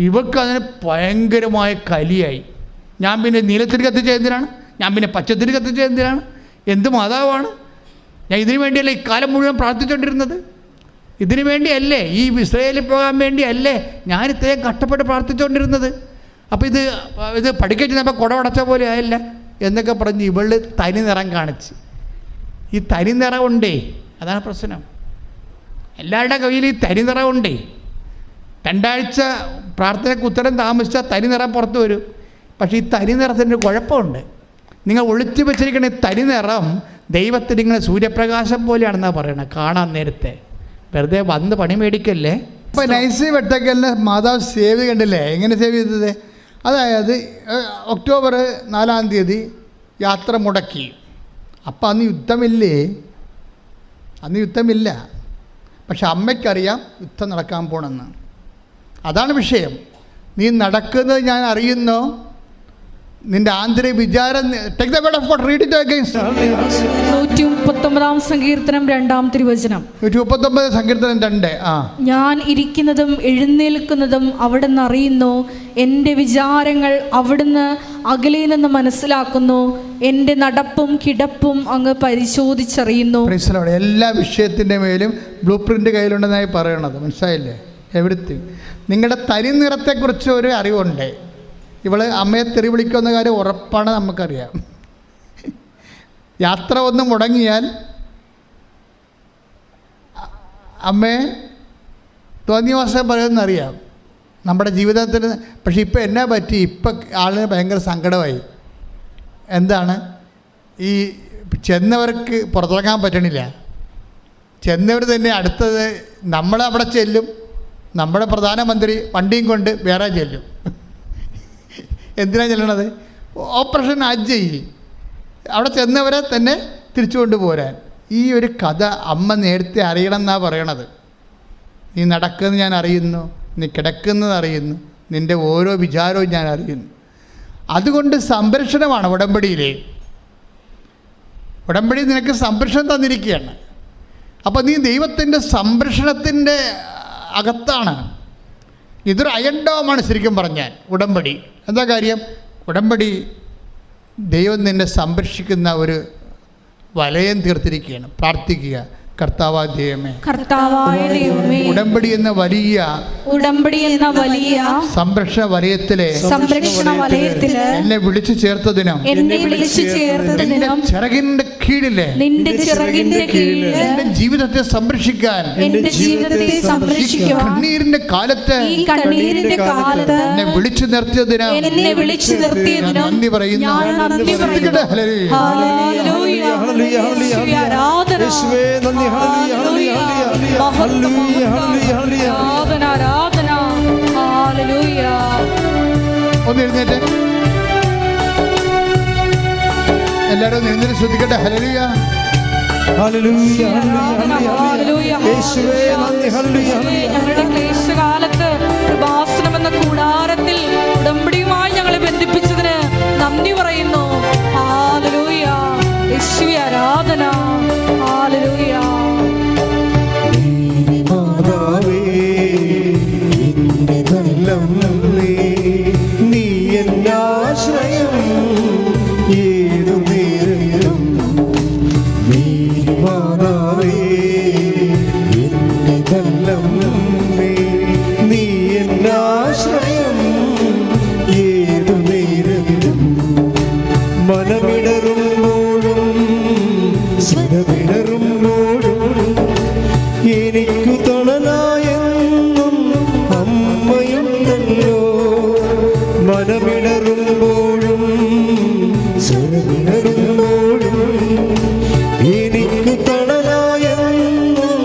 ഇവൾക്കതിന് ഭയങ്കരമായ കലിയായി. ഞാൻ പിന്നെ നീലത്തിരി കത്തിച്ച എന്തിനാണ്? ഞാൻ പിന്നെ പച്ചത്തിരി കത്തിച്ച എന്തിനാണ്? എന്ത് മാതാവാണ് ഞാൻ? ഇതിനു വേണ്ടിയല്ലേ ഇക്കാലം മുഴുവൻ പ്രാർത്ഥിച്ചുകൊണ്ടിരുന്നത്? ഇതിനു വേണ്ടിയല്ലേ? ഈ ഇസ്രയേലിൽ പോകാൻ വേണ്ടിയല്ലേ ഞാൻ ഇത്രയും കഷ്ടപ്പെട്ട് പ്രാർത്ഥിച്ചുകൊണ്ടിരുന്നത്? അപ്പോൾ ഇത് പഠിക്കാൻ ചെന്നപ്പോൾ കുടവടച്ച പോലെ ആയില്ല എന്നൊക്കെ പറഞ്ഞ് ഇവള് തനി നിറം കാണിച്ച്. ഈ തനി നിറമുണ്ടേ, അതാണ് പ്രശ്നം. എല്ലാവരുടെ കയ്യിൽ ഈ തനി നിറമുണ്ടേ. 2 ആഴ്ച പ്രാർത്ഥനയ്ക്ക് ഉത്തരം താമസിച്ചാൽ തനി നിറം പുറത്ത് വരും. പക്ഷേ ഈ തനി നിറത്തിൻ്റെ ഒരു കുഴപ്പമുണ്ട്. നിങ്ങൾ ഒളിച്ചു വെച്ചിരിക്കുന്ന ഈ തനി നിറം ദൈവത്തിന് ഇങ്ങനെ സൂര്യപ്രകാശം പോലെയാണെന്നാണ് പറയണത്. കാണാൻ നേരത്തെ വെറുതെ വന്ന് പണി മേടിക്കല്ലേ. ഇപ്പോൾ നൈസി വെട്ടക്കലിന് മാതാവ് സേവ് കണ്ടില്ലേ? എങ്ങനെ സേവ് ചെയ്തത്? അതായത് ഒക്ടോബർ 4-ാം തീയതി യാത്ര മുടക്കി. അപ്പം അന്ന് യുദ്ധമില്ലേ? അന്ന് യുദ്ധമില്ല. പക്ഷെ അമ്മയ്ക്കറിയാം യുദ്ധം നടക്കാൻ പോണെന്ന്. അതാണ് വിഷയം. നീ നടക്കുന്നത് ഞാൻ അറിയുന്നു. നിന്റെ ആന്തരിക വിചാരം. Take the word of God, read it again. 139 സങ്കീർത്തനം 2-ാം തിരുവചനം. 139 സങ്കീർത്തനം 2. ഞാൻ ഇരിക്കുന്നതും എഴുന്നേൽക്കുന്നതും അവിടുന്ന് അറിയുന്നു. എൻ്റെ വിചാരങ്ങൾ അവിടുന്ന് അകലെ നിന്ന് മനസ്സിലാക്കുന്നു. എൻ്റെ നടപ്പും കിടപ്പും അങ്ങ് പരിശോധിച്ചറിയുന്നു. എല്ലാ വിഷയത്തിൻ്റെ മേലും ബ്ലൂ പ്രിൻ്റ് കയ്യിലുണ്ടെന്നായി പറയണത്. മനസ്സിലായില്ലേ? എവിടുത്തെ നിങ്ങളുടെ തനി നിറത്തെക്കുറിച്ച് ഒരു അറിവുണ്ട്. ഇവൾ അമ്മയെ തെറി വിളിക്കുന്ന കാര്യം ഉറപ്പാണ്, നമുക്കറിയാം. യാത്ര ഒന്ന് മുടങ്ങിയാൽ അമ്മയെ തോന്നിയ മാസം പറയുമെന്നറിയാം നമ്മുടെ ജീവിതത്തിന്. പക്ഷെ ഇപ്പം എന്നാ പറ്റി? ഇപ്പം ആളിന് ഭയങ്കര സങ്കടമായി. എന്താണ്? ഈ ചെന്നവർക്ക് പുറത്തിറങ്ങാൻ പറ്റണില്ല. ചെന്നവർ തന്നെ അടുത്തത് നമ്മളവിടെ ചെല്ലും, നമ്മുടെ പ്രധാനമന്ത്രി വണ്ടിയും കൊണ്ട് വേറെ ചെല്ലും. എന്തിനാണ് ചെല്ലണത്? ഓപ്പറേഷൻ അജയ്. അവിടെ ചെന്നവരെ തന്നെ തിരിച്ചു കൊണ്ടുപോരാൻ. ഈ ഒരു കഥ അമ്മ നേരത്തെ അറിയണം എന്നാണ് പറയണത്. നീ നടക്കുന്നത് ഞാൻ അറിയുന്നു, നീ കിടക്കുന്നത് അറിയുന്നു, നിൻ്റെ ഓരോ വിചാരവും ഞാൻ അറിയുന്നു. അതുകൊണ്ട് സംരക്ഷണമാണ് ഉടമ്പടിയിലെ. ഉടമ്പടി നിനക്ക് സംരക്ഷണം തന്നിരിക്കുകയാണ്. അപ്പോൾ നീ ദൈവത്തിൻ്റെ സംരക്ഷണത്തിൻ്റെ അകത്താണ്. ഇതൊരു അയൺ ഡോമാണ് ശരിക്കും പറഞ്ഞാൽ ഉടമ്പടി. എന്താ കാര്യം? ഉടമ്പടി ദൈവം നിന്നെ സംരക്ഷിക്കുന്ന ഒരു വലയം തീർത്തിരിക്കുകയാണ്. പ്രാർത്ഥിക്കുക, കർത്താവായ ദൈവമേ, ഉടമ്പടി എന്ന വലിയ സംരക്ഷണ വലയത്തിലെ എന്നെ വിളിച്ചു ചേർത്തതിനും ചിറകിന്റെ കീഴിലെ എന്റെ ജീവിതത്തെ സംരക്ഷിക്കാൻ കണ്ണീരിന്റെ കാലത്ത് എന്നെ വിളിച്ചു നിർത്തിയതിനും നന്ദി പറയുന്നു. ഒന്ന് എഴുന്നേറ്റ് എല്ലാവരും എഴുന്നേറ്റ് ശ്രദ്ധിക്കട്ടെ. ഹല്ലേലൂയ, ഹല്ലേലൂയ, ഹല്ലേലൂയ. യേശുവേ നന്ദി. ഹല്ലേലൂയ. ഞങ്ങളുടെ ക്ലേശകാലത്ത് കൃപാസനം എന്ന കൂടാരത്തിൽ ഉടമ്പടിയുമായി ഞങ്ങളെ ബന്ധിപ്പിച്ചതിന് നന്ദി പറയുന്നു. ഹല്ലേലൂയ. യേശുവേ ആരാധന. ഹല്ലേലൂയ. നീ എൻ്റെ ആശ്രയം ഏതു നേരം. മാതാവേ എൻ്റെ കല്ലം, നീ എൻ്റെ ആശ്രയം ഏതു നേരം. മനമിടറുമ്പോഴും സ്വരമിടറുമ്പോഴും എനിക്കു തണലായെന്നും അമ്മയുണ്ടല്ലോ. മനമിടറുമ്പോഴും സ്വരമിടറുമ്പോഴും എനിക്കു തണലായെന്നും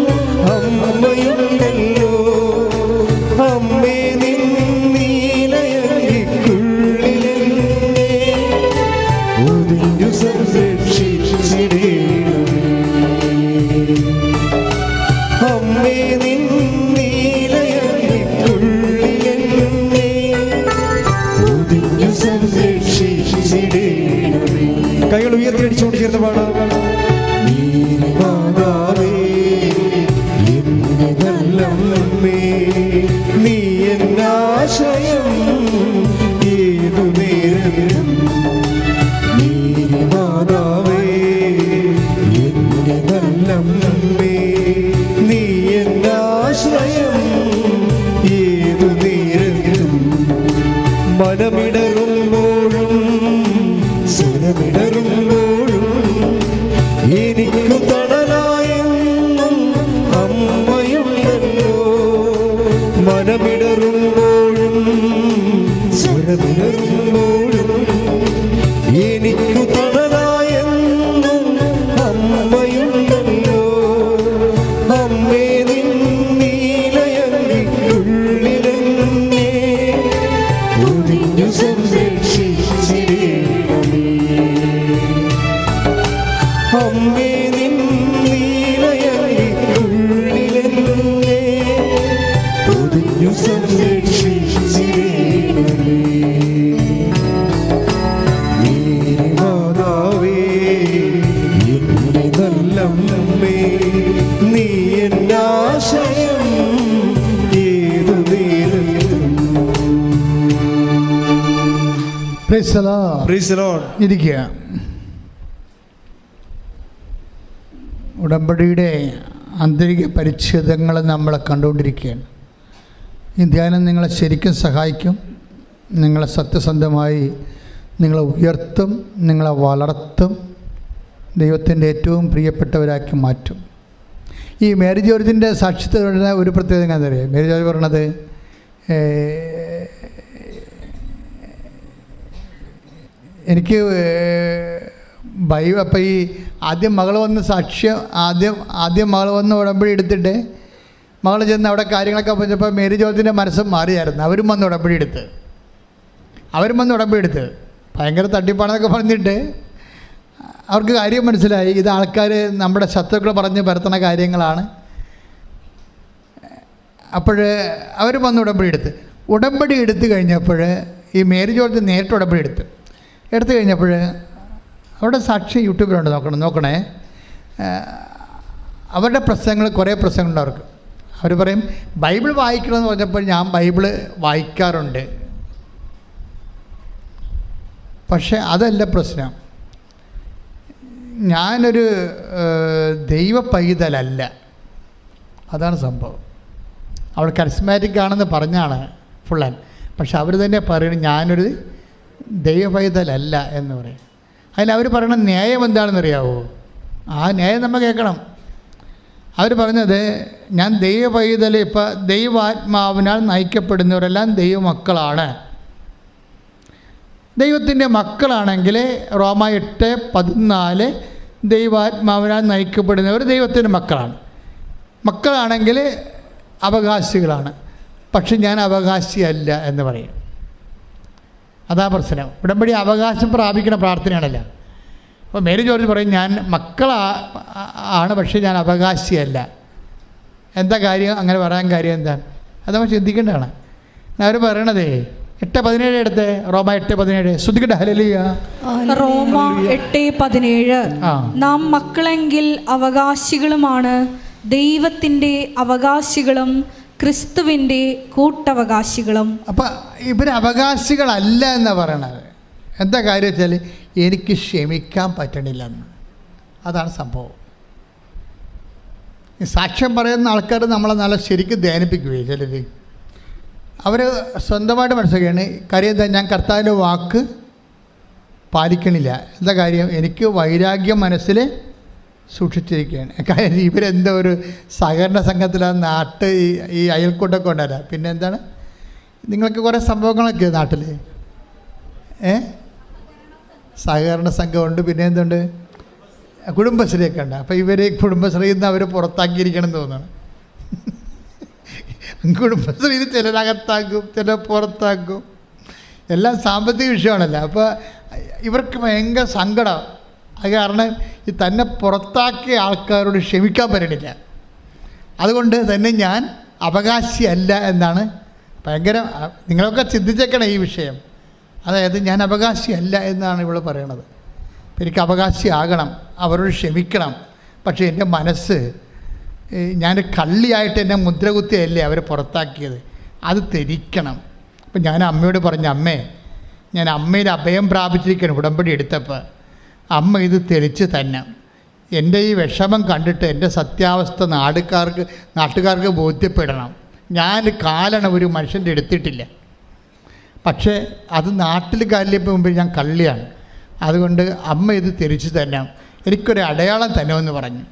അമ്മയുണ്ടല്ലോ. അമ്മേ നിൻ നീലയങ്കിക്കുള്ളിലെന്നെ ഒതുങ്ങു സംരക്ഷിച്ചിടേണമേ. അമ്മേ നിൻ നീലയങ്കിക്കുള്ളിലെന്നെ ഒതുങ്ങു സംരക്ഷിച്ചിടേണമേ. കൈകൾ ഉയർത്തിയടിച്ചുകൊണ്ട് ചേർന്ന് പാടാം. മാതാവേ എന്റെ നല്ലമ്മേ, നീ എൻ്റെ ആശ്രയം ഏതു നേരം. മാതാവേ എന്റെ നല്ലമ്മേ, നീ എൻ്റെ ആശ്രയം ഏതു നേരം. മനമിടറുമ്പോഴും സ്വരമിടറുമ്പോഴും എനിക്കു തണലായെന്നും അമ്മയുണ്ടല്ലോ. മനമിടറുമ്പോഴും സ്വരമിടറുമ്പോഴും എനിക്കു തണലായെന്നും അമ്മയുണ്ടല്ലോ. അമ്മേ നിൻ നീലയങ്കിക്കുള്ളിലെന്നെ ഒതുങ്ങു സംരക്ഷിച്ചിടേണമേ. Praise the Lord. Praise the Lord. ഇരിക്കുക. ഉടമ്പടിയുടെ ആന്തരിക പരിച്ഛേദങ്ങൾ നമ്മളെ കണ്ടുകൊണ്ടിരിക്കുകയാണ്. ഈ ധ്യാനം നിങ്ങളെ ശരിക്കും സഹായിക്കും. നിങ്ങളെ സത്യസന്ധമായി നിങ്ങളെ ഉയർത്തും, നിങ്ങളെ വളർത്തും, ദൈവത്തിൻ്റെ ഏറ്റവും പ്രിയപ്പെട്ടവരാക്കി മാറ്റും. ഈ മേരി ജോർജിൻ്റെ സാക്ഷ്യത്തിലുള്ള ഒരു പ്രത്യേകത എന്താ പറയുക? മേരി ജോർജ് പറയണത് എനിക്ക് അപ്പം ഈ ആദ്യം മകൾ വന്ന് സാക്ഷ്യം ആദ്യം മകൾ വന്ന് ഉടമ്പടി എടുത്തിട്ട് മകൾ ചെന്ന് അവിടെ കാര്യങ്ങളൊക്കെ പറഞ്ഞപ്പോൾ മേരി ജോർജിൻ്റെ മനസ്സ് മാറിയായിരുന്നു. അവരും വന്ന് ഉടമ്പടി എടുത്ത് ഭയങ്കര തട്ടിപ്പാണെന്നൊക്കെ പറഞ്ഞിട്ട് അവർക്ക് കാര്യം മനസ്സിലായി. ഇത് ആൾക്കാർ നമ്മുടെ ശത്രുക്കൾ പറഞ്ഞ് പരത്തുന്ന കാര്യങ്ങളാണ്. അപ്പോൾ അവർ വന്ന് ഉടമ്പടി എടുത്ത് കഴിഞ്ഞപ്പോൾ ഈ മേരി ജോർജ് നേരിട്ട് ഉടമ്പടി എടുത്ത് കഴിഞ്ഞപ്പോൾ അവിടെ സാക്ഷി യൂട്യൂബിലുണ്ട്, നോക്കണേ. അവരുടെ പ്രശ്നങ്ങൾ, കുറേ പ്രശ്നങ്ങളുണ്ട് അവർക്ക്. അവർ പറയും ബൈബിൾ വായിക്കണമെന്ന് പറഞ്ഞപ്പോൾ ഞാൻ ബൈബിള് വായിക്കാറുണ്ട്, പക്ഷെ അതല്ല പ്രശ്നം. ഞാനൊരു ദൈവ പൈതലല്ല, അതാണ് സംഭവം. അവൾ കരിസ്മാറ്റിക് ആണെന്ന് പറഞ്ഞാണ് ഫുള്ളൻ, പക്ഷെ അവർ തന്നെ പറയണം ഞാനൊരു ദൈവ പൈതലല്ല എന്ന് പറയും. അതിനവർ പറയണ ന്യായം എന്താണെന്നറിയാവോ? ആ ന്യായം നമ്മൾ കേൾക്കണം. അവർ പറഞ്ഞത് ഞാൻ ദൈവ പൈതൽ, ഇപ്പം ദൈവാത്മാവിനാൽ നയിക്കപ്പെടുന്നവരെല്ലാം ദൈവമക്കളാണ്. ദൈവത്തിൻ്റെ മക്കളാണെങ്കിൽ റോമ 8:14 ദൈവാത്മാവിനാൽ നയിക്കപ്പെടുന്നവർ ദൈവത്തിൻ്റെ മക്കളാണെങ്കിൽ അവകാശികളാണ്. പക്ഷെ ഞാൻ അവകാശിയല്ല എന്ന് പറയും. അതാ പ്രശ്നം. ഉടമ്പടി അവകാശം പ്രാപിക്കുന്ന പ്രാർത്ഥനയാണല്ലോ. അപ്പോൾ മേരി ജോർജ് പറയും ഞാൻ മക്കളാണ്, പക്ഷേ ഞാൻ അവകാശിയല്ല. എന്താ കാര്യം അങ്ങനെ പറയാൻ കാര്യം എന്താണ്? അത് നമ്മൾ ചിന്തിക്കേണ്ടതാണ്. അവർ പറയണതേ 8:17 എടുത്ത് റോമ 8:17 ശ്രദ്ധിക്കട്ടെ. ഹല്ലേലൂയ. റോമ 8:17 നാം മക്കളെങ്കിൽ അവകാശികളുമാണ്, ദൈവത്തിൻ്റെ അവകാശികളും ക്രിസ്തുവിൻ്റെ കൂട്ടവകാശികളും. അപ്പം ഇവർ അവകാശികളല്ല എന്നാണ് പറയണത്. എന്താ കാര്യം വെച്ചാൽ എനിക്ക് ക്ഷമിക്കാൻ പറ്റണില്ലെന്ന്. അതാണ് സംഭവം. ഈ സാക്ഷ്യം പറയുന്ന ആൾക്കാർ നമ്മളെ നല്ല ശരിക്കും ധ്യാനിപ്പിക്കുകയും ചിലർ അവർ സ്വന്തമായിട്ട് മനസ്സിലാക്കുകയാണ്. കാര്യം എന്താ? ഞാൻ കർത്താവിൻ്റെ വാക്ക് പാലിക്കണില്ല. എന്താ കാര്യം? എനിക്ക് വൈരാഗ്യം മനസ്സിൽ സൂക്ഷിച്ചിരിക്കുകയാണ്. കാര്യം ഇവരെന്തോ ഒരു സഹകരണ സംഘത്തിലാണ് ഈ അയൽക്കൂട്ടമൊക്കെ ഉണ്ടാവില്ല. പിന്നെ എന്താണ്, നിങ്ങൾക്ക് കുറേ സംഭവങ്ങളൊക്കെ നാട്ടിൽ സഹകരണ സംഘമുണ്ട്. പിന്നെ എന്തുണ്ട്, കുടുംബശ്രീയൊക്കെ ഉണ്ട്. അപ്പോൾ ഇവർ കുടുംബശ്രീയിൽ നിന്ന് അവർ പുറത്താക്കിയിരിക്കണം എന്ന് തോന്നുന്നു. കുടുംബശ്രീയിൽ ചിലരകത്താക്കും, ചിലർ പുറത്താക്കും. എല്ലാം സാമ്പത്തിക വിഷയമാണല്ലോ. അപ്പോൾ ഇവർക്ക് ഭയങ്കര സങ്കടം. അത് കാരണം ഈ തന്നെ പുറത്താക്കിയ ആൾക്കാരോട് ക്ഷമിക്കാൻ പറ്റണില്ല. അതുകൊണ്ട് തന്നെ ഞാൻ അവകാശിയല്ല എന്നാണ് ഭയങ്കര. നിങ്ങളൊക്കെ ചിന്തിച്ചേക്കണം ഈ വിഷയം. അതായത് ഞാൻ അവകാശിയല്ല എന്നാണ് ഇവൾ പറയണത്. എനിക്ക് അവകാശിയാകണം, അവരോട് ക്ഷമിക്കണം. പക്ഷേ എൻ്റെ മനസ്സ്, ഞാൻ കള്ളിയായിട്ട് എന്നെ മുദ്രകുത്തിയല്ലേ അവർ പുറത്താക്കിയത്, അത് തിരിക്കണം. അപ്പം ഞാൻ അമ്മയോട് പറഞ്ഞു, അമ്മേ ഞാൻ അമ്മയിൽ അഭയം പ്രാപിച്ചിരിക്കണം. ഉടമ്പടി എടുത്തപ്പോൾ അമ്മ ഇത് തെളിച്ച് തന്നെ എൻ്റെ ഈ വിഷമം കണ്ടിട്ട് എൻ്റെ സത്യാവസ്ഥ നാട്ടുകാർക്ക് ബോധ്യപ്പെടണം. ഞാൻ കാലണ ഒരു മനുഷ്യൻ്റെ എടുത്തിട്ടില്ല, പക്ഷേ അത് നാട്ടിൽ കാലിലിപ്പോൾ മുമ്പിൽ ഞാൻ കള്ളിയാണ്. അതുകൊണ്ട് അമ്മ ഇത് തിരിച്ചു തരണം, എനിക്കൊരു അടയാളം തരണമെന്ന് പറഞ്ഞു.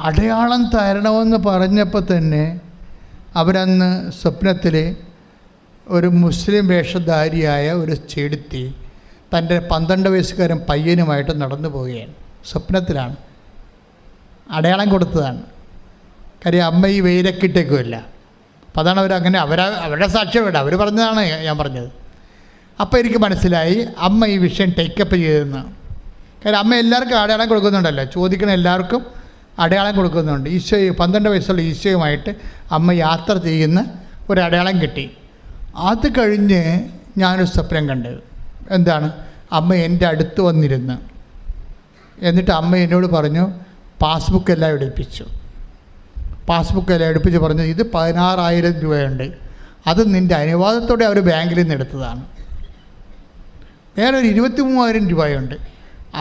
അടയാളം തരണമെന്ന് പറഞ്ഞപ്പോൾ തന്നെ അവരന്ന് സ്വപ്നത്തിൽ ഒരു മുസ്ലിം വേഷധാരിയായ ഒരു ചെടുത്തി തൻ്റെ 12 വയസ്സുകാരൻ പയ്യനുമായിട്ട് നടന്നു പോവുകയാണ്. സ്വപ്നത്തിലാണ്, അടയാളം കൊടുത്തതാണ്. കാര്യം അമ്മ ഈ വെയിലൊക്കെ ഇട്ടേക്കുമല്ല. അപ്പോൾ അതാണ് അവരങ്ങനെ അവരുടെ സാക്ഷ്യം വേണ്ട, അവർ പറഞ്ഞതാണ് ഞാൻ പറഞ്ഞത്. അപ്പോൾ എനിക്ക് മനസ്സിലായി അമ്മ ഈ വിഷയം ടേക്കപ്പ് ചെയ്തെന്ന്. കാര്യം അമ്മ എല്ലാവർക്കും അടയാളം കൊടുക്കുന്നുണ്ടല്ലോ, ചോദിക്കണ എല്ലാവർക്കും അടയാളം കൊടുക്കുന്നുണ്ട്. 12 വയസ്സുള്ള ഈശോയുമായിട്ട് അമ്മ യാത്ര ചെയ്യുന്ന ഒരു അടയാളം കിട്ടി. അത് കഴിഞ്ഞ് ഞാനൊരു സ്വപ്നം കണ്ടത് എന്താണ്, അമ്മ എൻ്റെ അടുത്ത് വന്നിരുന്ന്, എന്നിട്ട് അമ്മ എന്നോട് പറഞ്ഞു പാസ്ബുക്ക് എല്ലാം എടുപ്പിച്ചു. പാസ്ബുക്ക് എല്ലാം എടുപ്പിച്ച് പറഞ്ഞു ഇത് 16,000 രൂപയുണ്ട്, അത് നിൻ്റെ അനുവാദത്തോടെ അവർ ബാങ്കിൽ നിന്ന് എടുത്തതാണ്. വേറെ ഒരു 23,000 രൂപയുണ്ട്.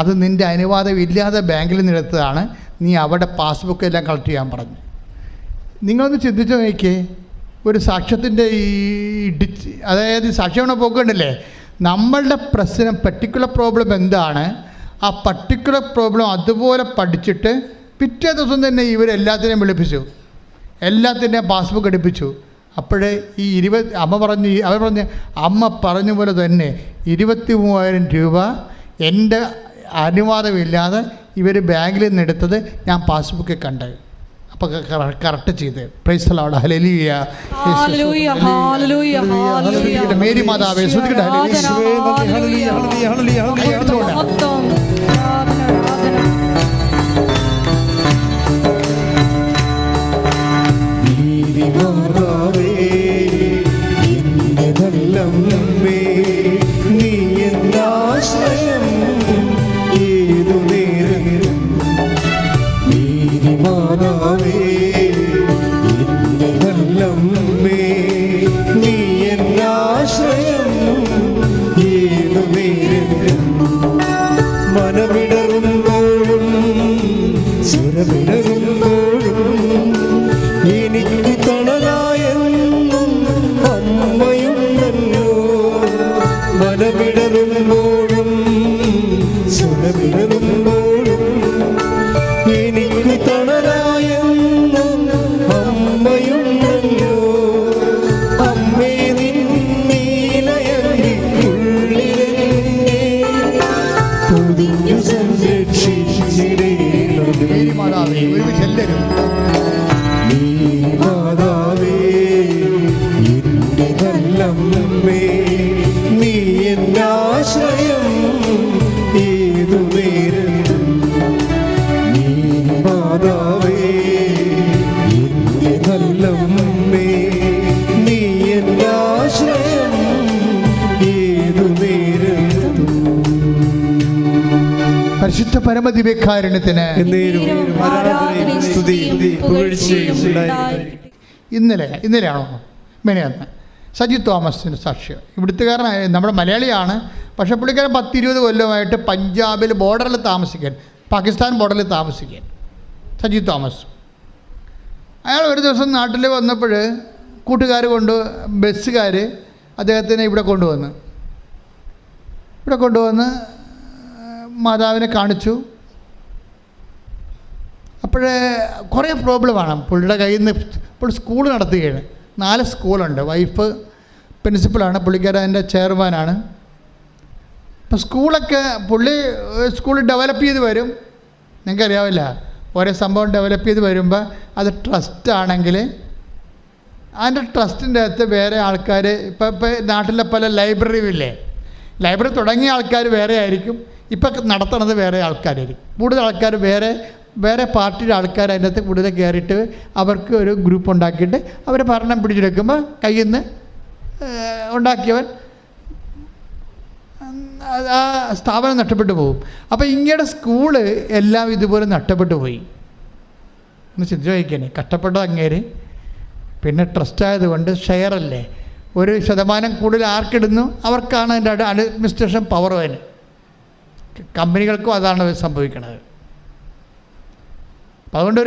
അത് നിൻ്റെ അനുവാദം ഇല്ലാതെ ബാങ്കിൽ നിന്ന് എടുത്തതാണ്. നീ അവിടെ പാസ്ബുക്ക് എല്ലാം കളക്ട് ചെയ്യാൻ പറഞ്ഞു. നിങ്ങളൊന്ന് ചിന്തിച്ച് നോക്കിയേ, ഒരു സാക്ഷ്യത്തിൻ്റെ അതായത് സാക്ഷ്യമാണ് പോക്കുണ്ടല്ലേ, നമ്മളുടെ പ്രശ്നം പർട്ടിക്കുലർ പ്രോബ്ലം എന്താണ്, ആ പർട്ടിക്കുലർ പ്രോബ്ലം അതുപോലെ പഠിച്ചിട്ട് പിറ്റേ ദിവസം തന്നെ ഇവരെല്ലാത്തിനെയും വിളിപ്പിച്ചു, എല്ലാത്തിൻ്റെയും പാസ്ബുക്ക് എടുപ്പിച്ചു. അപ്പോഴേ ഈ അവർ അമ്മ പറഞ്ഞ പോലെ തന്നെ 23,000 രൂപ എൻ്റെ അനുവാദമില്ലാതെ ഇവർ ബാങ്കിൽ നിന്ന് എടുത്തത് ഞാൻ പാസ്ബുക്കിൽ കണ്ടത്. അപ്പോൾ കറക്റ്റ് ചെയ്ത്. Praise the Lord. ഹല്ലേലൂയ. ഹല്ലേലൂയ ഹല്ലേലൂയ ഹല്ലേലൂയ. മേരി മാതാവേ സ്തുതിക്കട്ടെ. ഹല്ലേലൂയ ഹല്ലേലൂയ ഹല്ലേലൂയ. മാതാവേ എൻ്റെ നല്ലമ്മേ, നീ എൻ്റെ ആശ്രയം ഏതു നേരം. മേരി മാതാവേ എൻ്റെ നല്ലമ്മേ, നീ എൻ്റെ ആശ്രയം ഏതു നേരം. മനമിടറുമ്പോഴും സ്വരമിടറുമ്പോഴും എനിക്ക് തണലായെന്നും അമ്മയുണ്ടല്ലോ. മനമിടറുമ്പോഴും സ്വരമിടറുമ്പോഴും എനിക്ക് തണലായെന്നും അമ്മയുണ്ടല്ലോ. അമ്മേ നിൻ നീലയങ്കിക്കുള്ളിലെന്നെ പൊതിഞ്ഞു സംരക്ഷിച്ചിടേണമേ. മാതാവേ എല്ലാവരും മാതാവേ എൻ്റെ നല്ലമ്മേ, നീ എൻ്റെ ആശ്രയം ഏതു നേരം. നീ മാതാവേ എൻ്റെ നല്ലമ്മേ, നീ എൻ്റെ ആശ്രയം ഏതു നേരം. പരിശുദ്ധ പരമദിവ്യകാരുണ്യത്തിന് ഇന്നലെയാണോ മെനയാന്ന് സജി തോമസിന് സാക്ഷ്യം. ഇവിടുത്തുകാരനായ നമ്മുടെ മലയാളിയാണ്, പക്ഷേ പുള്ളിക്കാരൻ 10-20 കൊല്ലമായിട്ട് പഞ്ചാബിൽ ബോർഡറിൽ താമസിക്കാൻ, പാകിസ്ഥാൻ ബോർഡറിൽ താമസിക്കാൻ സജി തോമസ്. അയാൾ ഒരു ദിവസം നാട്ടിൽ വന്നപ്പോൾ ബസ്സുകാർ അദ്ദേഹത്തിനെ ഇവിടെ കൊണ്ടുവന്ന് മാതാവിനെ കാണിച്ചു. അപ്പോഴേ കുറേ പ്രോബ്ലമാണ്. പുള്ളിയുടെ കയ്യിൽ നിന്ന് ഇപ്പോൾ സ്കൂൾ നടത്തുകയാണ്. 4 സ്കൂളുണ്ട്. വൈഫ് പ്രിൻസിപ്പളാണ്, പുള്ളിക്കാരൻ അതിൻ്റെ ചെയർമാനാണ്. അപ്പം സ്കൂൾ ഡെവലപ്പ് ചെയ്ത് വരും. നിങ്ങൾക്കറിയാവില്ല, ഓരോ സംഭവം ഡെവലപ്പ് ചെയ്ത് വരുമ്പോൾ അത് ട്രസ്റ്റാണെങ്കിൽ അതിൻ്റെ ട്രസ്റ്റിൻ്റെ അകത്ത് വേറെ ആൾക്കാർ, ഇപ്പോൾ നാട്ടിലെ പല ലൈബ്രറിയില്ലേ, ലൈബ്രറി തുടങ്ങിയ ആൾക്കാർ വേറെ ആയിരിക്കും, ഇപ്പം നടത്തുന്നത് വേറെ ആൾക്കാരായിരിക്കും. കൂടുതൽ ആൾക്കാർ വേറെ പാർട്ടിയുടെ ആൾക്കാർ അതിൻ്റെ അകത്ത് കൂടുതൽ കയറിയിട്ട് അവർക്ക് ഒരു ഗ്രൂപ്പ് ഉണ്ടാക്കിയിട്ട് അവർ ഭരണം പിടിച്ചെടുക്കുമ്പോൾ കയ്യിൽ നിന്ന് ഉണ്ടാക്കിയവൻ ആ സ്ഥാപനം നഷ്ടപ്പെട്ടു പോകും. അപ്പോൾ ഇങ്ങയുടെ സ്കൂള് എല്ലാം ഇതുപോലെ നഷ്ടപ്പെട്ടു പോയി. ഒന്ന് ചിന്തിച്ച് വയ്ക്കണേ, കഷ്ടപ്പെട്ടത് അങ്ങേര്. പിന്നെ ട്രസ്റ്റായതുകൊണ്ട് ഷെയറല്ലേ, 1% കൂടുതൽ ആർക്കിടുന്നു അവർക്കാണ് അതിൻ്റെ അഡ്മിനിസ്ട്രേഷൻ പവർ. അതിന് കമ്പനികൾക്കും അതാണ് സംഭവിക്കുന്നത്. അപ്പോൾ അതുകൊണ്ട്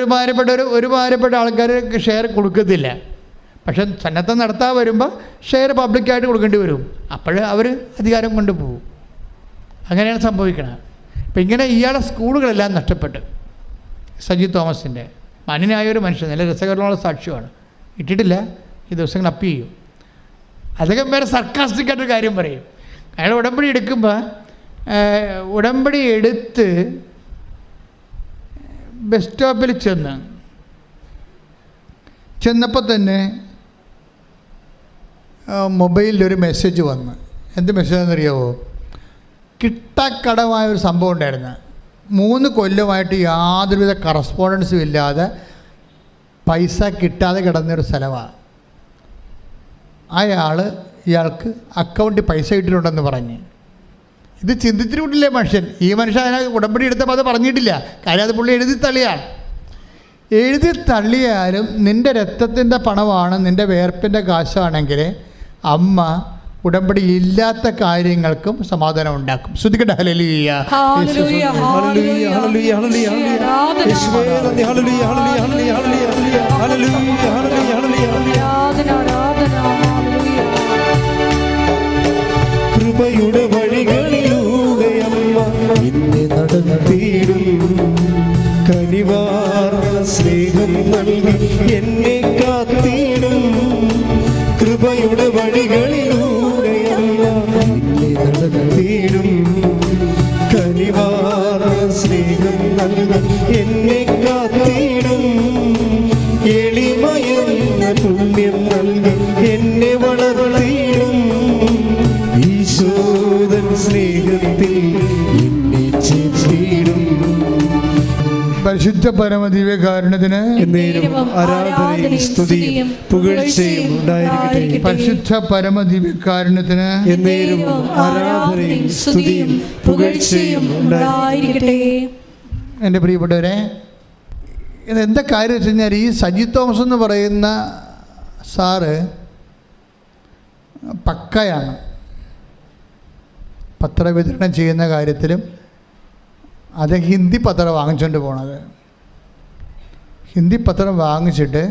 ഒരുമാതിരിപ്പെട്ട ആൾക്കാർക്ക് ഷെയർ കൊടുക്കത്തില്ല. പക്ഷെ സന്നദ്ധം നടത്താൻ വരുമ്പോൾ ഷെയർ പബ്ലിക്കായിട്ട് കൊടുക്കേണ്ടി വരും. അപ്പോഴേ അവർ അധികാരം കൊണ്ടുപോകും. അങ്ങനെയാണ് സംഭവിക്കുന്നത്. അപ്പം ഇങ്ങനെ ഇയാളുടെ സ്കൂളുകളെല്ലാം നഷ്ടപ്പെട്ടു. സജി തോമസിൻ്റെ മാന്യനായൊരു മനുഷ്യൻ, നല്ല രസകരമുള്ള സാക്ഷ്യമാണ്. ഇട്ടിട്ടില്ല, ഈ ദിവസങ്ങൾ അപ്പ് ചെയ്യും. അദ്ദേഹം വേറെ സർക്കാസ്റ്റിക്കായിട്ടൊരു കാര്യം പറയും. അയാൾ ഉടമ്പടി എടുക്കുമ്പോൾ ഉടമ്പടി എടുത്ത് ബസ് സ്റ്റോപ്പിൽ ചെന്നപ്പോൾ തന്നെ മൊബൈലിലൊരു മെസ്സേജ് വന്നു. എന്ത് മെസ്സേജാണെന്നറിയാമോ? കിട്ടക്കടമായൊരു സംഭവം ഉണ്ടായിരുന്നു. 3 കൊല്ലമായിട്ട് യാതൊരുവിധ കറസ്പോണ്ടൻസും ഇല്ലാതെ പൈസ കിട്ടാതെ കിടന്നൊരു സ്ഥലമാണ്. ഇയാൾക്ക് അക്കൗണ്ടിൽ പൈസ ഇട്ടിട്ടുണ്ടെന്ന് പറഞ്ഞ്. ഇത് ചിന്തിച്ചിട്ടില്ലേ മനുഷ്യൻ? ഈ മനുഷ്യൻ അതിനെ ഉടമ്പടി എടുത്തപ്പോൾ അത് പറഞ്ഞിട്ടില്ല. കാര്യം അത് പുള്ളി എഴുതി തള്ളിയാലും നിൻ്റെ രക്തത്തിൻ്റെ പണമാണ്, നിൻ്റെ വേർപ്പിൻ്റെ കാശാണെങ്കിൽ അമ്മ ഉടമ്പടി ഇല്ലാത്ത കാര്യങ്ങൾക്കും സമാധാനം ഉണ്ടാക്കും. ശ്രദ്ധിക്കട്ടെ. ഹല്ലേലൂയ. ഹല്ലേലൂയ, ഹല്ലേലൂയ, ഹല്ലേലൂയ, ഹല്ലേലൂയ, ഹല്ലേലൂയ. യേശുവേ നന്ദി. ഹല്ലേലൂയ, ഹല്ലേലൂയ, ഹല്ലേലൂയ, ഹല്ലേലൂയ, ഹല്ലേലൂയ, ഹല്ലേലൂയ, ഹല്ലേലൂയ. ആരാധന, ആരാധന, ഹല്ലേലൂയ. കൃപയുടെ വഴികളിലൂടെ അമ്മ എന്നെ നടത്തിയിടും. കനിവാർന്ന സ്നേഹം നൽകി എന്നെ കാത്തിടും. കൃപയുടെ വഴികളിലൂടെ അമ്മ എന്നെ നടത്തിയിടും. കനിവാർന്ന സ്നേഹം നൽകി എന്നെ കാത്തിടും. എളിമയെന്ന പുണ്യം നൽകി എന്നെ വളർത്തിയിടും. ഈശോദൻ സ്നേഹത്തിൽ എന്നെ ചേർത്തിടും. പരിശുദ്ധ പരമദിവ്യകാരുണ്യത്തിന് ആരാധനയും സ്തുതിയും പുകഴ്ചയും ഉണ്ടായിരിക്കട്ടെ. പരിശുദ്ധ പരമദിവ്യകാരുണ്യത്തിന് ആരാധനയും സ്തുതിയും പുകഴ്ചയും ഉണ്ടായിരിക്കട്ടെ. എൻ്റെ പ്രിയപ്പെട്ടവരെ, ഇതെന്താ കാര്യം വെച്ച് കഴിഞ്ഞാൽ, ഈ സജി തോമസ് എന്ന് പറയുന്ന സാറ് പക്കയാണ്. പത്രവിതരണം ചെയ്യുന്ന കാര്യത്തിലും അത് ഹിന്ദി പത്രം വാങ്ങിച്ചുകൊണ്ട് പോണത്. ഹിന്ദി പത്രം വാങ്ങിച്ചിട്ട്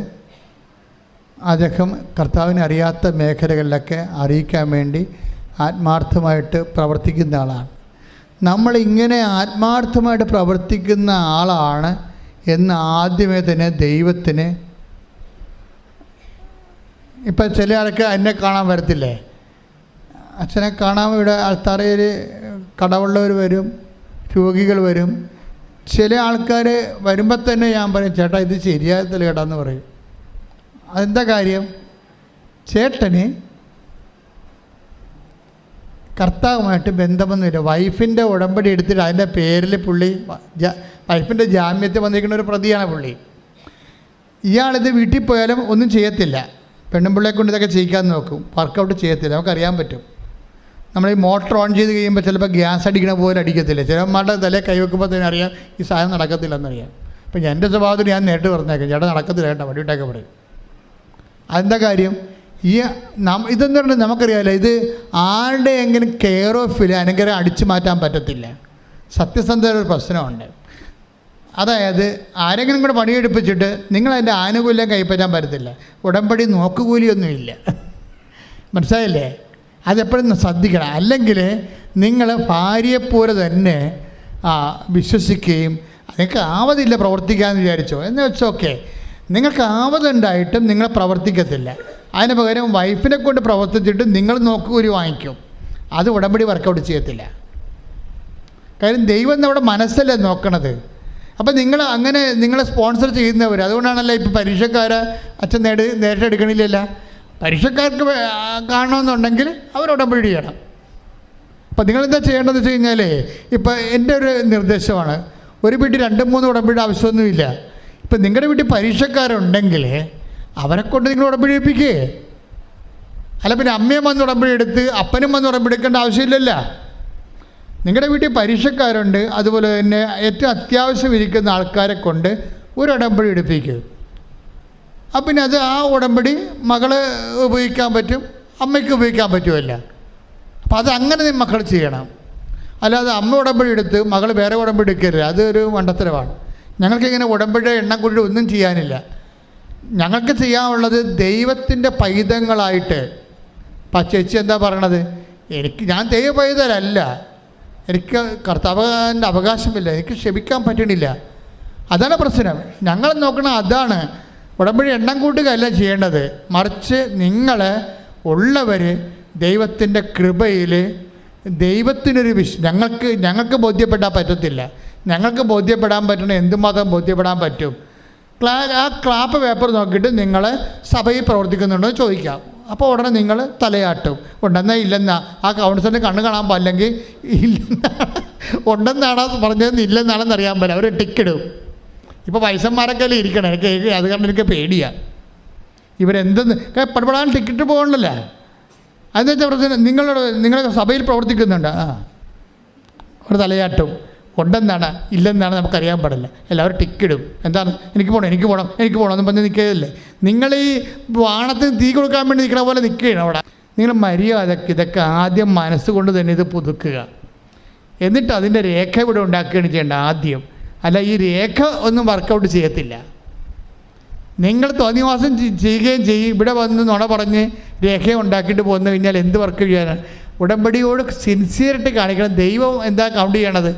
അദ്ദേഹം കർത്താവിനെ അറിയാത്ത മേഖലകളിലൊക്കെ അറിയിക്കാൻ വേണ്ടി ആത്മാർത്ഥമായിട്ട് പ്രവർത്തിക്കുന്ന ആളാണ്. നമ്മളിങ്ങനെ ആത്മാർത്ഥമായിട്ട് പ്രവർത്തിക്കുന്ന ആളാണ് എന്ന് ആദ്യമേ തന്നെ ദൈവത്തിന്, ഇപ്പം ചില ആൾക്ക് എന്നെ കാണാൻ വരത്തില്ലേ, അച്ഛനെ കാണാൻ ഇവിടെ ആൾത്താറയിൽ കടവുള്ളവർ വരും, രോഗികൾ വരും. ചില ആൾക്കാർ വരുമ്പോൾ തന്നെ ഞാൻ പറയും, ചേട്ടാ ഇത് ശരിയാകത്തില്ല ചേട്ടാ എന്ന് പറയും. അതെന്താ കാര്യം? ചേട്ടന് കർത്താവുമായിട്ട് ബന്ധമൊന്നുമില്ല. വൈഫിൻ്റെ ഉടമ്പടി എടുത്തിട്ട് അതിൻ്റെ പേരിൽ പുള്ളി വൈഫിൻ്റെ ജാമ്യത്തിൽ വന്നിരിക്കുന്ന ഒരു പ്രതിയാണ് പുള്ളി. ഇയാളിത് വീട്ടിൽ പോയാലും ഒന്നും ചെയ്യത്തില്ല. പെണ്ണുമ്പിള്ളയെ കൊണ്ട് ഇതൊക്കെ ചെയ്യിക്കാൻ നോക്കും, വർക്കൗട്ട് ചെയ്യത്തില്ല. നമുക്കറിയാൻ പറ്റും. നമ്മൾ ഈ മോട്ടർ ഓൺ ചെയ്ത് കഴിയുമ്പോൾ ചിലപ്പോൾ ഗ്യാസ് അടിക്കണ പോലെ അടിക്കത്തില്ല. ചിലന്മാരുടെ തലേ കൈവെക്കുമ്പോൾ തന്നെ അറിയാം ഈ സാധനം നടക്കത്തില്ലെന്നറിയാം. അപ്പം എൻ്റെ സ്വഭാവത്തിൽ ഞാൻ നേരിട്ട് പറഞ്ഞേക്കാം, ചേട്ടാ നടക്കത്തില്ല ചേട്ടാ, വടിവിട്ടൊക്കെ പറയും. അതെന്താ കാര്യം? ഇതെന്ന് പറഞ്ഞാൽ നമുക്കറിയാമല്ലോ, ഇത് ആരുടെ എങ്കിലും കെയർ ഓഫിൽ അനുഗ്രഹം അടിച്ചു മാറ്റാൻ പറ്റത്തില്ല. സത്യസന്ധത ഒരു പ്രശ്നമുണ്ട്. അതായത് ആരെങ്കിലും കൂടെ പണിയെടുപ്പിച്ചിട്ട് നിങ്ങളതിൻ്റെ ആനുകൂല്യം കൈപ്പറ്റാൻ പറ്റത്തില്ല. ഉടമ്പടി നോക്കുകൂലിയൊന്നുമില്ല. മനസ്സിലായില്ലേ? അതെപ്പോഴും ശ്രദ്ധിക്കണം. അല്ലെങ്കിൽ നിങ്ങൾ ഭാര്യയെപ്പോലെ തന്നെ വിശ്വസിക്കുകയും നിങ്ങൾക്ക് ആവതില്ല പ്രവർത്തിക്കാമെന്ന് വിചാരിച്ചോ എന്ന് വെച്ചോക്കെ, നിങ്ങൾക്ക് ആവതുണ്ടായിട്ടും നിങ്ങൾ പ്രവർത്തിക്കത്തില്ല. അതിന് പകരം വൈഫിനെ കൊണ്ട് പ്രവർത്തിച്ചിട്ട് നിങ്ങൾ നോക്കുകൂലി വാങ്ങിക്കും. അത് ഉടമ്പടി വർക്കൗട്ട് ചെയ്യത്തില്ല. കാര്യം ദൈവം നമ്മുടെ മനസ്സല്ലേ നോക്കണത്. അപ്പം നിങ്ങൾ അങ്ങനെ നിങ്ങളെ സ്പോൺസർ ചെയ്യുന്നവർ, അതുകൊണ്ടാണല്ലോ ഇപ്പോൾ പരീക്ഷക്കാരെ അച്ഛൻ നേരിട്ട് എടുക്കണില്ലല്ല. പരീക്ഷക്കാർക്ക് കാണണമെന്നുണ്ടെങ്കിൽ അവർ ഉടമ്പടി ചെയ്യണം. അപ്പം നിങ്ങളെന്താ ചെയ്യേണ്ടതെന്ന് വെച്ച് കഴിഞ്ഞാൽ, ഇപ്പം എൻ്റെ ഒരു നിർദ്ദേശമാണ്, ഒരു വീട്ടിൽ 2-3 ഉടമ്പടിയുടെ ആവശ്യമൊന്നുമില്ല. ഇപ്പം നിങ്ങളുടെ വീട്ടിൽ പരീക്ഷക്കാരുണ്ടെങ്കിൽ അവരെ കൊണ്ട് നിങ്ങൾ ഉടമ്പടി എടുപ്പിക്കേ. അല്ല പിന്നെ അമ്മയും വന്ന് ഉടമ്പടി എടുത്ത് അപ്പനും വന്ന് ഉടമ്പടി എടുക്കേണ്ട ആവശ്യമില്ലല്ലോ. നിങ്ങളുടെ വീട്ടിൽ പരീക്ഷക്കാരുണ്ട്, അതുപോലെ തന്നെ ഏറ്റവും അത്യാവശ്യം ഇരിക്കുന്ന ആൾക്കാരെ കൊണ്ട് ഒരു ഉടമ്പടി എടുപ്പിക്കും. അപ്പം പിന്നെ അത് ആ ഉടമ്പടി മകള് ഉപയോഗിക്കാൻ പറ്റും, അമ്മയ്ക്ക് ഉപയോഗിക്കാൻ പറ്റുമല്ല. അപ്പം അത് അങ്ങനെ മക്കൾ ചെയ്യണം. അല്ലാതെ അമ്മ ഉടമ്പടി എടുത്ത് മകൾ വേറെ ഉടമ്പടി എടുക്കരുത്. അതൊരു മണ്ടത്തരമാണ്. ഞങ്ങൾക്കിങ്ങനെ ഉടമ്പടിയുടെ എണ്ണം കൂടി ഒന്നും ചെയ്യാനില്ല. ഞങ്ങൾക്ക് ചെയ്യാനുള്ളത് ദൈവത്തിൻ്റെ പൈതങ്ങളായിട്ട്. ചേച്ചി എന്താ പറയണത്? ഞാൻ ദൈവ പൈതലല്ല, എനിക്ക് കർത്താവിൻ്റെ അവകാശമില്ല, എനിക്ക് ക്ഷമിക്കാൻ പറ്റണില്ല. അതാണ് പ്രശ്നം. ഞങ്ങൾ നോക്കണം അതാണ്. ഉടമ്പടി എണ്ണം കൂട്ടുകയല്ല ചെയ്യേണ്ടത്, മറിച്ച് നിങ്ങൾ ഉള്ളവർ ദൈവത്തിൻ്റെ കൃപയിൽ ദൈവത്തിനൊരു ഞങ്ങൾക്ക് ബോധ്യപ്പെടാൻ പറ്റത്തില്ല. ഞങ്ങൾക്ക് ബോധ്യപ്പെടാൻ പറ്റണ എന്തുമാത്രം ബോധ്യപ്പെടാൻ പറ്റും? ആ ക്ലാപ്പ് പേപ്പർ നോക്കിയിട്ട് നിങ്ങൾ സഭയിൽ പ്രവർത്തിക്കുന്നുണ്ടോ എന്ന് ചോദിക്കാം. അപ്പോൾ ഉടനെ നിങ്ങൾ തലയാട്ടും. ഉണ്ടെന്നാ ഇല്ലെന്നാ ആ കൗൺസിലിന് കണ്ണ് കാണാൻ പാടില്ലെങ്കിൽ ഇല്ലെന്നാണ്, ഉണ്ടെന്നാണോ പറഞ്ഞതെന്ന് ഇല്ലെന്നാണെന്ന് അറിയാൻ പറ്റില്ല. അവർ ടിക്കിടും. ഇപ്പോൾ വയസ്സന്മാരൊക്കെ അല്ലേ ഇരിക്കണം. എനിക്ക് അത് കാരണം എനിക്ക് പേടിയാണ്. ഇവരെന്തെന്ന് പടപെടാൻ ടിക്കറ്റ് പോകണ്ടല്ലോ. അതെന്ന് വെച്ചാൽ പ്രശ്നം, നിങ്ങൾ സഭയിൽ പ്രവർത്തിക്കുന്നുണ്ട്, അവർ തലയാട്ടും. ഉണ്ടെന്നാണ് ഇല്ലെന്നാണ് നമുക്കറിയാൻ പാടില്ല. എല്ലാവരും ടിക്കിടും. എന്താണ് എനിക്ക് പോകണം എന്ന് പറഞ്ഞ് നിൽക്കുകയല്ലേ. നിങ്ങൾ ഈ വാണത്തിന് തീ കൊടുക്കാൻ വേണ്ടി നിൽക്കണ പോലെ നിൽക്കുകയാണ് അവിടെ. നിങ്ങൾ മര്യാദക്ക് ഇതൊക്കെ ആദ്യം മനസ്സുകൊണ്ട് തന്നെ ഇത് പുതുക്കുക. എന്നിട്ട് അതിൻ്റെ രേഖ ഇവിടെ ഉണ്ടാക്കുകയാണ് ചെയ്യേണ്ടത് ആദ്യം. അല്ല, ഈ രേഖ ഒന്നും വർക്കൗട്ട് ചെയ്യത്തില്ല. നിങ്ങൾ തോന്നിവാസം ചെയ്യുകയും ചെയ്യും, ഇവിടെ വന്ന് നുണ പറഞ്ഞ് രേഖ ഉണ്ടാക്കിയിട്ട് പോന്നു കഴിഞ്ഞാൽ എന്ത് വർക്ക് ചെയ്യാനാണ്? ഉടമ്പടിയോട് സിൻസിയറിറ്റി കാണിക്കണം. ദൈവം എന്താ കൗണ്ട് ചെയ്യണത്?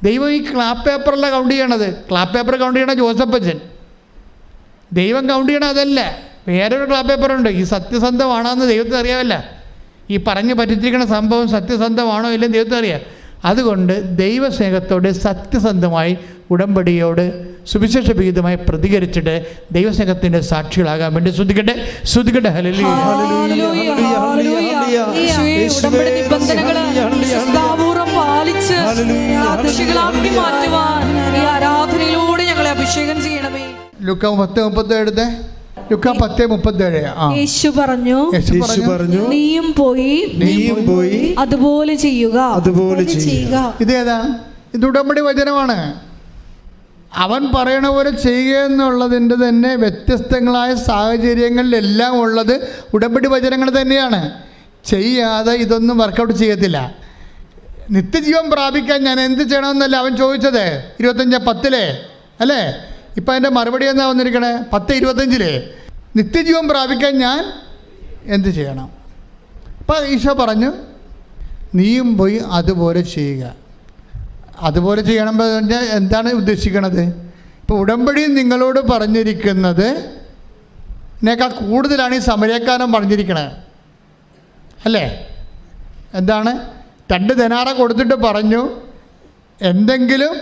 ദൈവം ഈ ക്ലാപ്പ് പേപ്പറല്ല കൗണ്ട് ചെയ്യണത്. ക്ലാപ്പ് പേപ്പർ കൗണ്ട് ചെയ്യണ ജോസഫച്ചൻ. ദൈവം കൗണ്ട് ചെയ്യണം അതല്ല, വേറൊരു ക്ലാപ്പ് പേപ്പറുണ്ട്. ഈ സത്യസന്ധമാണോ എന്ന് ദൈവത്തിന് അറിയാമല്ല. ഈ പറഞ്ഞ് പറ്റിച്ചിരിക്കുന്ന സംഭവം സത്യസന്ധമാണോ ഇല്ലെന്ന് ദൈവത്തിന് അറിയാം. അതുകൊണ്ട് ദൈവസ്നേഹത്തോട് സത്യസന്ധമായി ഉടമ്പടിയോട് സുവിശേഷവിഹിതമായി പ്രതികരിച്ചിട്ട് ദൈവസ്നേഹത്തിൻ്റെ സാക്ഷികളാകാൻ വേണ്ടി ശ്രദ്ധിക്കട്ടെ. ഹല്ലേലൂയ. ഉടമ്പടി നിബന്ധനകള് വിശ്വസ്താപൂർവ്വം പാലിച്ച് സാക്ഷികളാക്കി മാറ്റുവാൻ ഈ ആരാധനയിലൂടെ ഞങ്ങളെ അഭിഷേകം ചെയ്യണമേ. ലൂക്കാ 10:37 ലൂക്കാ 10:37. യേശു പറഞ്ഞു, നീയും പോയി അതുപോലെ ചെയ്യുക. ഇതേതാ? ഇത് ഉടമ്പടി വചനമാണ്. അവൻ പറയണ പോലെ ചെയ്യുക എന്നുള്ളതിൻ്റെ തന്നെ വ്യത്യസ്തങ്ങളായ സാഹചര്യങ്ങളിലെല്ലാം ഉള്ളത് ഉടമ്പടി വചനങ്ങൾ തന്നെയാണ്. ചെയ്യാതെ ഇതൊന്നും വർക്കൗട്ട് ചെയ്യത്തില്ല. നിത്യജീവൻ പ്രാപിക്കാൻ ഞാൻ എന്ത് ചെയ്യണമെന്നല്ല അവൻ ചോദിച്ചത് 25:10 അല്ലേ? ഇപ്പം അതിൻ്റെ മറുപടി എന്നാ വന്നിരിക്കണേ 10:25. നിത്യജീവൻ പ്രാപിക്കാൻ ഞാൻ എന്ത് ചെയ്യണം? അപ്പം ഈശോ പറഞ്ഞു, നീയും പോയി അതുപോലെ ചെയ്യുക. അതുപോലെ ചെയ്യണം പറഞ്ഞാൽ എന്താണ് ഉദ്ദേശിക്കണത്? ഇപ്പോൾ ഉടമ്പടി നിങ്ങളോട് പറഞ്ഞിരിക്കുന്നത് ഇതിനേക്കാൾ കൂടുതലാണ് ഈ സമരക്കാരൻ പറഞ്ഞിരിക്കണത് അല്ലേ? എന്താണ്? 2 ദിനാറ കൊടുത്തിട്ട് പറഞ്ഞു, എന്തെങ്കിലും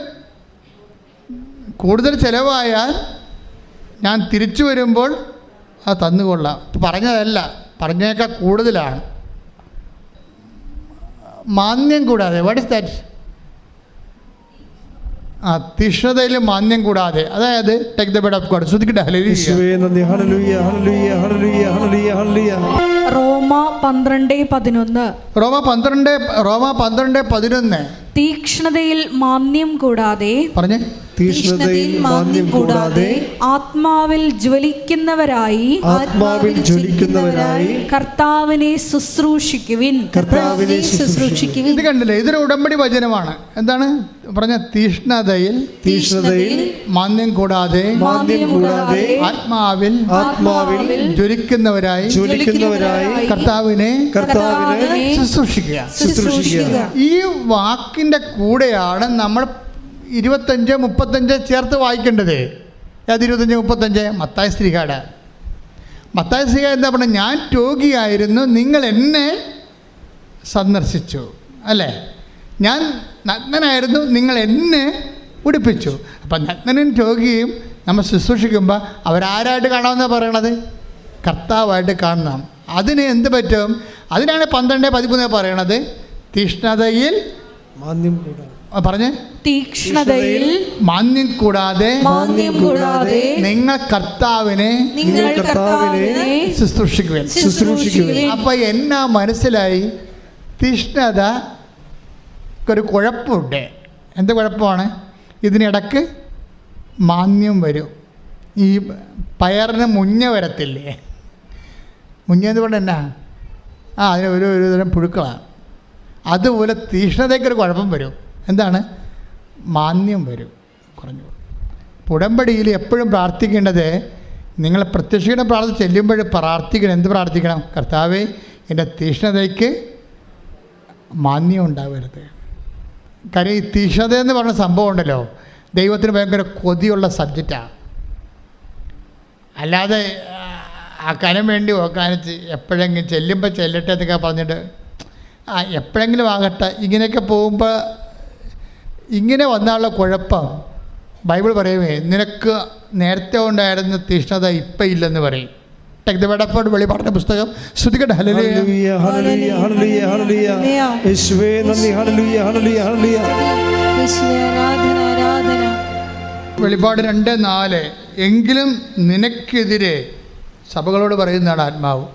കൂടുതൽ ചിലവായാൽ ഞാൻ തിരിച്ചു വരുമ്പോൾ അത് തന്നുകൊള്ളാം. പറഞ്ഞതല്ല, പറഞ്ഞേക്കാൾ കൂടുതലാണ്. മാന്യം കൂടാതെ. What is that? തീഷ്ണതയിൽ മാന്യം കൂടാതെ. അതായത് take the bed of God. ശ്രദ്ധിക്കട്ടെ. റോമ 12:11. റോമ 12:11. തീക്ഷ്ണതയിൽ മാന്യം കൂടാതെ. പറഞ്ഞേ. തീക്ഷ്ണതയിൽ മാന്യം കൂടാതെ ആത്മാവിൽ ജ്വലിക്കുന്നവരായി കർത്താവിനെ ശുശ്രൂഷിക്കുവിൻ. ഇത് കണ്ടില്ലേ? ഇതൊരു ഉടമ്പടി വചനമാണ്. എന്താണ് പറഞ്ഞ? തീക്ഷ്ണതയിൽ മാന്യം കൂടാതെ ആത്മാവിൽ ജ്വലിക്കുന്നവരായി കർത്താവിനെ ശുശ്രൂഷിക്കുക. ഈ വാക്കിൻ്റെ കൂടെയാണ് നമ്മൾ 25-35 ചേർത്ത് വായിക്കേണ്ടത്. അത് 25-35 മത്തായി ശ്രീകാട്. മത്തായി ശ്രീകാട് എന്താ പറഞ്ഞത്? ഞാൻ രോഗിയായിരുന്നു, നിങ്ങൾ എന്നെ സന്ദർശിച്ചു അല്ലേ? ഞാൻ നഗ്നനായിരുന്നു, നിങ്ങൾ എന്നെ ഉടുപ്പിച്ചു. അപ്പം നഗ്നനും രോഗിയും നമ്മൾ ശുശ്രൂഷിക്കുമ്പോൾ അവരാരായിട്ട് കാണാമെന്നാണ് പറയണത്? കർത്താവായിട്ട് കാണണം. അതിന് എന്ത് പറ്റും? അതിനാണ് 12:13 പറയണത്. തീക്ഷ്ണതയിൽ മാന്യം കൂടാതെ. പറഞ്ഞേ. തീക്ഷ്ണതയിൽ മാന്യം കൂടാതെ നിങ്ങൾ കർത്താവിനെ ശുശ്രൂഷിക്കുവിൻ. അപ്പൊ എന്നാ മനസ്സിലായി? തീക്ഷ്ണത ഒരു കുഴപ്പമുണ്ട്. എന്ത് കുഴപ്പമാണ്? ഇതിനിടക്ക് മാന്യം വരും. ഈ പയറിന് മുഞ്ഞ വരത്തില്ലേ? മുഞ്ഞ എന്തുകൊണ്ട് എന്നാ? അതിന് ഒരു തരം പുഴുക്കളാണ്. അതുപോലെ തീക്ഷ്ണതയ്ക്കൊരു കുഴപ്പം വരും. എന്താണ്? മാന്യം വരും, കുറഞ്ഞു. ഉടമ്പടിയിൽ എപ്പോഴും പ്രാർത്ഥിക്കേണ്ടത്, നിങ്ങൾ പ്രത്യക്ഷീണ പ്രാർത്ഥന ചെല്ലുമ്പോൾ പ്രാർത്ഥിക്കണം. എന്ത് പ്രാർത്ഥിക്കണം? കർത്താവേ, എൻ്റെ തീക്ഷ്ണതയ്ക്ക് മാന്യം ഉണ്ടാവരുത്. കാര്യം ഈ തീക്ഷ്ണത എന്ന് പറഞ്ഞ സംഭവം ഉണ്ടല്ലോ, ദൈവത്തിന് ഭയങ്കര കൊതിയുള്ള സബ്ജക്റ്റാണ്. അല്ലാതെ ആ കനം വേണ്ടി കാണിച്ച് എപ്പോഴെങ്കിലും ചെല്ലുമ്പോൾ ചെല്ലട്ടെ എന്നൊക്കെ പറഞ്ഞിട്ട് എപ്പോഴെങ്കിലും ആകട്ടെ ഇങ്ങനെയൊക്കെ പോകുമ്പോൾ ഇങ്ങനെ വന്നാലുള്ള കുഴപ്പം ബൈബിൾ പറയുമേ, നിനക്ക് നേരത്തെ ഉണ്ടായിരുന്ന തീക്ഷ്ണത ഇപ്പം ഇല്ലെന്ന് പറയും. Take the word of God. വെളിപാടിന്റെ പുസ്തകം. ശ്രദ്ധിക്കട്ടെ. ഹല്ലേലൂയ, ഹല്ലേലൂയ, ഹല്ലേലൂയ, ഹല്ലേലൂയ. യേശുവേ നന്ദി. ഹല്ലേലൂയ, ഹല്ലേലൂയ, ഹല്ലേലൂയ. യേശുവേ ആരാധന, ആരാധന. വെളിപാട് 2:4. എങ്കിലും നിനക്കെതിരെ, സഭകളോട് പറയുന്നതാണ് ആത്മാവ്,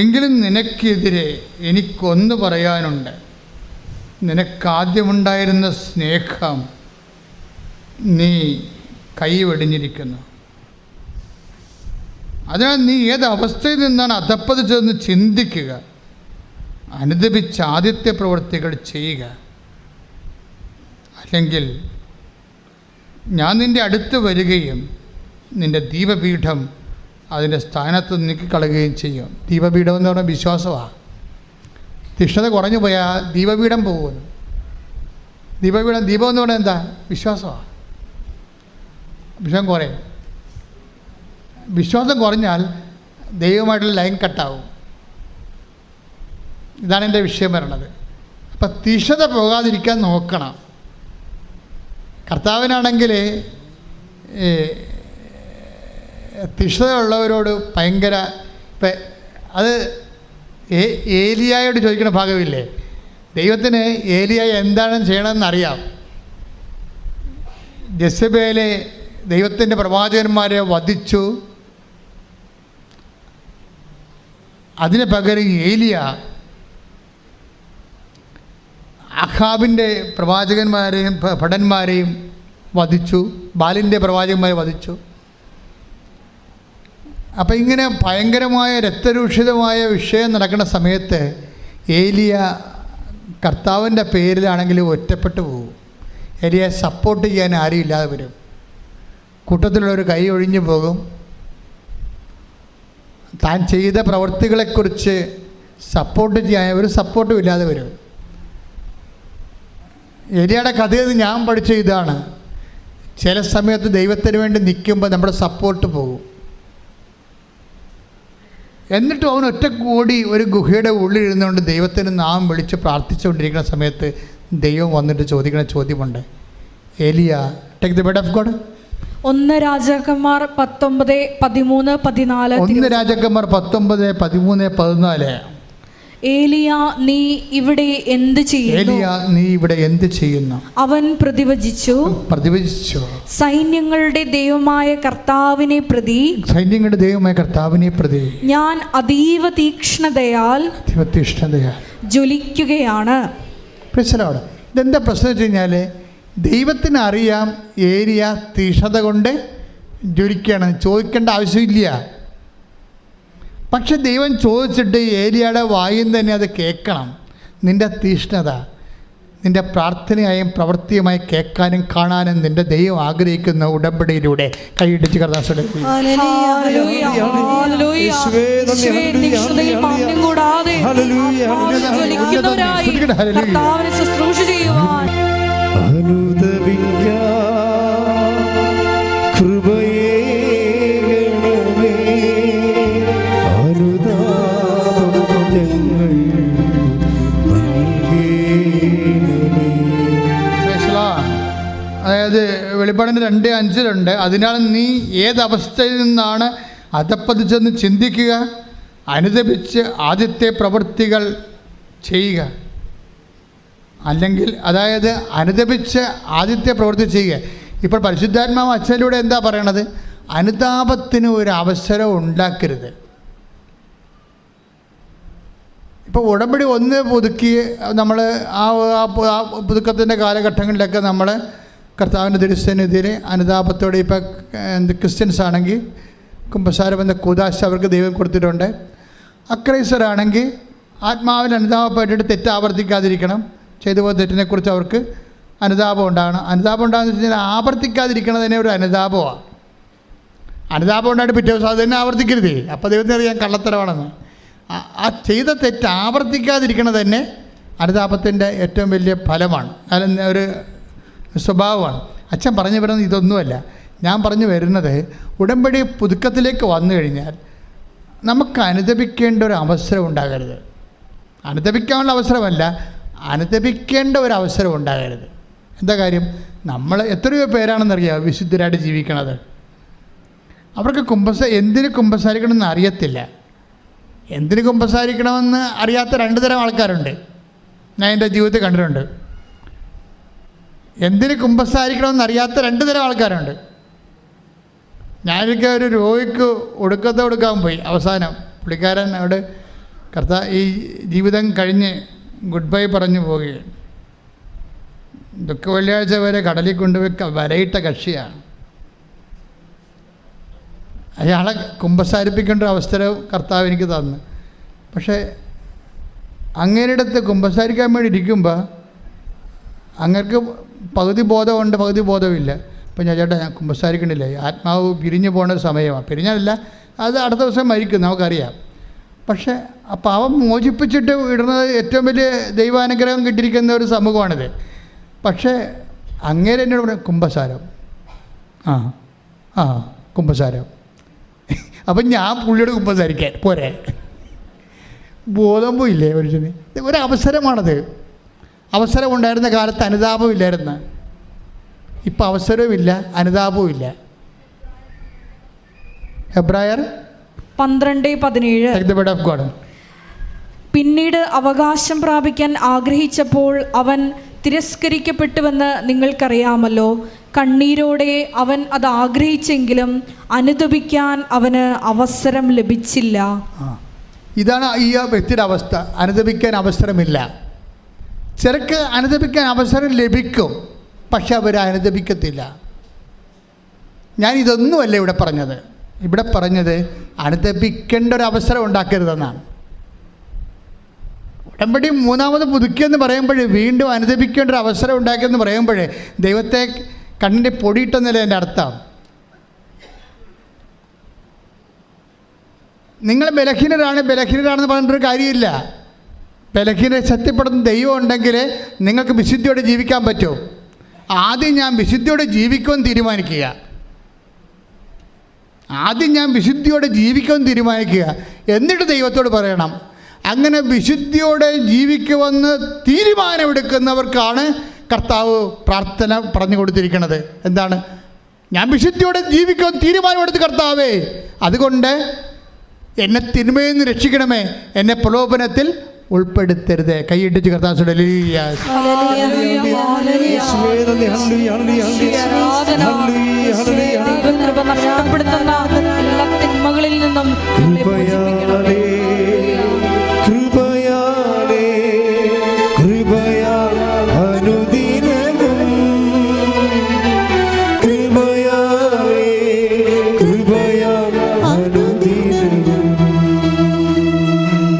എങ്കിലും നിനക്കെതിരെ എനിക്കൊന്ന് പറയാനുണ്ട്. നിനക്കാദ്യമുണ്ടായിരുന്ന സ്നേഹം നീ കൈവെടിഞ്ഞിരിക്കുന്നു. അതിനാൽ നീ ഏത് അവസ്ഥയിൽ നിന്നാണ് അധപ്പതിച്ചതെന്ന് ചിന്തിക്കുക, അനുദപിച്ച് ആദ്യത്തെ പ്രവൃത്തികൾ ചെയ്യുക. അല്ലെങ്കിൽ ഞാൻ നിൻ്റെ അടുത്ത് വരികയും നിൻ്റെ ദീപപീഠം അതിൻ്റെ സ്ഥാനത്ത് നീക്കിക്കളയുകയും ചെയ്യും. ദീപപീഠം എന്ന് പറഞ്ഞാൽ വിശ്വാസമാണ്. തിഷ്ണത കുറഞ്ഞു പോയാൽ ദീപപീഠം പോകുന്നു. ദീപം എന്ന് പറഞ്ഞാൽ എന്താ? വിശ്വാസമാണ്. വിശ്വാസം കുറയും. വിശ്വാസം കുറഞ്ഞാൽ ദൈവമായിട്ടുള്ള ലൈൻ കട്ടാവും. ഇതാണ് എൻ്റെ വിഷയം പറയണത്. അപ്പം തിഷ്ണത പോകാതിരിക്കാൻ നോക്കണം. കർത്താവിനാണെങ്കിൽ തിഷ്ണതയുള്ളവരോട് ഭയങ്കര ഇപ്പം അത് ഏലിയായോട് ചോദിക്കുന്ന ഭാഗമില്ലേ? ദൈവത്തിന് ഏലിയായ എന്താണ് ചെയ്യണമെന്നറിയാം. ജെസബേലെ ദൈവത്തിൻ്റെ പ്രവാചകന്മാരെ വധിച്ചു. അതിന് പകരം ഏലിയ അഹാബിൻ്റെ പ്രവാചകന്മാരെയും ഭടന്മാരെയും വധിച്ചു. ബാലിൻ്റെ പ്രവാചകന്മാരെ വധിച്ചു. അപ്പം ഇങ്ങനെ ഭയങ്കരമായ രക്തരൂഷിതമായ വിഷയം നടക്കുന്ന സമയത്ത് ഏലിയ കർത്താവിൻ്റെ പേരിലാണെങ്കിൽ ഒറ്റപ്പെട്ടു പോകും. ഏലിയെ സപ്പോർട്ട് ചെയ്യാൻ ആരും ഇല്ലാതെ വരും. കൂട്ടത്തിലുള്ളൊരു കൈ ഒഴിഞ്ഞു പോകും. താൻ ചെയ്ത പ്രവൃത്തികളെക്കുറിച്ച് സപ്പോർട്ട് ചെയ്യാൻ ഒരു സപ്പോർട്ടും ഇല്ലാതെ വരും. ഏലിയയുടെ കഥയത് ഞാൻ പഠിച്ച ഇതാണ്. ചില സമയത്ത് ദൈവത്തിന് വേണ്ടി നിൽക്കുമ്പോൾ നമ്മുടെ സപ്പോർട്ട് പോകും. എന്നിട്ടും അവൻ ഒറ്റ കൂടി ഒരു ഗുഹയുടെ ഉള്ളിലിരുന്നുകൊണ്ട് ദൈവത്തിന് നാം വിളിച്ച് പ്രാർത്ഥിച്ചുകൊണ്ടിരിക്കുന്ന സമയത്ത് ദൈവം വന്നിട്ട് ചോദിക്കുന്ന ചോദ്യമുണ്ട്. ഏലിയ, take the word of God. 1 രാജാക്കന്മാർ 19:13-14. 1 രാജാക്കന്മാർ 19:13-14. ഏലിയ, നീ ഇവിടെ എന്ത് ചെയ്യുന്നു? അവൻ പ്രതിവചിച്ചു, സൈന്യങ്ങളുടെ ദൈവമായ കർത്താവിനെ പ്രതി ഞാൻ അതീവ തീക്ഷ്ണതയാൽ ജ്വലിക്കുകയാണ്. ഇതെന്താ പ്രശ്നം വെച്ച് കഴിഞ്ഞാൽ, ദൈവത്തിന് അറിയാം ഏലിയ തീക്ഷ്ണത കൊണ്ട് ജ്വലിക്കുകയാണ്. ചോദിക്കേണ്ട ആവശ്യമില്ല. പക്ഷെ ദൈവം ചോദിച്ചിട്ട് ഏലിയയുടെ വായിൽ തന്നെ അത് കേൾക്കണം. നിൻ്റെ തീക്ഷ്ണത നിൻ്റെ പ്രാർത്ഥനയായും പ്രവൃത്തിയുമായി കേൾക്കാനും കാണാനും നിൻ്റെ ദൈവം ആഗ്രഹിക്കുന്ന ഉടമ്പടിയിലൂടെ കൈയിടിച്ച് കർത്താവിനെ ശുശ്രൂഷ ചെയ്യുവാൻ അതായത് വെളിപ്പാടിൻ്റെ 2:5 അതിനാൽ നീ ഏതവസ്ഥയിൽ നിന്നാണ് അധപ്പതിച്ചെന്ന് ചിന്തിക്കുക, അനുദപിച്ച് ആദ്യത്തെ പ്രവൃത്തികൾ ചെയ്യുക. അല്ലെങ്കിൽ അതായത് അനുദപിച്ച് ആദ്യത്തെ പ്രവൃത്തി ചെയ്യുക. ഇപ്പോൾ പരിശുദ്ധാത്മാവ് അച്ഛനിലൂടെ എന്താ പറയണത്? അനുതാപത്തിന് ഒരു അവസരം ഉണ്ടാക്കരുത്. ഇപ്പോൾ ഉടമ്പടി ഒന്ന് പുതുക്കി നമ്മൾ ആ പുതുക്കത്തിൻ്റെ കാലഘട്ടങ്ങളിലൊക്കെ നമ്മൾ കർത്താവിൻ്റെ തിരുസന്നിധിയിൽ അനുതാപത്തോടെ, ഇപ്പോൾ ക്രിസ്ത്യൻസ് ആണെങ്കിൽ കുമ്പസാരബന്ധ കൂദാശ അവർക്ക് ദൈവം കൊടുത്തിട്ടുണ്ട്. അക്രൈസ്തരാണെങ്കിൽ ആത്മാവിൽ അനുതാപപ്പെട്ടിട്ട് തെറ്റ് ആവർത്തിക്കാതിരിക്കണം. ചെയ്തു പോയ തെറ്റിനെക്കുറിച്ച് അവർക്ക് അനുതാപം ഉണ്ടാകണം. അനുതാപം ഉണ്ടാകുന്ന വെച്ച് കഴിഞ്ഞാൽ ആവർത്തിക്കാതിരിക്കണം തന്നെ ഒരു അനുതാപമാണ്. അനുതാപം ഉണ്ടായിട്ട് പിറ്റേ ദിവസം അത് തന്നെ ആവർത്തിക്കരുതേ. അപ്പോൾ ദൈവത്തിന് അറിയാൻ കള്ളത്തരമാണെന്ന്. ആ ചെയ്ത തെറ്റ് ആവർത്തിക്കാതിരിക്കണത് തന്നെ അനുതാപത്തിൻ്റെ ഏറ്റവും വലിയ ഫലമാണ്, അല്ല ഒരു സ്വഭാവമാണ്. അച്ഛൻ പറഞ്ഞു വരുന്നത് ഇതൊന്നുമല്ല. ഞാൻ പറഞ്ഞു വരുന്നത് ഉടമ്പടി പുതുക്കത്തിലേക്ക് വന്നു കഴിഞ്ഞാൽ നമുക്ക് അനുദപിക്കേണ്ട ഒരു അവസരം ഉണ്ടാകരുത്. അനുദപിക്കാനുള്ള അവസരമല്ല, അനുദപിക്കേണ്ട ഒരു അവസരം ഉണ്ടാകരുത്. എന്താ കാര്യം? നമ്മൾ എത്രയോ പേരാണെന്നറിയാം വിശുദ്ധരായിട്ട് ജീവിക്കണത്. അവർക്ക് എന്തിന് കുമ്പസാരിക്കണമെന്ന് അറിയത്തില്ല. എന്തിന് കുമ്പസാരിക്കണമെന്ന് അറിയാത്ത 2 തരം ആൾക്കാരുണ്ട്. ഞാൻ എൻ്റെ ജീവിതത്തിൽ കണ്ടിട്ടുണ്ട്. എന്തിന് കുമ്പസാരിക്കണമെന്ന് അറിയാത്ത 2 തരം ആൾക്കാരുണ്ട്. ഞാനൊക്കെ ഒരു രോഗിക്ക് ഒടുക്കത്തെ കൊടുക്കാൻ പോയി. അവസാനം പുള്ളിക്കാരൻ അവിടെ ഈ ജീവിതം കഴിഞ്ഞ് ഗുഡ് ബൈ പറഞ്ഞു പോവുകയാണ്. ദുഃഖ വെള്ളിയാഴ്ച വരെ കടലിൽ കൊണ്ടുപോയി വരയിട്ട കക്ഷിയാണ്. അയാളെ കുമ്പസാരിപ്പിക്കേണ്ട ഒരു അവസരം കർത്താവ് എനിക്ക് തന്നു. പക്ഷേ അങ്ങേരുടെ അടുത്ത് കുമ്പസാരിക്കാൻ വേണ്ടി ഇരിക്കുമ്പോൾ അങ്ങർക്ക് പകുതി ബോധമുണ്ട്, പകുതി ബോധമില്ല. അപ്പം ഞാൻ ചേട്ടാ ഞാൻ കുമ്പസാരിക്കണില്ല, ആത്മാവ് പിരിഞ്ഞു പോകേണ്ട ഒരു സമയമാണ്. പിരിഞ്ഞല്ല, അത് അടുത്ത ദിവസം മരിക്കും, നമുക്കറിയാം. പക്ഷേ ആ പാവം മോചിപ്പിച്ചിട്ട് ഇടുന്നത് ഏറ്റവും വലിയ ദൈവാനുഗ്രഹം കിട്ടിയിരിക്കുന്ന ഒരു സമൂഹമാണിത്. പക്ഷേ അങ്ങേരെ എന്നോട് പറയാം കുമ്പസാരം, കുമ്പസാരം. അപ്പം ഞാൻ പുള്ളിയോട് കുമ്പസാരിക്കാൻ പോരെ, ബോധം പോയില്ലേ മനുഷ്യന്? ഒരവസരമാണത്. അവസരം ഉണ്ടായിരുന്ന കാലത്ത് അനുതാപമില്ലായിരുന്നു. ഇപ്പം അവസരവുമില്ല, അനുതാപവും ഇല്ല. എബ്രായർ 12:17. പിന്നീട് അവകാശം പ്രാപിക്കാൻ ആഗ്രഹിച്ചപ്പോൾ അവൻ തിരസ്കരിക്കപ്പെട്ടുവെന്ന് നിങ്ങൾക്കറിയാമല്ലോ. കണ്ണീരോടെ അവൻ അത് ആഗ്രഹിച്ചെങ്കിലും അനുദപിക്കാൻ അവന് അവസരം ലഭിച്ചില്ല. ഇതാണ് ഈ വ്യക്തിയുടെ അവസ്ഥ. അനുദപിക്കാൻ അവസരമില്ല. ചിലർക്ക് അനുദപിക്കാൻ അവസരം ലഭിക്കും, പക്ഷെ അവർ അനുദപിക്കത്തില്ല. ഞാൻ ഇതൊന്നുമല്ല ഇവിടെ പറഞ്ഞത്. ഇവിടെ പറഞ്ഞത് അനുദപിക്കേണ്ട ഒരു അവസരം ഉണ്ടാക്കരുതെന്നാണ്. ഉടമ്പടി മൂന്നാമത് പുതുക്കിയെന്ന് പറയുമ്പോഴേ, വീണ്ടും അനുദപിക്കേണ്ട ഒരു അവസരം ഉണ്ടാക്കിയെന്ന് പറയുമ്പോഴേ ദൈവത്തെ കണ്ണിൻ്റെ പൊടിയിട്ടെന്നല്ലേ എൻ്റെ അർത്ഥം. നിങ്ങൾ ബലഹീനരാണെന്ന് പറഞ്ഞിട്ടൊരു കാര്യമില്ല. ബലഹീനരെ ശക്തിപ്പെടുന്ന ദൈവം ഉണ്ടെങ്കിൽ നിങ്ങൾക്ക് വിശുദ്ധിയോടെ ജീവിക്കാൻ പറ്റും. ആദ്യം ഞാൻ വിശുദ്ധിയോടെ ജീവിക്കുമെന്ന് തീരുമാനിക്കുക. എന്നിട്ട് ദൈവത്തോട് പറയണം. അങ്ങനെ വിശുദ്ധിയോടെ ജീവിക്കുമെന്ന് തീരുമാനമെടുക്കുന്നവർക്കാണ് കർത്താവ് പ്രാർത്ഥന പറഞ്ഞു കൊടുത്തിരിക്കുന്നത്. എന്താണ്? ഞാൻ വിശുദ്ധിയോടെ ജീവിക്കുമെന്ന് തീരുമാനമെടുത്ത് കർത്താവേ, അതുകൊണ്ട് എന്നെ തിന്മയിൽ നിന്ന് രക്ഷിക്കണമേ, എന്നെ പ്രലോഭനത്തിൽ ഉൾപ്പെടുത്തരുത്. കൈയിട്ടിച്ച് കർത്താവ് തിന്മകളിൽ നിന്നും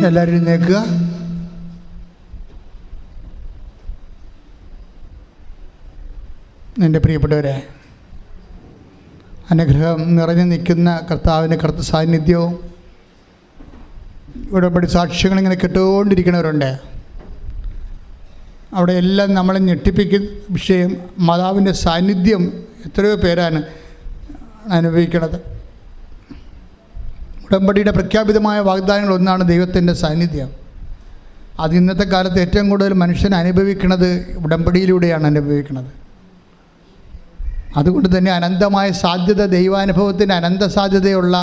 എല്ലാവരും എഴുന്നേൽക്കുക. എൻ്റെ പ്രിയപ്പെട്ടവരെ, അനുഗ്രഹം നിറഞ്ഞു നിൽക്കുന്ന കർത്താവിൻ്റെ കർത്ത സാന്നിധ്യവും ഉടമ്പടി സാക്ഷ്യങ്ങളിങ്ങനെ കേട്ടുകൊണ്ടിരിക്കുന്നവരുണ്ട്. അവിടെ എല്ലാം നമ്മളെ ഞെട്ടിപ്പിക്കുന്ന വിഷയം മാതാവിൻ്റെ സാന്നിധ്യം എത്രയോ പേരാണ് അനുഭവിക്കുന്നത്. ഉടമ്പടിയുടെ പ്രഖ്യാപിതമായ വാഗ്ദാനങ്ങൾ ഒന്നാണ് ദൈവത്തിൻ്റെ സാന്നിധ്യം. അത് ഇന്നത്തെ കാലത്ത് ഏറ്റവും കൂടുതൽ മനുഷ്യൻ അനുഭവിക്കുന്നത് ഉടമ്പടിയിലൂടെയാണ് അനുഭവിക്കുന്നത്. അതുകൊണ്ട് തന്നെ അനന്തമായ സാധ്യത, ദൈവാനുഭവത്തിൻ്റെ അനന്ത സാധ്യതയുള്ള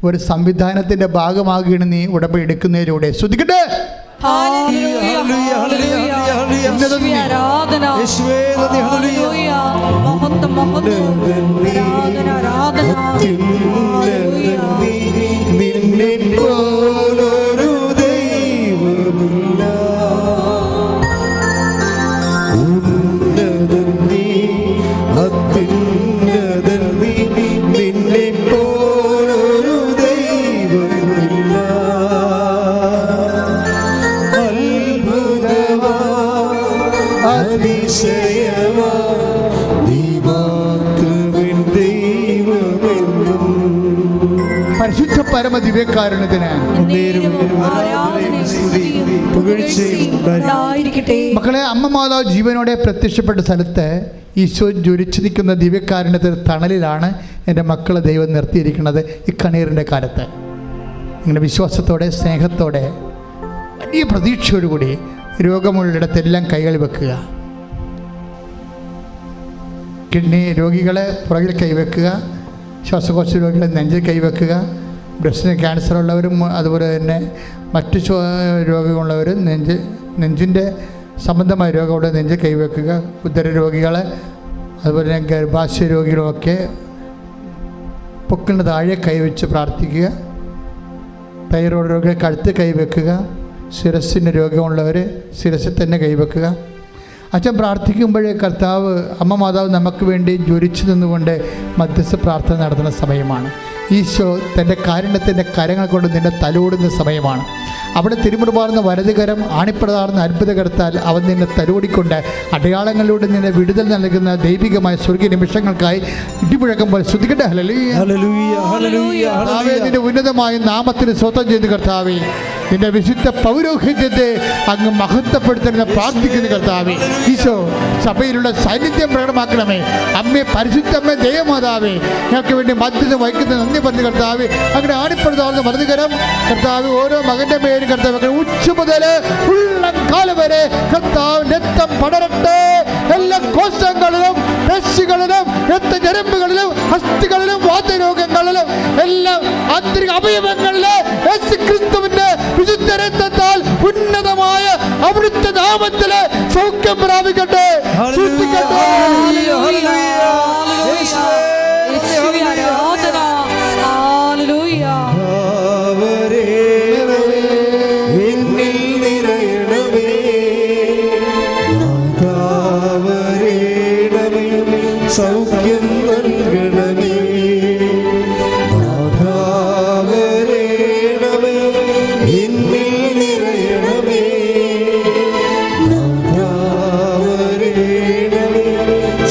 ഒരു സംവിധാനത്തിൻ്റെ ഭാഗമാകുകയാണ് നീ ഉടമ്പടി എടുക്കുന്നതിലൂടെ. ശ്രദ്ധിക്കട്ടെ. പരിശുദ്ധ പരമ ദിവ്യകാരുണ്യത്തിന് മക്കളെ, അമ്മ മാതാവ് ജീവനോടെ പ്രത്യക്ഷപ്പെട്ട സ്ഥലത്ത് ഈശോ ജ്വലിച്ചു നിൽക്കുന്ന ദിവ്യകാരുണ്യത്തിന് തണലിലാണ് എൻ്റെ മക്കളെ ദൈവം നിർത്തിയിരിക്കുന്നത്. ഈ കണ്ണീരിൻ്റെ കാലത്ത് ഇങ്ങനെ വിശ്വാസത്തോടെ, സ്നേഹത്തോടെ, വലിയ പ്രതീക്ഷയോടുകൂടി രോഗമുള്ളിടത്തെല്ലാം കൈകൾ വെക്കുക. കിഡ്നി രോഗികളെ പുറകിൽ കൈവെക്കുക, ശ്വാസകോശ രോഗികളെ നെഞ്ചിൽ കൈവെക്കുക, ബ്രസ്റ്റിന് ക്യാൻസർ ഉള്ളവരും അതുപോലെ തന്നെ മറ്റു രോഗങ്ങളുള്ളവരും നെഞ്ചിൻ്റെ സംബന്ധമായ രോഗമുള്ള നെഞ്ചിൽ കൈവെക്കുക. ഉദര രോഗികളെ അതുപോലെ തന്നെ ഗർഭാശയ രോഗികളുമൊക്കെ പൊക്കിന് താഴെ കൈവച്ച് പ്രാർത്ഥിക്കുക. തൈറോയ്ഡ് രോഗികളെ കഴുത്ത് കൈവെക്കുക. ശിരസ്സിന് രോഗമുള്ളവർ ശിരസ്സിൽ തന്നെ കൈവെക്കുക. അച്ഛൻ പ്രാർത്ഥിക്കുമ്പോഴേ കർത്താവ്, അമ്മ മാതാവ് നമുക്ക് വേണ്ടി ജ്വലിച്ചു നിന്നുകൊണ്ട് മധ്യസ്ഥ പ്രാർത്ഥന നടത്തുന്ന സമയമാണ്. ഈശോ തൻ്റെ കാരുണ്യത്തിൻ്റെ കരങ്ങൾ കൊണ്ട് നിന്നെ തലോടുന്ന സമയമാണ്. അവിടെ തിരുമുറുമാറുന്ന വലതുകരം ആണിപ്രതാർന്ന അത്ഭുതകരത്താൽ അവൻ നിന്നെ തലോടിക്കൊണ്ട് അടയാളങ്ങളിലൂടെ നിന്നെ വിടുതൽ നൽകുന്ന ദൈവികമായ സ്വർഗീയ നിമിഷങ്ങൾക്കായി ഇടിമുഴക്കുമ്പോൾ ശ്രുതിക്കട്ടെ. ഹല്ലേലൂയ, ഹല്ലേലൂയ, ഹല്ലേലൂയ, കർത്താവേ, നിന്റെ ഉന്നതമായ നാമത്തിന് സ്വന്തം ചെയ്ത് കർത്താവേ, നിന്റെ വിശുദ്ധ പൗരോഹിത്യത്തെ അങ്ങ് മഹത്വപ്പെടുത്തുന്ന പ്രാർത്ഥിക്കുന്ന കർത്താവേ, ഈശോ സഭയിലുള്ള സാന്നിധ്യം പ്രകടമാക്കണമേ. അമ്മേ, പരിശുദ്ധമ്മേ, ദൈവമാതാവേ, ഞങ്ങൾക്ക് വേണ്ടി മധ്യത്തിൽ വഹിക്കുന്ന നന്ദി പറഞ്ഞു കർത്താവേ. അങ്ങനെ ആണിപ്പെടുത്താവുന്ന വലതുകരം കർത്താവ് ഓരോ മകന്റെ പേരും കർത്താവ് ഉച്ച മുതൽ ഉള്ളം കാലം വരെ കർത്താവ് രക്തം പടരട്ടെ. എല്ലാ കോശങ്ങളിലും പേശികളിലും രക്തഞരമ്പുകളിലും അസ്ഥികളിലും വാതരോഗങ്ങളിലും എല്ലാം ആന്തരിക അവയവങ്ങളിലെ യേശുക്രിസ്തുവിന്റെ വിശുദ്ധ രക്തത്താൽ ഉന്നതമായ അവിടുത്തെ നാമത്തിലെ സൗഖ്യം പ്രാപിക്കട്ടെ. സൂക്ഷിക്കട്ടെ. എന്നിൽ നിറയണമേ, നാഥാവരേണമേ, സൗഖ്യം നൽകണമേ, നാഥാവരേണമേ, എന്നിൽ നിറയണമേ, നാഥാവരേണമേ,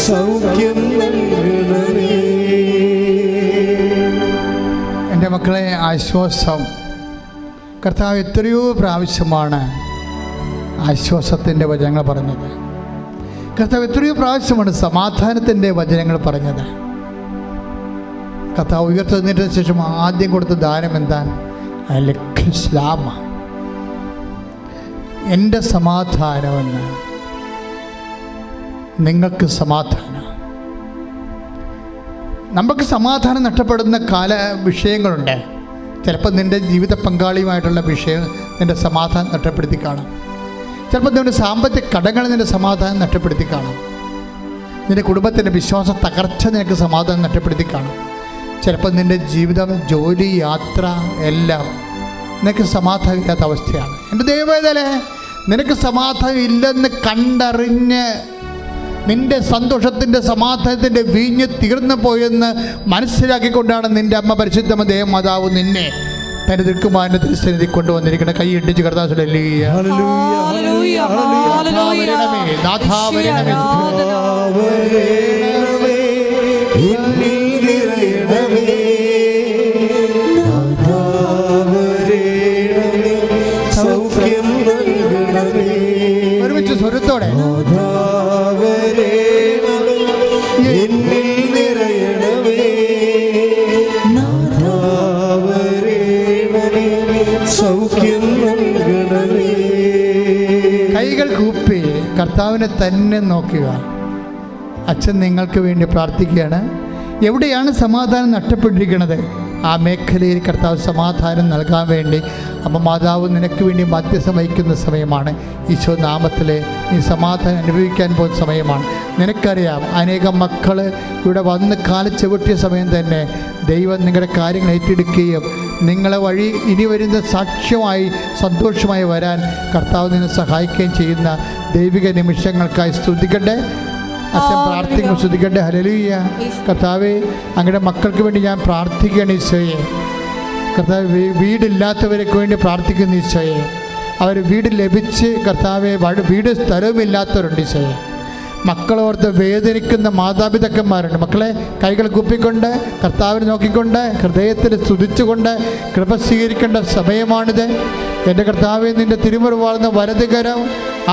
സൗഖ്യം നൽകണമേ. എൻ്റെ മക്കളെ, ആശ്വാസം കർത്താവ് എത്രയോ പ്രാവശ്യമാണ് ആശ്വാസത്തിൻ്റെ വചനങ്ങൾ പറഞ്ഞത്. കർത്താവ് എത്രയോ പ്രാവശ്യമാണ് സമാധാനത്തിൻ്റെ വചനങ്ങൾ പറഞ്ഞത്. കർത്താവ് ഉയർത്തെഴുന്നേറ്റതിന് ശേഷം ആദ്യം കൊടുത്ത ദാനം എന്താണ്? അൽ-ഇസ്ലാം, എൻ്റെ സമാധാനമെന്ന്. നിങ്ങൾക്ക് സമാധാനം. നമുക്ക് സമാധാനം നഷ്ടപ്പെടുന്ന വിഷയങ്ങളുണ്ട്. ചിലപ്പോൾ നിൻ്റെ ജീവിത പങ്കാളിയുമായിട്ടുള്ള വിഷയം നിൻ്റെ സമാധാനം നഷ്ടപ്പെടുത്തി കാണാം. ചിലപ്പോൾ നിൻ്റെ സാമ്പത്തിക കടങ്ങൾ നിൻ്റെ സമാധാനം നഷ്ടപ്പെടുത്തി കാണാം. നിൻ്റെ കുടുംബത്തിൻ്റെ വിശ്വാസ തകർച്ച നിനക്ക് സമാധാനം നഷ്ടപ്പെടുത്തി കാണാം. ചിലപ്പോൾ നിൻ്റെ ജീവിതം, ജോലി, യാത്ര എല്ലാം നിനക്ക് സമാധാനം ഇല്ലാത്ത അവസ്ഥയാണ്. എൻ്റെ ദൈവവേദനേ, നിനക്ക് സമാധാനം ഇല്ലെന്ന് കണ്ടറിഞ്ഞ് നിൻ്റെ സന്തോഷത്തിൻ്റെ സമാധാനത്തിൻ്റെ വീഞ്ഞ് തീർന്നു പോയെന്ന് മനസ്സിലാക്കിക്കൊണ്ടാണ് നിൻ്റെ അമ്മ പരിശുദ്ധ ദേവമാതാവ് നിന്നെ തൻ്റെ ദുഃഖമാൻ്റെ തിരുസന്നിധി കൊണ്ടുവന്നിരിക്കണം. കൈ ഇടിച്ച് കർത്താവേ, ഒരുമിച്ച് സ്വരത്തോടെ കൈകൾ കൂപ്പി കർത്താവിനെ തന്നെ നോക്കുക. അച്ഛൻ നിങ്ങൾക്ക് വേണ്ടി പ്രാർത്ഥിക്കുകയാണ്. എവിടെയാണ് സമാധാനം നഷ്ടപ്പെട്ടിരിക്കുന്നത്? ആ മേഖലയിൽ കർത്താവ് സമാധാനം നൽകാൻ വേണ്ടി അമ്മ മാതാവ് നിനക്ക് വേണ്ടി മധ്യസ്ഥം വഹിക്കുന്ന സമയമാണ്. ഈശോ നാമത്തിൽ നീ സമാധാനം അനുഭവിക്കാൻ പോകുന്ന സമയമാണ്. നിനക്കറിയാം, അനേകം മക്കൾ ഇവിടെ വന്ന് കാലിച്ചവിട്ടിയ സമയം തന്നെ ദൈവം നിങ്ങളുടെ കാര്യങ്ങൾ ഏറ്റെടുക്കുകയും നിങ്ങളെ വഴി ഇനി വരുന്ന സാക്ഷ്യമായി സന്തോഷമായി വരാൻ കർത്താവ് നിന്നെ സഹായിക്കുകയും ചെയ്യുന്ന ദൈവിക നിമിഷങ്ങൾക്കായി സ്തുതിക്കട്ടെ. അച്ഛൻ പ്രാർത്ഥിക്കും, സ്തുതിക്കട്ടെ. ഹല്ലേലൂയ. കർത്താവേ, അങ്ങയുടെ മക്കൾക്ക് വേണ്ടി ഞാൻ പ്രാർത്ഥിക്കുകയാണ് ഈശോയെ. കർത്താവ്, വീടില്ലാത്തവർക്ക് വേണ്ടി പ്രാർത്ഥിക്കുന്ന ഈശോയെ. അവർ വീട് ലഭിച്ച് കർത്താവെ വീട് സ്ഥലവുമില്ലാത്തവരുണ്ട് ഈശോയെ. മക്കളോർത്ത് വേദനിക്കുന്ന മാതാപിതാക്കന്മാരുണ്ട്. മക്കളെ കൈകൾ കുപ്പിക്കൊണ്ട് കർത്താവിനെ നോക്കിക്കൊണ്ട് ഹൃദയത്തിൽ സ്തുതിച്ചുകൊണ്ട് കൃപ സ്വീകരിക്കേണ്ട സമയമാണിത്. എൻ്റെ കർത്താവെ, നിൻ്റെ തിരുമുറുവാർന്ന വലതുകരം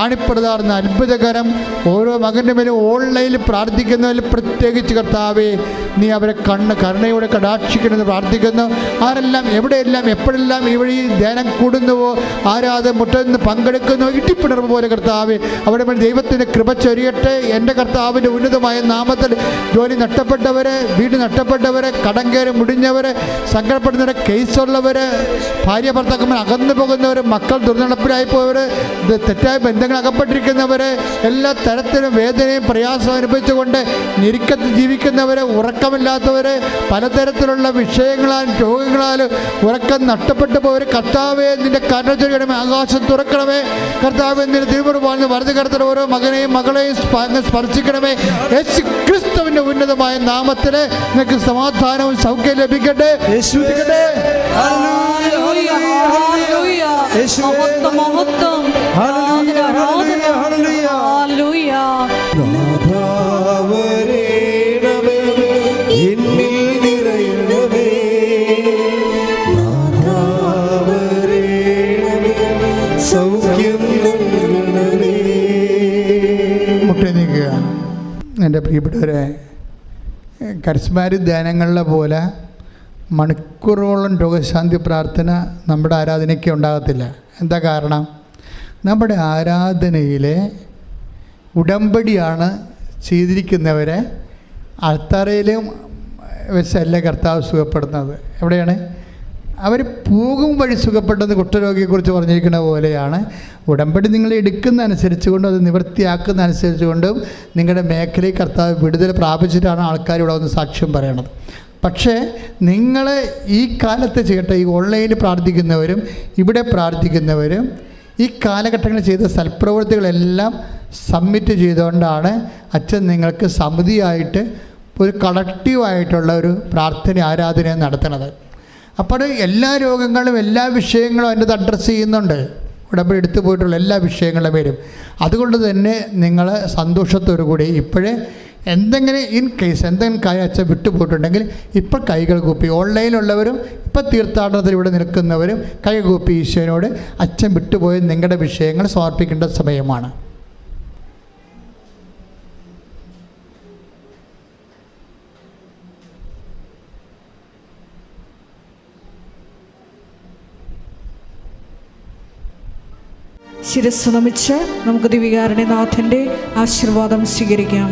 ആണിപ്പെടുതാർന്ന അത്ഭുതകരം ഓരോ മകൻ്റെ മേലും ഓൺലൈനിൽ പ്രാർത്ഥിക്കുന്നതിൽ പ്രത്യേകിച്ച് കർത്താവെ നീ അവരെ കരുണയോടെ കടാക്ഷിക്കണമെന്ന് പ്രാർത്ഥിക്കുന്നു. ആരെല്ലാം എവിടെയെല്ലാം എപ്പോഴെല്ലാം ഈ വഴി ധ്യാനം കൂടുന്നുവോ, ആരാത് മുട്ടന്ന് പങ്കെടുക്കുന്നു, ഇട്ടിപ്പിണർവ് പോലെ കർത്താവെ അവിടെ മേൽ ദൈവത്തിൻ്റെ കൃപ ചൊരിയട്ടെ. എൻ്റെ കർത്താവിൻ്റെ ഉന്നതമായ നാമത്തിൽ ജോലി നഷ്ടപ്പെട്ടവരെ, വീട് നഷ്ടപ്പെട്ടവരെ, കടം കയറി മുടിഞ്ഞവരെ, സങ്കടപ്പെടുന്നവരെ, കേസുള്ളവർ, ഭാര്യ ഭർത്താക്കന്മാർ അകന്നു പോകുന്നവർ, നിൽക്കുന്നവർ, മക്കൾ ദുർനടപ്പിലായി പോയവർ, തെറ്റായ ബന്ധങ്ങൾ അകപ്പെട്ടിരിക്കുന്നവർ, എല്ലാ തരത്തിലും വേദനയും പ്രയാസവും അനുഭവിച്ചുകൊണ്ട് ഞെരുക്കത്തിൽ ജീവിക്കുന്നവർ, ഉറക്കമില്ലാത്തവർ, പലതരത്തിലുള്ള വിഷയങ്ങളാലും രോഗങ്ങളാലും ഉറക്കം നഷ്ടപ്പെട്ടു പോയവർ, കർത്താവേ നിന്റെ കരുണ ചൊരിയണമേ, ആകാശം തുറക്കണമേ. കർത്താവേ നിന്റെ തിരുമുറുപാടിന് വലതു കരത്തിൽ ഓരോ മകനെയും മകളെയും സ്പർശിക്കണമേ. യേശു ക്രിസ്തുവിന്റെ ഉന്നതമായ നാമത്തിൽ നിങ്ങൾക്ക് സമാധാനവും സൗഖ്യം ലഭിക്കട്ടെ. എൻ്റെ പ്രിയപ്പെട്ടവരെ, കരിസ്മാറ്റിക് ധ്യാനങ്ങളിലെ പോലെ മണിക്കൂറോളം രോഗശാന്തി പ്രാർത്ഥന നമ്മുടെ ആരാധനയ്ക്ക് ഉണ്ടാകത്തില്ല. എന്താ കാരണം? നമ്മുടെ ആരാധനയിലെ ഉടമ്പടിയാണ് ചെയ്തിരിക്കുന്നവരെ അൾത്താരയിലും വെച്ചല്ല കർത്താവ് സുഖപ്പെടുന്നത്. എവിടെയാണ്? അവർ പോകും വഴി സുഖപ്പെട്ടെന്ന് കുഷ്ഠരോഗിയെക്കുറിച്ച് പറഞ്ഞിരിക്കുന്ന പോലെയാണ് ഉടമ്പടി നിങ്ങൾ എടുക്കുന്ന അനുസരിച്ച് കൊണ്ടും അത് നിവൃത്തിയാക്കുന്ന അനുസരിച്ച് കൊണ്ടും നിങ്ങളുടെ മേഖലയിൽ കർത്താവ് വിടുതൽ പ്രാപിച്ചിട്ടാണ് ആൾക്കാർ ഇവിടെ വന്ന് സാക്ഷ്യം പറയണത്. പക്ഷേ നിങ്ങൾ ഈ കാലത്ത് ചെയ്യട്ടെ, ഈ ഓൺലൈനിൽ പ്രാർത്ഥിക്കുന്നവരും ഇവിടെ പ്രാർത്ഥിക്കുന്നവരും ഈ കാലഘട്ടങ്ങളിൽ ചെയ്ത സൽപ്രവൃത്തികളെല്ലാം സബ്മിറ്റ് ചെയ്തുകൊണ്ടാണ് അച്ഛൻ നിങ്ങൾക്ക് സമിതിയായിട്ട് ഒരു കളക്റ്റീവായിട്ടുള്ള ഒരു പ്രാർത്ഥന ആരാധന നടത്തുന്നത്. അപ്പോൾ എല്ലാ രോഗങ്ങളും എല്ലാ വിഷയങ്ങളും അതിൻ്റെ അഡ്രസ്സ് ചെയ്യുന്നുണ്ട്. ഉടമ്പടി എടുത്തു പോയിട്ടുള്ള എല്ലാ വിഷയങ്ങളുടെ പേരും. അതുകൊണ്ട് തന്നെ നിങ്ങൾ സന്തോഷത്തോടു കൂടി ഇപ്പോഴേ എന്തെങ്കിലും ഇൻ കേസ് എന്തെങ്കിലും കാര്യം അച്ഛൻ വിട്ടുപോയിട്ടുണ്ടെങ്കിൽ ഇപ്പോൾ കൈകൾ കൂപ്പി, ഓൺലൈനിലുള്ളവരും ഇപ്പോൾ തീർത്ഥാടനത്തിൽ ഇവിടെ നിൽക്കുന്നവരും കൈ കൂപ്പി ഈശോനോട് അച്ഛൻ വിട്ടുപോയ നിങ്ങളുടെ വിഷയങ്ങൾ സമർപ്പിക്കേണ്ട സമയമാണ്. ശിരസ്സ് നമിച്ച് നമുക്ക് ദിവികാരുണ്യനാഥൻ്റെ ആശീർവാദം സ്വീകരിക്കാം.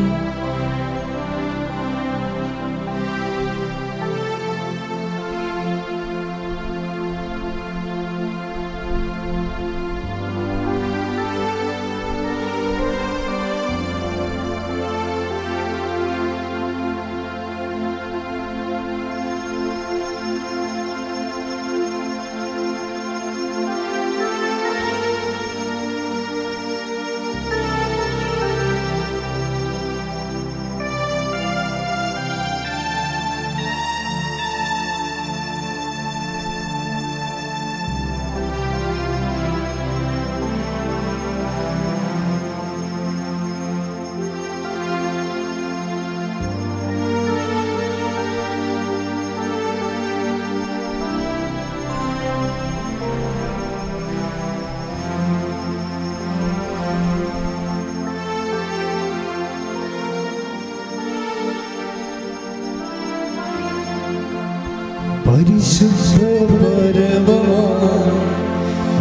പരിശുദ്ധ പരമമാ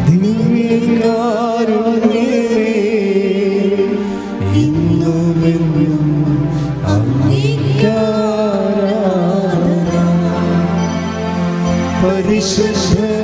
ദിവ്യകാരുണ്യമേ, ഇന്നുമെന്നും അങ്ങേക്കാരാധന. പരിശുദ്ധ